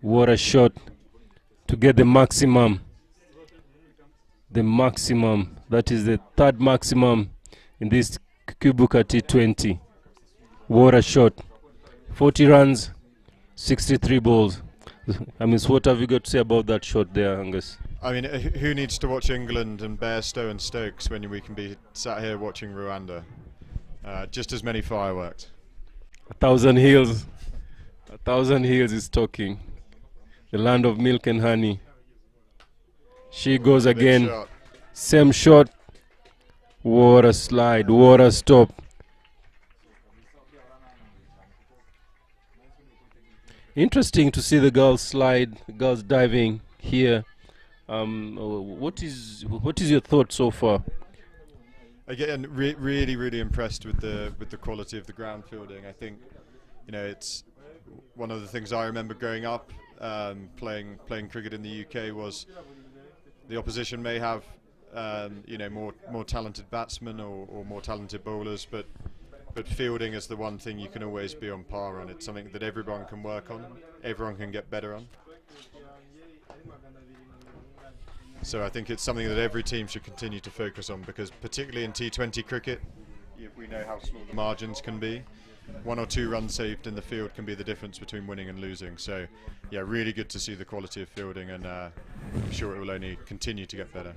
What a shot to get the maximum. The maximum. That is the third maximum in this Kwibuka T20. What a shot. 40 runs, 63 balls. I mean, what have you got to say about that shot there, Angus? I mean, who needs to watch England and Bairstow and Stokes when we can be sat here watching Rwanda? Just as many fireworks. 1,000 hills. 1,000 hills is talking. The land of milk and honey. She goes again. Shot. Same shot. What a slide. What a stop. Interesting to see the girls slide, girls diving here. What is your thought so far? Again, really impressed with the quality of the ground fielding. I think, you know, it's one of the things I remember growing up playing cricket in the UK was the opposition may have you know, more talented batsmen or more talented bowlers, but fielding is the one thing you can always be on par on. It's something that everyone can work on, everyone can get better on. So I think it's something that every team should continue to focus on, because particularly in T20 cricket, we know how small the margins can be. 1 or 2 runs saved in the field can be the difference between winning and losing. So yeah, really good to see the quality of fielding, and I'm sure it will only continue to get better.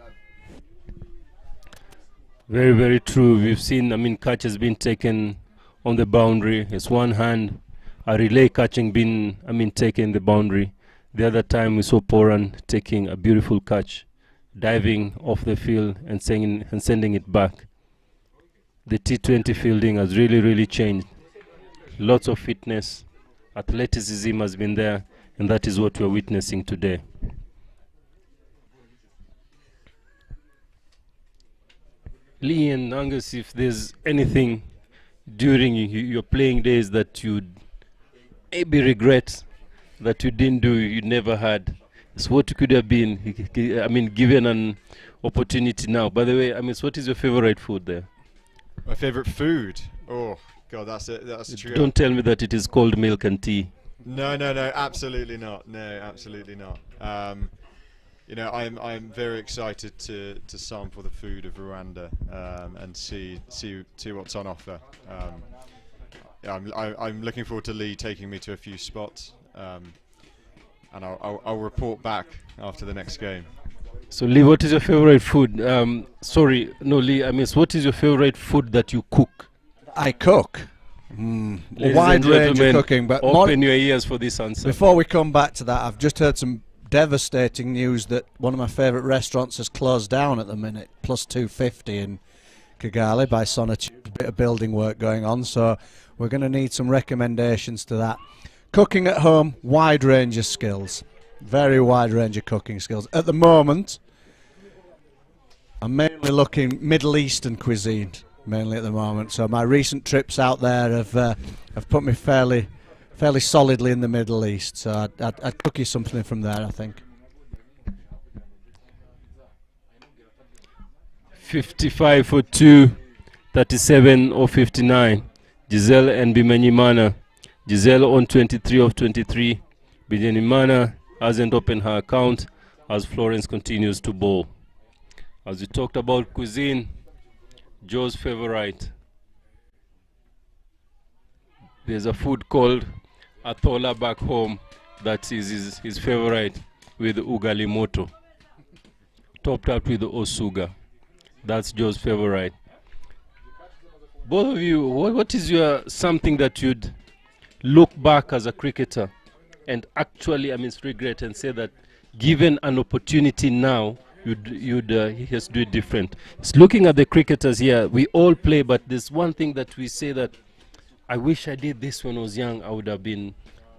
Very true. We've seen, I mean, catch has been taken on the boundary. It's one hand, a relay catching been, I mean, taken the boundary. The other time we saw Poran taking a beautiful catch, diving off the field and sending it back. The T20 fielding has really changed. Lots of fitness, athleticism has been there, and that is what we're witnessing today. Lee and Angus, if there's anything during your playing days that you'd maybe regret that you didn't do, you never had, so what could have been, I mean, given an opportunity now? By the way, I mean, so what is your favorite food there? My favorite food? Oh God, that's it. That's true. Don't tell me that it is cold milk and tea. No, absolutely not. No, absolutely not. You know, I'm very excited to sample the food of Rwanda and see what's on offer. Yeah, I'm looking forward to Lee taking me to a few spots, and I'll report back after the next game. So Lee, what is your favorite food? Sorry, no, Lee. I mean, what is your favorite food that you cook? I cook. A wide range of cooking, but open your ears for this answer. Before we come back to that, I've just heard some devastating news that one of my favourite restaurants has closed down at the minute, plus 250 in Kigali by Sonatube. A bit of building work going on, so we're going to need some recommendations to that. Cooking at home, wide range of skills, very wide range of cooking skills. At the moment, I'm mainly looking Middle Eastern cuisine, mainly at the moment. So my recent trips out there have put me fairly solidly in the Middle East. So I'd cook you something from there, I think. 55 for 2, 37 or 59. Giselle and Bimenyimana. Giselle on 23 of 23. Bimenyimana hasn't opened her account as Florence continues to bowl. As we talked about cuisine, Joe's favorite. There's a food called Athola back home that is his favorite, with ugali moto, topped up with osuga. That's Joe's favorite. Both of you, what is your something that you'd look back as a cricketer and actually, I mean, regret and say that given an opportunity now, you'd just do it different? It's looking at the cricketers here, we all play, but there's one thing that we say that I wish I did this when I was young, I would have been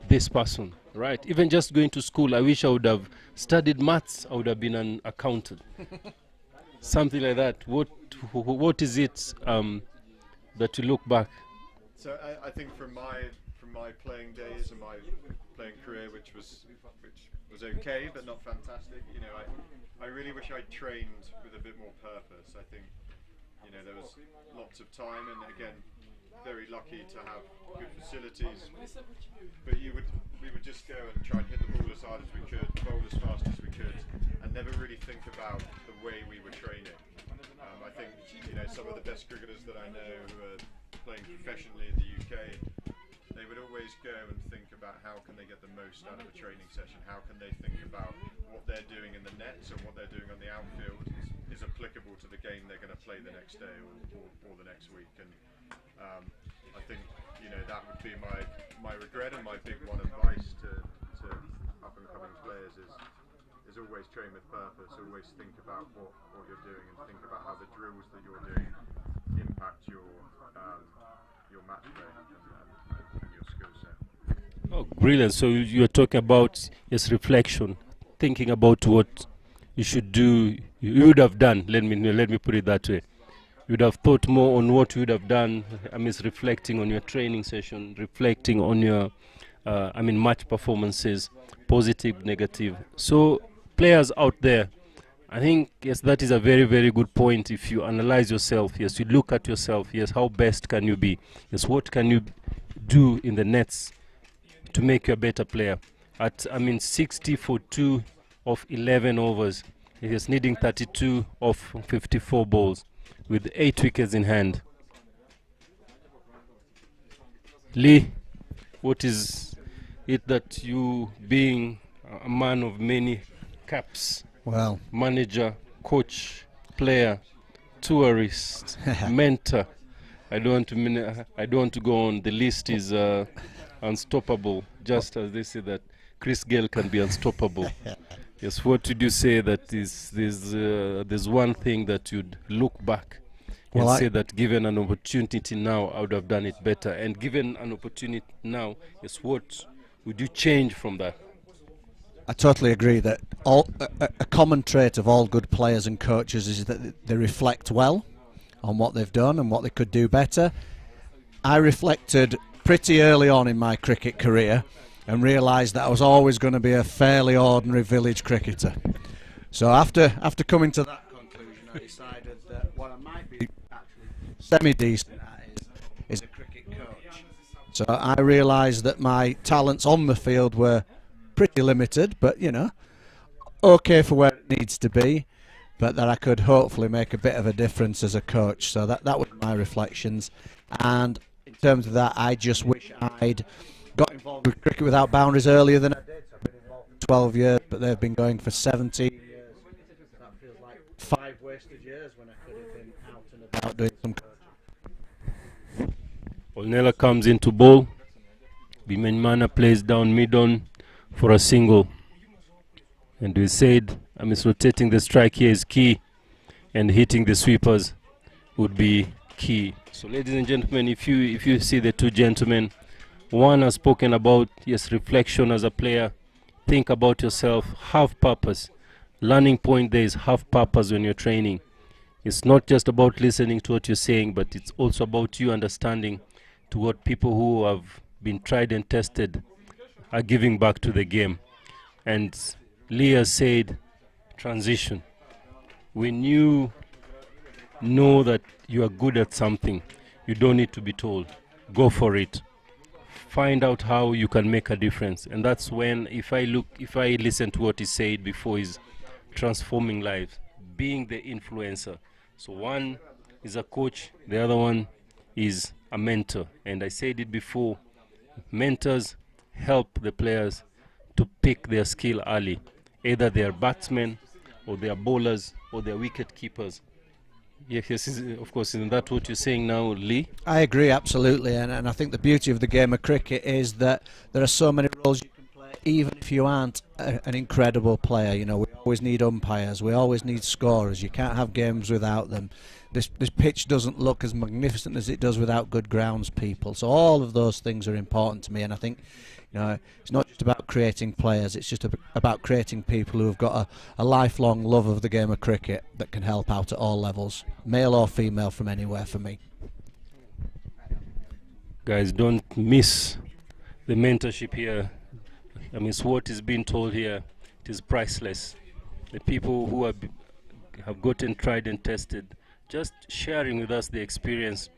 this person, right? Even just going to school, I wish I would have studied maths, I would have been an accountant. Something like that. What is it that you look back? So I think from my playing days and my playing career, which was okay but not fantastic, you know, I really wish I'd trained with a bit more purpose. I think, you know, there was lots of time, and again, very lucky to have good facilities. But we would just go and try and hit the ball as hard as we could, bowl as fast as we could, and never really think about the way we were training. I think some of the best cricketers that I know who are playing professionally in the UK, they would always go and think about how can they get the most out of a training session, how can they think about what they're doing in the nets and what they're doing on the outfield is applicable to the game they're going to play the next day or the next week. And I think that would be my regret, and my big one advice to up and coming players is always train with purpose, always think about what you're doing, and think about how the drills that you're doing impact your match play and your skill set. Oh, brilliant. So you're talking about reflection, thinking about what you should do, you would have done. Let me put it that way. You would have thought more on what you would have done. Reflecting on your training session, reflecting on your match performances, positive, negative. So players out there, I think, yes, that is a very, very good point. If you analyze yourself, yes, you look at yourself, yes, how best can you be? Yes, what can you do in the nets to make you a better player? At 60 for 2 of 11 overs, he is needing 32 of 54 balls with 8 wickets in hand. Lee, what is it that you, being a man of many caps, well, manager, coach, player, tourist, mentor, I don't want to go on. The list is unstoppable, just as they say that Chris Gale can be unstoppable. Yes, what did you say that there's one thing that you'd look back and say that given an opportunity now, I would have done it better? And given an opportunity now, yes, what would you change from that? I totally agree that a common trait of all good players and coaches is that they reflect well on what they've done and what they could do better. I reflected pretty early on in my cricket career and realised that I was always going to be a fairly ordinary village cricketer. So after coming to that conclusion, I decided that what I might be actually semi-decent at is a cricket coach. So I realised that my talents on the field were pretty limited, but okay for where it needs to be, but that I could hopefully make a bit of a difference as a coach. So that was my reflections. And in terms of that, I just wish I'd got involved with Cricket Without Boundaries earlier than I did. I've been involved for 12 years, but they've been going for 17 years. That feels like 5 wasted years when I could have been out and about doing some coaching. Olnella comes into ball. Bimenyimana plays down mid-on for a single. And we said, rotating the strike here is key, and hitting the sweepers would be key. So ladies and gentlemen, if you see the two gentlemen, one has spoken about, yes, reflection as a player. Think about yourself, have purpose. Learning point there is have purpose when you're training. It's not just about listening to what you're saying, but it's also about you understanding to what people who have been tried and tested are giving back to the game. And Leah said, transition. When you know that you are good at something, you don't need to be told. Go for it. Find out how you can make a difference. And that's when, if I listen to what he said before, is transforming lives, being the influencer. So one is a coach, the other one is a mentor. And I said it before, mentors help the players to pick their skill early. Either they are batsmen, or they are bowlers, or they are wicket keepers. Yes, of course, isn't that what you're saying now, Lee? I agree, absolutely, and I think the beauty of the game of cricket is that there are so many roles you can play, even if you aren't an incredible player. We always need umpires, we always need scorers. You can't have games without them. This pitch doesn't look as magnificent as it does without good grounds people. So all of those things are important to me, and I think it's not just about creating players, it's just about creating people who have got a lifelong love of the game of cricket that can help out at all levels, male or female, from anywhere for me. Guys, don't miss the mentorship here. What is being told here, it is priceless. The people who have gotten tried and tested, just sharing with us the experience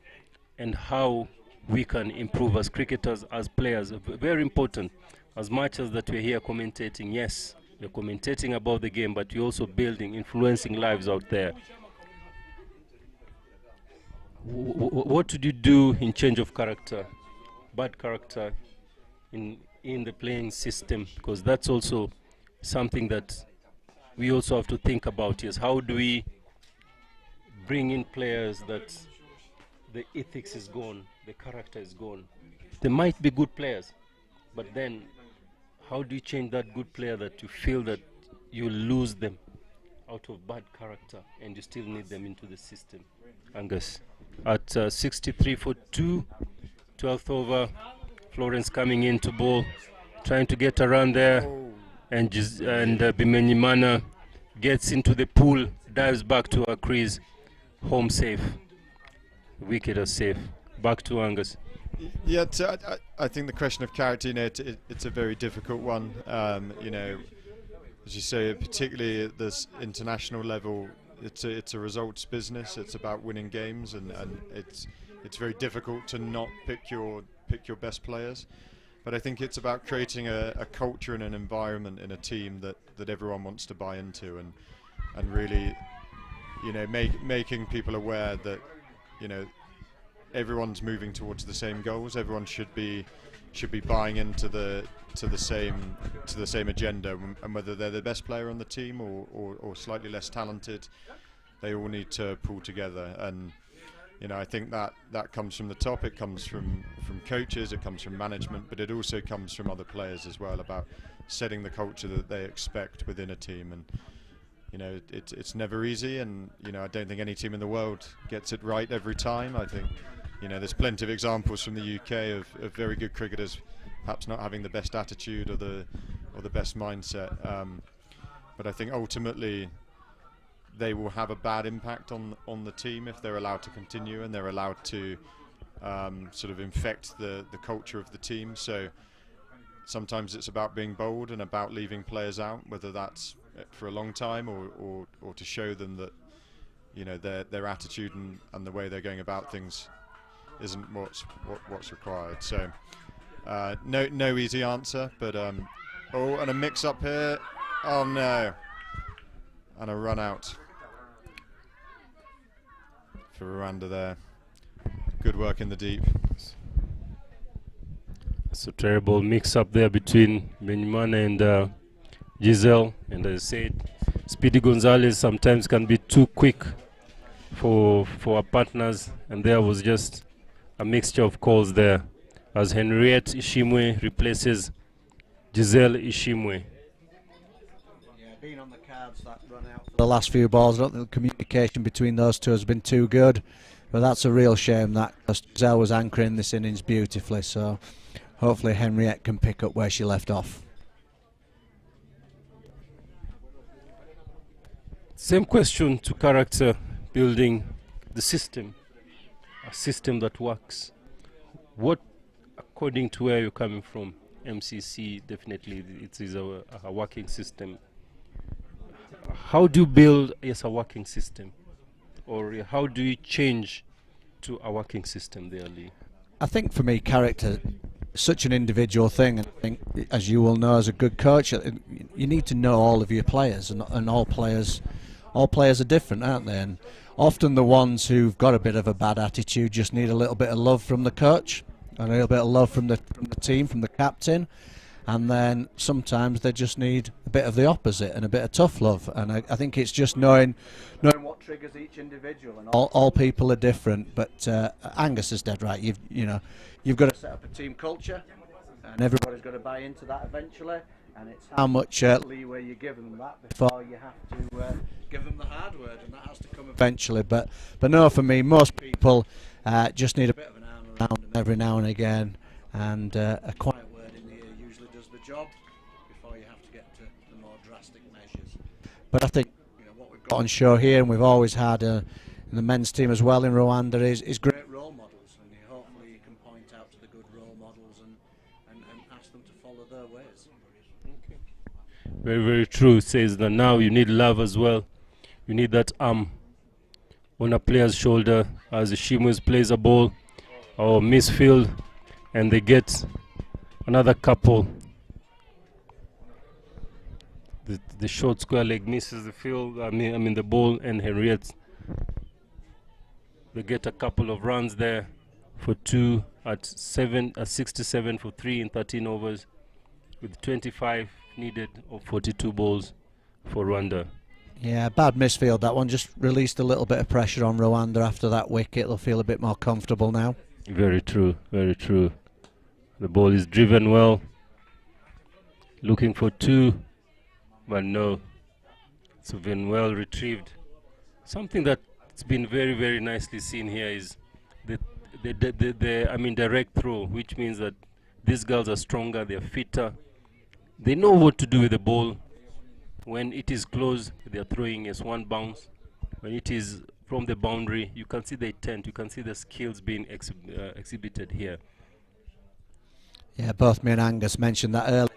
and how we can improve as cricketers, as players. Very important. As much as that we're here commentating, yes, we're commentating about the game, but we're also building, influencing lives out there. What did you do in change of character, bad character, in the playing system? Because that's also something that we also have to think about. Is how do we bring in players that the ethics is gone, the character is gone. They might be good players, but then how do you change that good player that you feel that you lose them out of bad character and you still need them into the system? Angus, at 63 for 2, 12th over, Florence coming in to bowl, trying to get around there, and Bimenyimana gets into the pool, dives back to her crease, home safe. Wicket is safe. Back to Angus. Yeah, I think the question of character, it's a very difficult one. As you say, particularly at this international level, it's a results business. It's about winning games, and it's very difficult to not pick your best players. But I think it's about creating a culture and an environment in a team that everyone wants to buy into, and really, making people aware that, everyone's moving towards the same goals. Everyone should be buying into the same agenda, and whether they're the best player on the team or slightly less talented, they all need to pull together. And I think that comes from the top. It comes from coaches, it comes from management, but it also comes from other players as well, about setting the culture that they expect within a team. And it's never easy, and I don't think any team in the world gets it right every time. I think there's plenty of examples from the UK of very good cricketers perhaps not having the best attitude or the best mindset, but I think ultimately they will have a bad impact on the team if they're allowed to continue and they're allowed to sort of infect the culture of the team. So sometimes it's about being bold and about leaving players out, whether that's for a long time or to show them that their attitude and the way they're going about things isn't what's required. So no easy answer, but and a mix up here. Oh no, and a run out for Rwanda there. Good work in the deep. It's a terrible mix up there between Benimana and Giselle, and as I said, Speedy Gonzalez sometimes can be too quick for our partners, and there was just a mixture of calls there as Henriette Ishimwe replaces Giselle Ishimwe. Yeah, being on the cards that run out for the last few balls, I don't think the communication between those two has been too good, but that's a real shame that Giselle was anchoring this innings beautifully, so hopefully Henriette can pick up where she left off. Same question to character building, the system, a system that works. What, according to where you're coming from, MCC, definitely it is a working system. How do you build a working system? Or how do you change to a working system there, Lee? I think for me, character is such an individual thing, and I think, as you will know as a good coach, you need to know all of your players, and all players are different, aren't they? And often the ones who've got a bit of a bad attitude just need a little bit of love from the coach, and a little bit of love from the team, from the captain, and then sometimes they just need a bit of the opposite and a bit of tough love. And I think it's just knowing what triggers each individual, and all people are different. But Angus is dead right. You've got to set up a team culture, and everybody's got to buy into that eventually. And it's how much leeway you give them that before you have to give them the hard word, and that has to come eventually. But no, for me, most people just need a bit of an arm around them every now and again, and a quiet word in the ear usually does the job before you have to get to the more drastic measures. But I think what we've got on show here, and we've always had in the men's team as well in Rwanda, is great role models, and hopefully you can point out to the good role models and ask them to follow their ways. Very, very true. It says that now you need love as well. You need that arm on a player's shoulder as Ishimwe plays a ball. Oh, misfield, and they get another couple. The short square leg misses the field. I mean the ball, and Henriette. They get a couple of runs there for 2 at 67 for 3 in 13 overs, with 25 needed of 42 balls for Rwanda. Yeah, bad misfield that one. Just released a little bit of pressure on Rwanda after that wicket. They'll feel a bit more comfortable now. Very true, very true. The ball is driven well. Looking for 2, but no. It's been well retrieved. Something that's been very, very nicely seen here is the direct throw, which means that these girls are stronger, they're fitter. They know what to do with the ball. When it is close, they're throwing as one bounce. When it is from the boundary, you can see the intent, you can see the skills being exhibited here. Yeah, both me and Angus mentioned that earlier.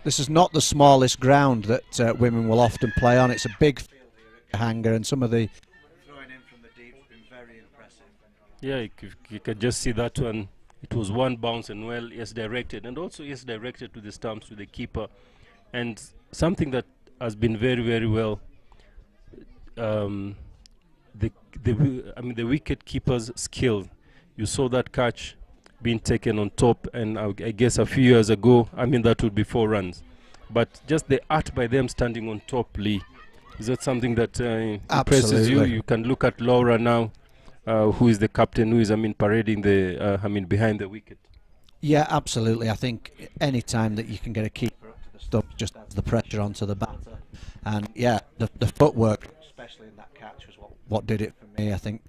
This is not the smallest ground that women will often play on. It's a big field here at Hanger, and some of the throwing in from the deep has been very impressive. Yeah, you can just see that one. It was one bounce and well, yes, directed, and also yes, directed to the stumps, to the keeper. And something that has been very, very well, the wicket keeper's skill. You saw that catch being taken on top, and I guess a few years ago, that would be 4 runs. But just the art by them standing on top, Lee, is that something that impresses you? You can look at Laura now, who is the captain, who is parading the behind the wicket. Yeah, absolutely. I think any time that you can get a keeper up to the stump just adds the pressure onto the batter. And yeah, the footwork, especially in that catch, was what did it for me. I think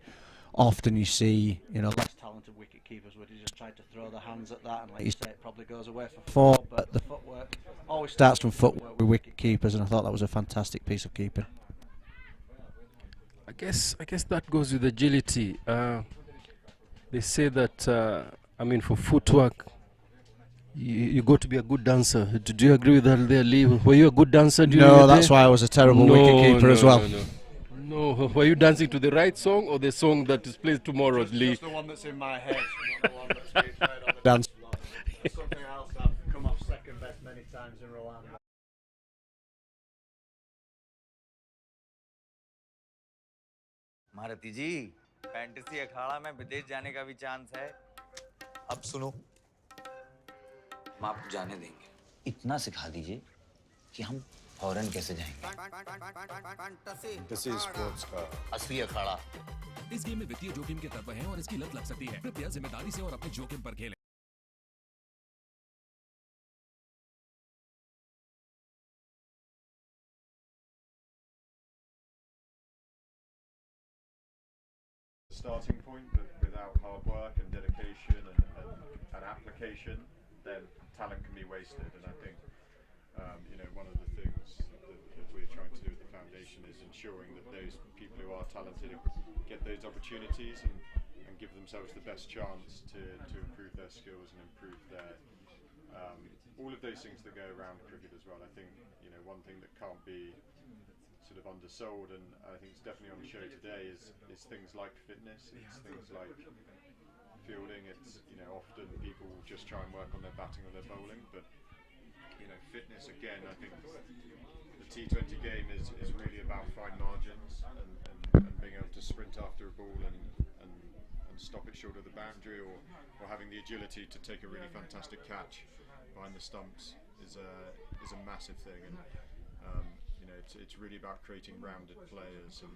often you see, less talented wicket keepers would just try to throw their hands at that, and like you say, it probably goes away for 4. But the footwork always starts from footwork with wicket keepers, and I thought that was a fantastic piece of keeping. I guess that goes with agility. They say that for footwork, you got to be a good dancer. Do you agree with that there, Lee? Were you a good dancer? No, that's why I was a terrible wicketkeeper as well. No, were you dancing to the right song or the song that is played tomorrow, Lee? Just the one that's in my head, not the one that's being played on the dance floor. Something else I've come off second best many times in Rwanda. Maharathi ji, fantasy Akhada में विदेश जाने का भी chance है। अब सुनो, हम आपको जाने देंगे। इतना सिखा दीजिए कि हम फॉरेन कैसे जाएंगे। फैंटेसी स्पोर्ट्स का असली अखाड़ा। इस गेम में वित्तीय जोखिम के तत्व हैं और इसकी लत लग सकती है। कृपया जिम्मेदारी से और अपने जोखिम पर खेलें। Starting point, but without hard work and dedication and application, then talent can be wasted. And I think one of the things that we're trying to do at the foundation is ensuring that those people who are talented get those opportunities and give themselves the best chance to improve their skills and improve their all of those things that go around cricket as well. I think one thing that can't be sort of undersold, and I think it's definitely on the show today, is things like fitness. It's things like fielding. It's often people just try and work on their batting or their bowling, but fitness again. I think the T20 game is really about fine margins and being able to sprint after a ball and stop it short of the boundary, or having the agility to take a really fantastic catch behind the stumps is a massive thing. And it's really about creating rounded players and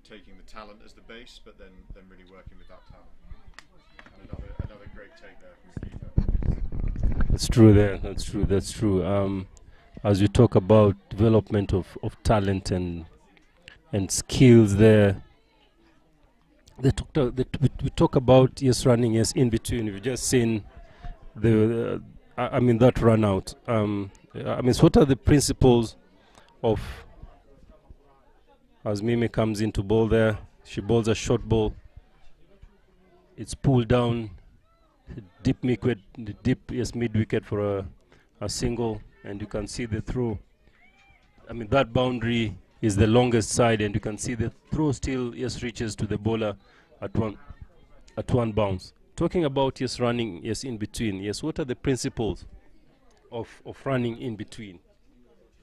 taking the talent as the base, but then really working with that talent. And another great take there from the keeper. That's true there. That's true. As you talk about development of talent and skills there, we talk about running in between. We've just seen that run out. So what are the principles of, as Mimi comes in to bowl there, she bowls a short ball, it's pulled down, deep mid wicket for a single, and you can see the throw. That boundary is the longest side, and you can see the throw still reaches to the bowler at one. at one bounce. Talking about yes, running yes in between. Yes, what are the principles of running in between,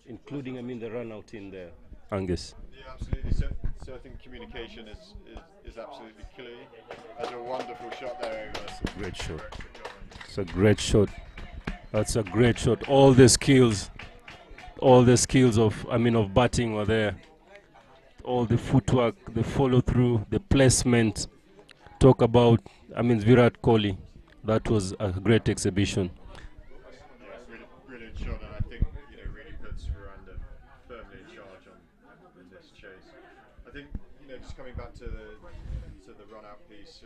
including the run out in there, Angus? Yeah, absolutely. So I think communication is absolutely key. That's a wonderful shot there over. It's a great shot. It's a great shot. That's a great shot. All the skills of batting were there. All the footwork, the follow through, the placement. Talk about Virat Kohli. That was a great exhibition. Yeah, brilliant shot, and I think really puts Rwanda firmly in charge in this chase. I think just coming back to the run out piece.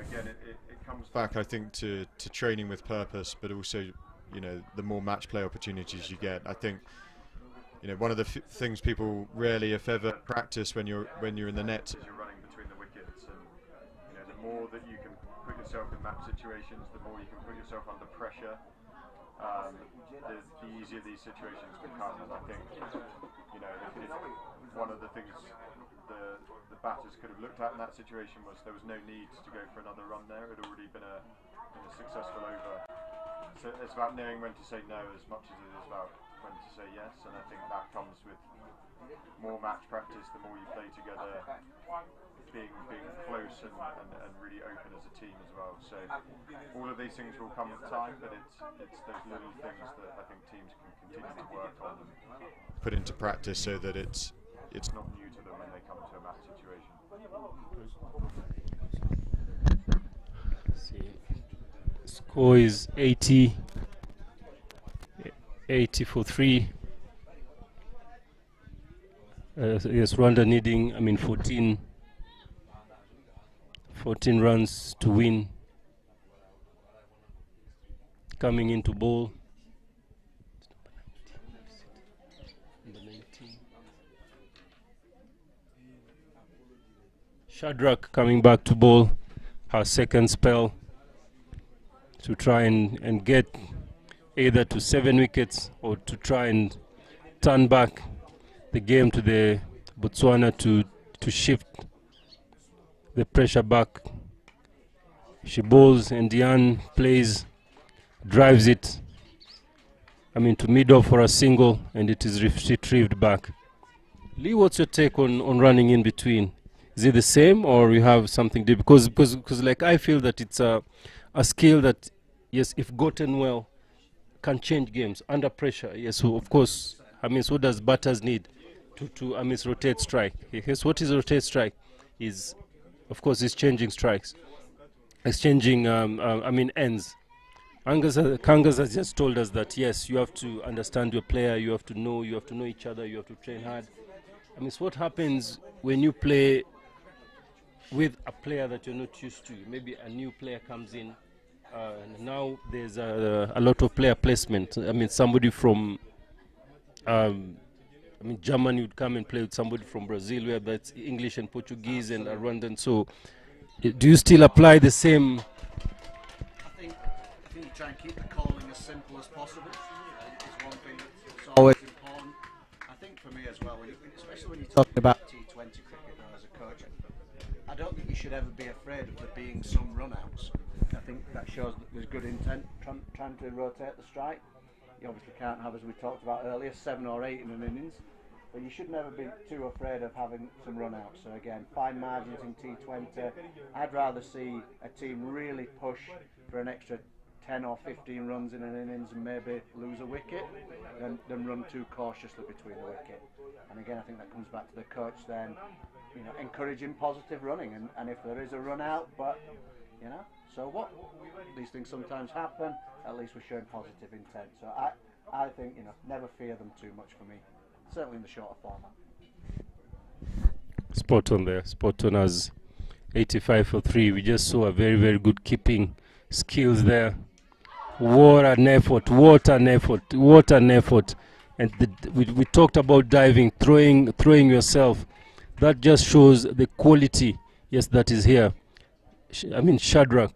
Again, it comes back, I think, to training with purpose, but also, the more match play opportunities you get. I think, one of the things people rarely, if ever, practice when you're in the net is you're running between the wickets, and the more that you can put yourself in match situations, the more you can put yourself under pressure. The easier these situations become, and I think, one of the things the batters could have looked at in that situation was there was no need to go for another run there. It had already been a successful over. So it's about knowing when to say no as much as it is about when to say yes, and I think that comes with more match practice, the more you play together, being close and really open as a team as well. So all of these things will come with time, but it's those little things that I think teams can continue to work on and put into practice so that it's not new to them when they come to a match situation. Score is 80 for 3. Yes, Rwanda needing 14 runs to win. Coming into ball. Shadrach coming back to bowl, her second spell, to try and get either to 7 wickets or to try and turn back the game to the Botswana to shift the pressure back. She bowls and Diane plays, drives it to mid-off for a single, and it is retrieved back. Lee, what's your take on running in between? Is it the same, or you have something different? Because like I feel that it's a skill that, yes, if gotten well, can change games under pressure. Yes, so of course, so does batters need to rotate strike. Yes, what is rotate strike? Is, of course, is changing strikes, exchanging ends. Kangas has just told us that yes, you have to understand your player, you have to know each other, you have to train hard. So what happens when you play with a player that you're not used to? Maybe a new player comes in. Now there's a lot of player placement. Somebody from Germany would come and play with somebody from Brazil, where that's English and Portuguese and Rwandan. So do you still apply the same? I think you try and keep the calling as simple as possible. It's one thing that's always important. I think for me as well, especially when you're talking about T20 cricket as a coach, I don't think you should ever be afraid of there being some run-outs. I think that shows that there's good intent trying to rotate the strike. You obviously can't have, as we talked about earlier, 7 or 8 in an innings, but you should never be too afraid of having some run-outs. So again, fine margins in T20. I'd rather see a team really push for an extra 10 or 15 runs in an innings and maybe lose a wicket than run too cautiously between the wicket. And again, I think that comes back to the coach then, encouraging positive running. And if there is a run-out, but, so what? These things sometimes happen. At least we're showing positive intent. So I think, never fear them too much for me. Certainly in the shorter format. Spot on there. Spot on as 85 for 3. We just saw a very, very good keeping skills there. What an effort. What an effort. What an effort. And we talked about diving, throwing yourself. That just shows the quality, yes, that is here. Shadrach,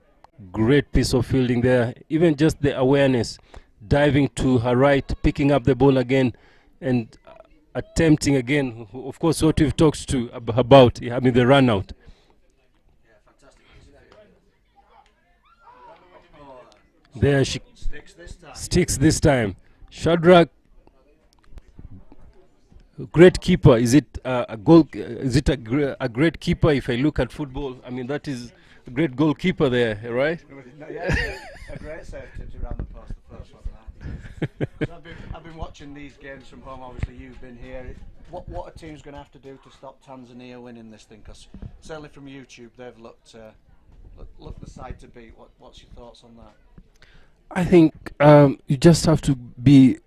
great piece of fielding there. Even just the awareness, diving to her right, picking up the ball again, and attempting again. Of course, what we've talked about, the run out. Yeah, There she Sticks this time. Shadrach, great keeper. Is it a goal? Is it a great keeper? If I look at football, I mean that is a great goalkeeper there, right? A great save tipped around the post, the first one. So I've been watching these games from home. Obviously, you've been here. What a team's going to have to do to stop Tanzania winning this thing? Because certainly from YouTube, they've looked the side to beat. What's your thoughts on that? I think you just have to be,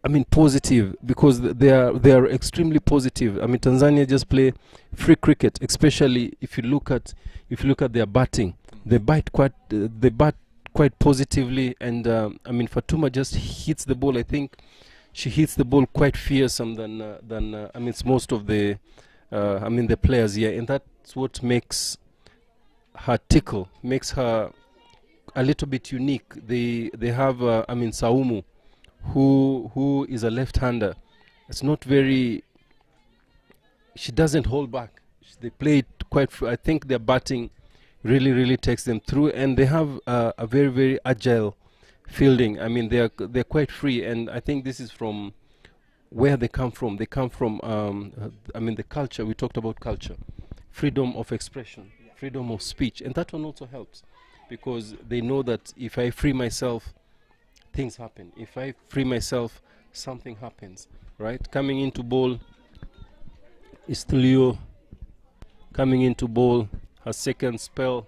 I mean, positive, because they are extremely positive. I mean, Tanzania just play free cricket, especially if you look at their batting. They bat quite positively, and I mean, Fatuma just hits the ball. I think she hits the ball quite fearsome than I mean, it's most of the I mean the players here, and that's what makes her tickle, makes her a little bit unique. They have I mean Saumu, who is a left-hander. It's not very. She doesn't hold back. They play it quite. I think their batting really takes them through, and they have a very agile fielding. I mean, they're quite free, and I think this is from where they come from. They come from I mean the culture. We talked about culture, freedom of expression, freedom of speech, and that one also helps, because they know that if I free myself, things happen. If I free myself, something happens, right? Coming into ball is Tulio. Coming into ball, her second spell.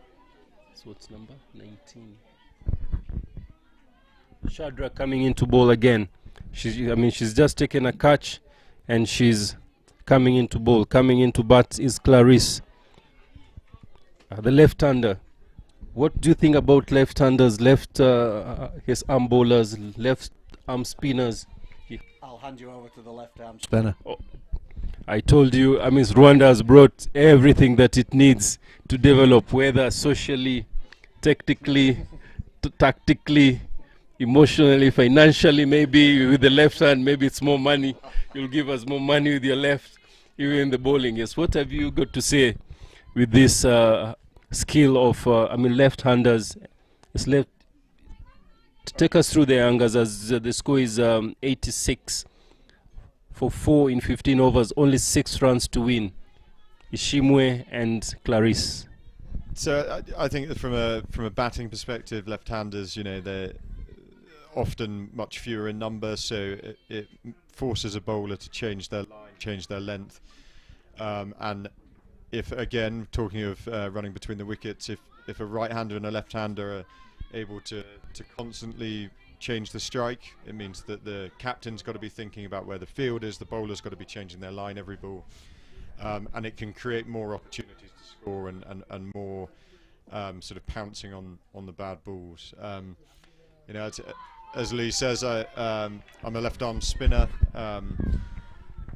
So what's number 19? Shadrach coming into ball again. She's just taken a catch, and she's coming into ball. Coming into bat is Clarisse, the left-hander. What do you think about left-handers, his arm bowlers, left arm spinners? I'll hand you over to the left arm spinner. Oh, I told you, I mean, Rwanda has brought everything that it needs to develop, whether socially, technically, tactically, emotionally, financially. Maybe with the left hand, maybe it's more money. You'll give us more money with your left, even in the bowling. Yes, what have you got to say with this skill of, I mean, left-handers? It's left. Take us through the angles, as the score is 86 for 4 in 15 overs, only 6 runs to win. Ishimwe and Clarisse. So I think from a batting perspective, left-handers, you know, they're often much fewer in number, so it forces a bowler to change their line, change their length, and if, again, talking of running between the wickets, if a right-hander and a left-hander are able to constantly change the strike, it means that the captain's got to be thinking about where the field is, the bowler's got to be changing their line every ball, and it can create more opportunities to score and more sort of pouncing on the bad balls. You know, as Lee says, I'm a left-arm spinner.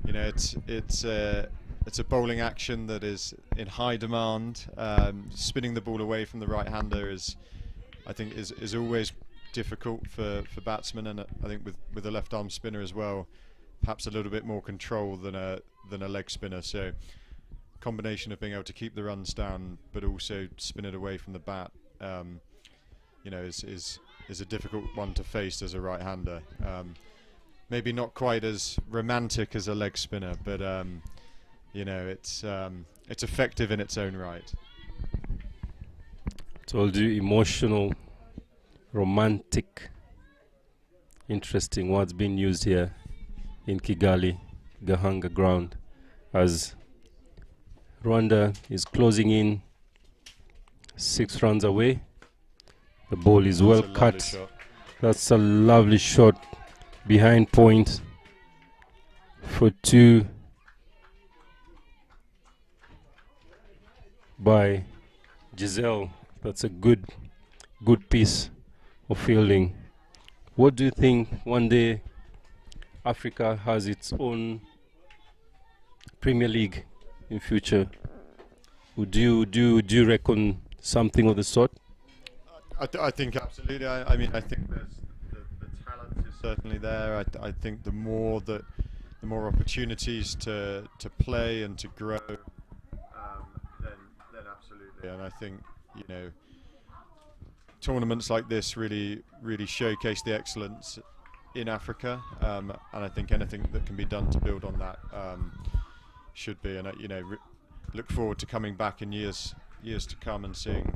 You know, it's a bowling action that is in high demand. Spinning the ball away from the right-hander I think is always difficult for batsmen, and I think with a left-arm spinner as well, perhaps a little bit more control than a leg spinner. So, combination of being able to keep the runs down, but also spin it away from the bat, you know, is a difficult one to face as a right-hander. Maybe not quite as romantic as a leg spinner, but you know, it's effective in its own right. Told you, emotional, romantic, interesting words being used here in Kigali, Gahanga ground, as Rwanda is closing in 6 runs away. The ball is well cut. That's a lovely shot behind point for 2 by Giselle. That's a good piece of fielding. What do you think one day Africa has its own Premier League in future? Would you reckon something of the sort? I think absolutely. I mean, I think the talent is certainly there. I think the more opportunities to play and to grow, then absolutely. And I think, you know, tournaments like this really showcase the excellence in Africa, and I think anything that can be done to build on that should be. And look forward to coming back in years to come and seeing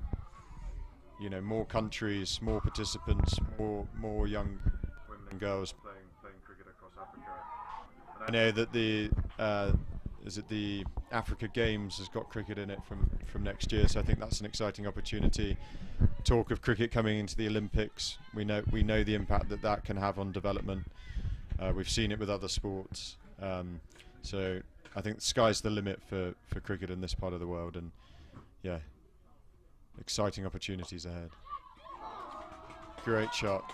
more countries, more participants, more young women and girls playing cricket across Africa. And I know that the Africa Games has got cricket in it from next year, so I think that's an exciting opportunity. Talk of cricket coming into the Olympics, we know the impact that can have on development. We've seen it with other sports, so I think the sky's the limit for cricket in this part of the world, and yeah, exciting opportunities ahead. Great shot.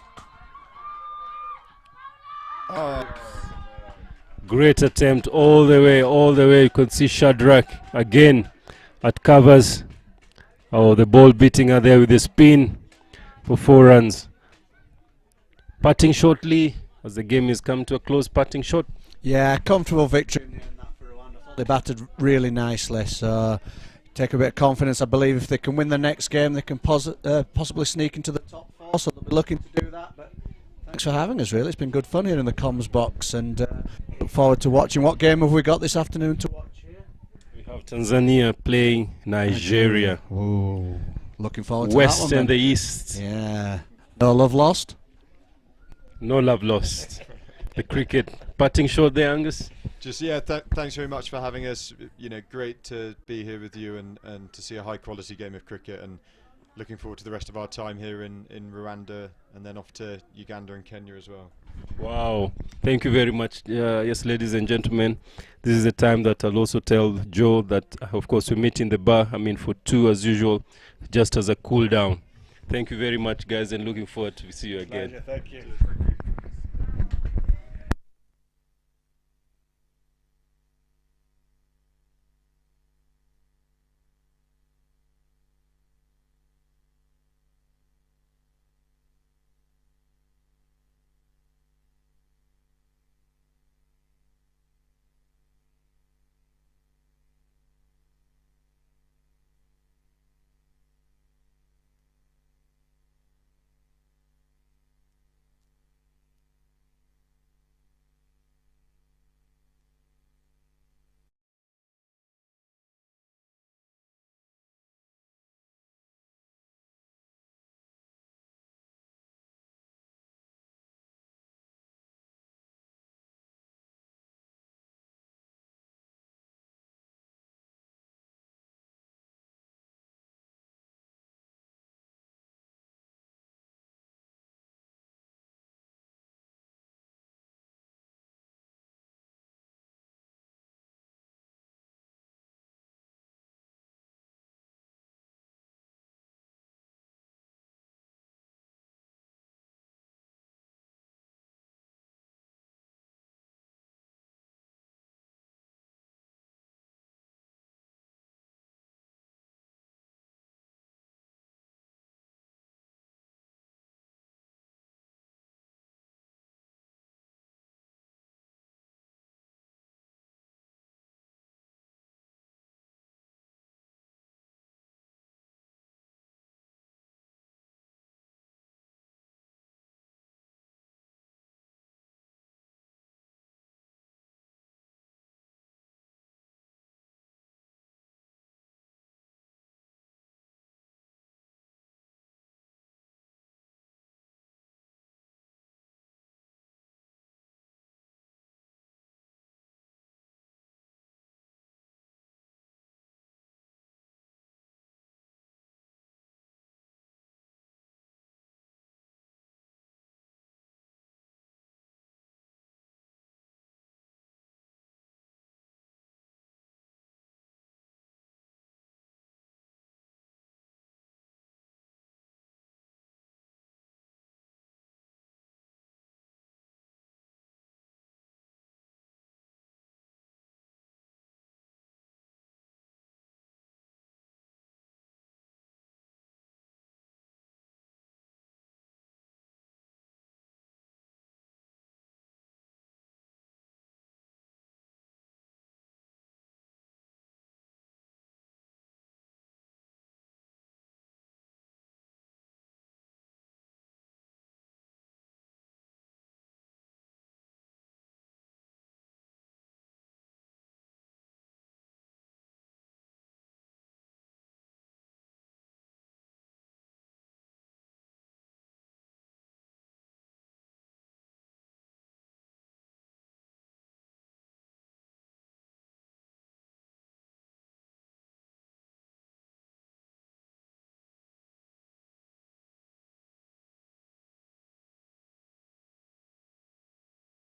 Great attempt all the way. You could see Shadrach again at covers. Oh, the ball beating her there with the spin for 4 runs. Putting shortly as the game is come to a close. Putting short. Yeah, comfortable victory in that for Rwanda. They batted really nicely, so take a bit of confidence. I believe if they can win the next game, they can possibly sneak into the top 4, so they'll be looking to do that. But thanks for having us, really. It's been good fun here in the comms box, and look forward to watching. What game have we got this afternoon to watch here? We have Tanzania playing Nigeria. Ooh, looking forward to West that one. West and the East. Yeah. No love lost? No love lost. The cricket. Putting short there, Angus. Just thanks very much for having us. Great to be here with you and to see a high quality game of cricket, and looking forward to the rest of our time here in Rwanda, and then off to Uganda and Kenya as well. Wow, thank you very much. Yes, ladies and gentlemen, this is the time that I'll also tell Joe that of course we meet in the bar, for 2 as usual, just as a cool down. Thank you very much, guys, and looking forward to see you again. Pleasure, thank you.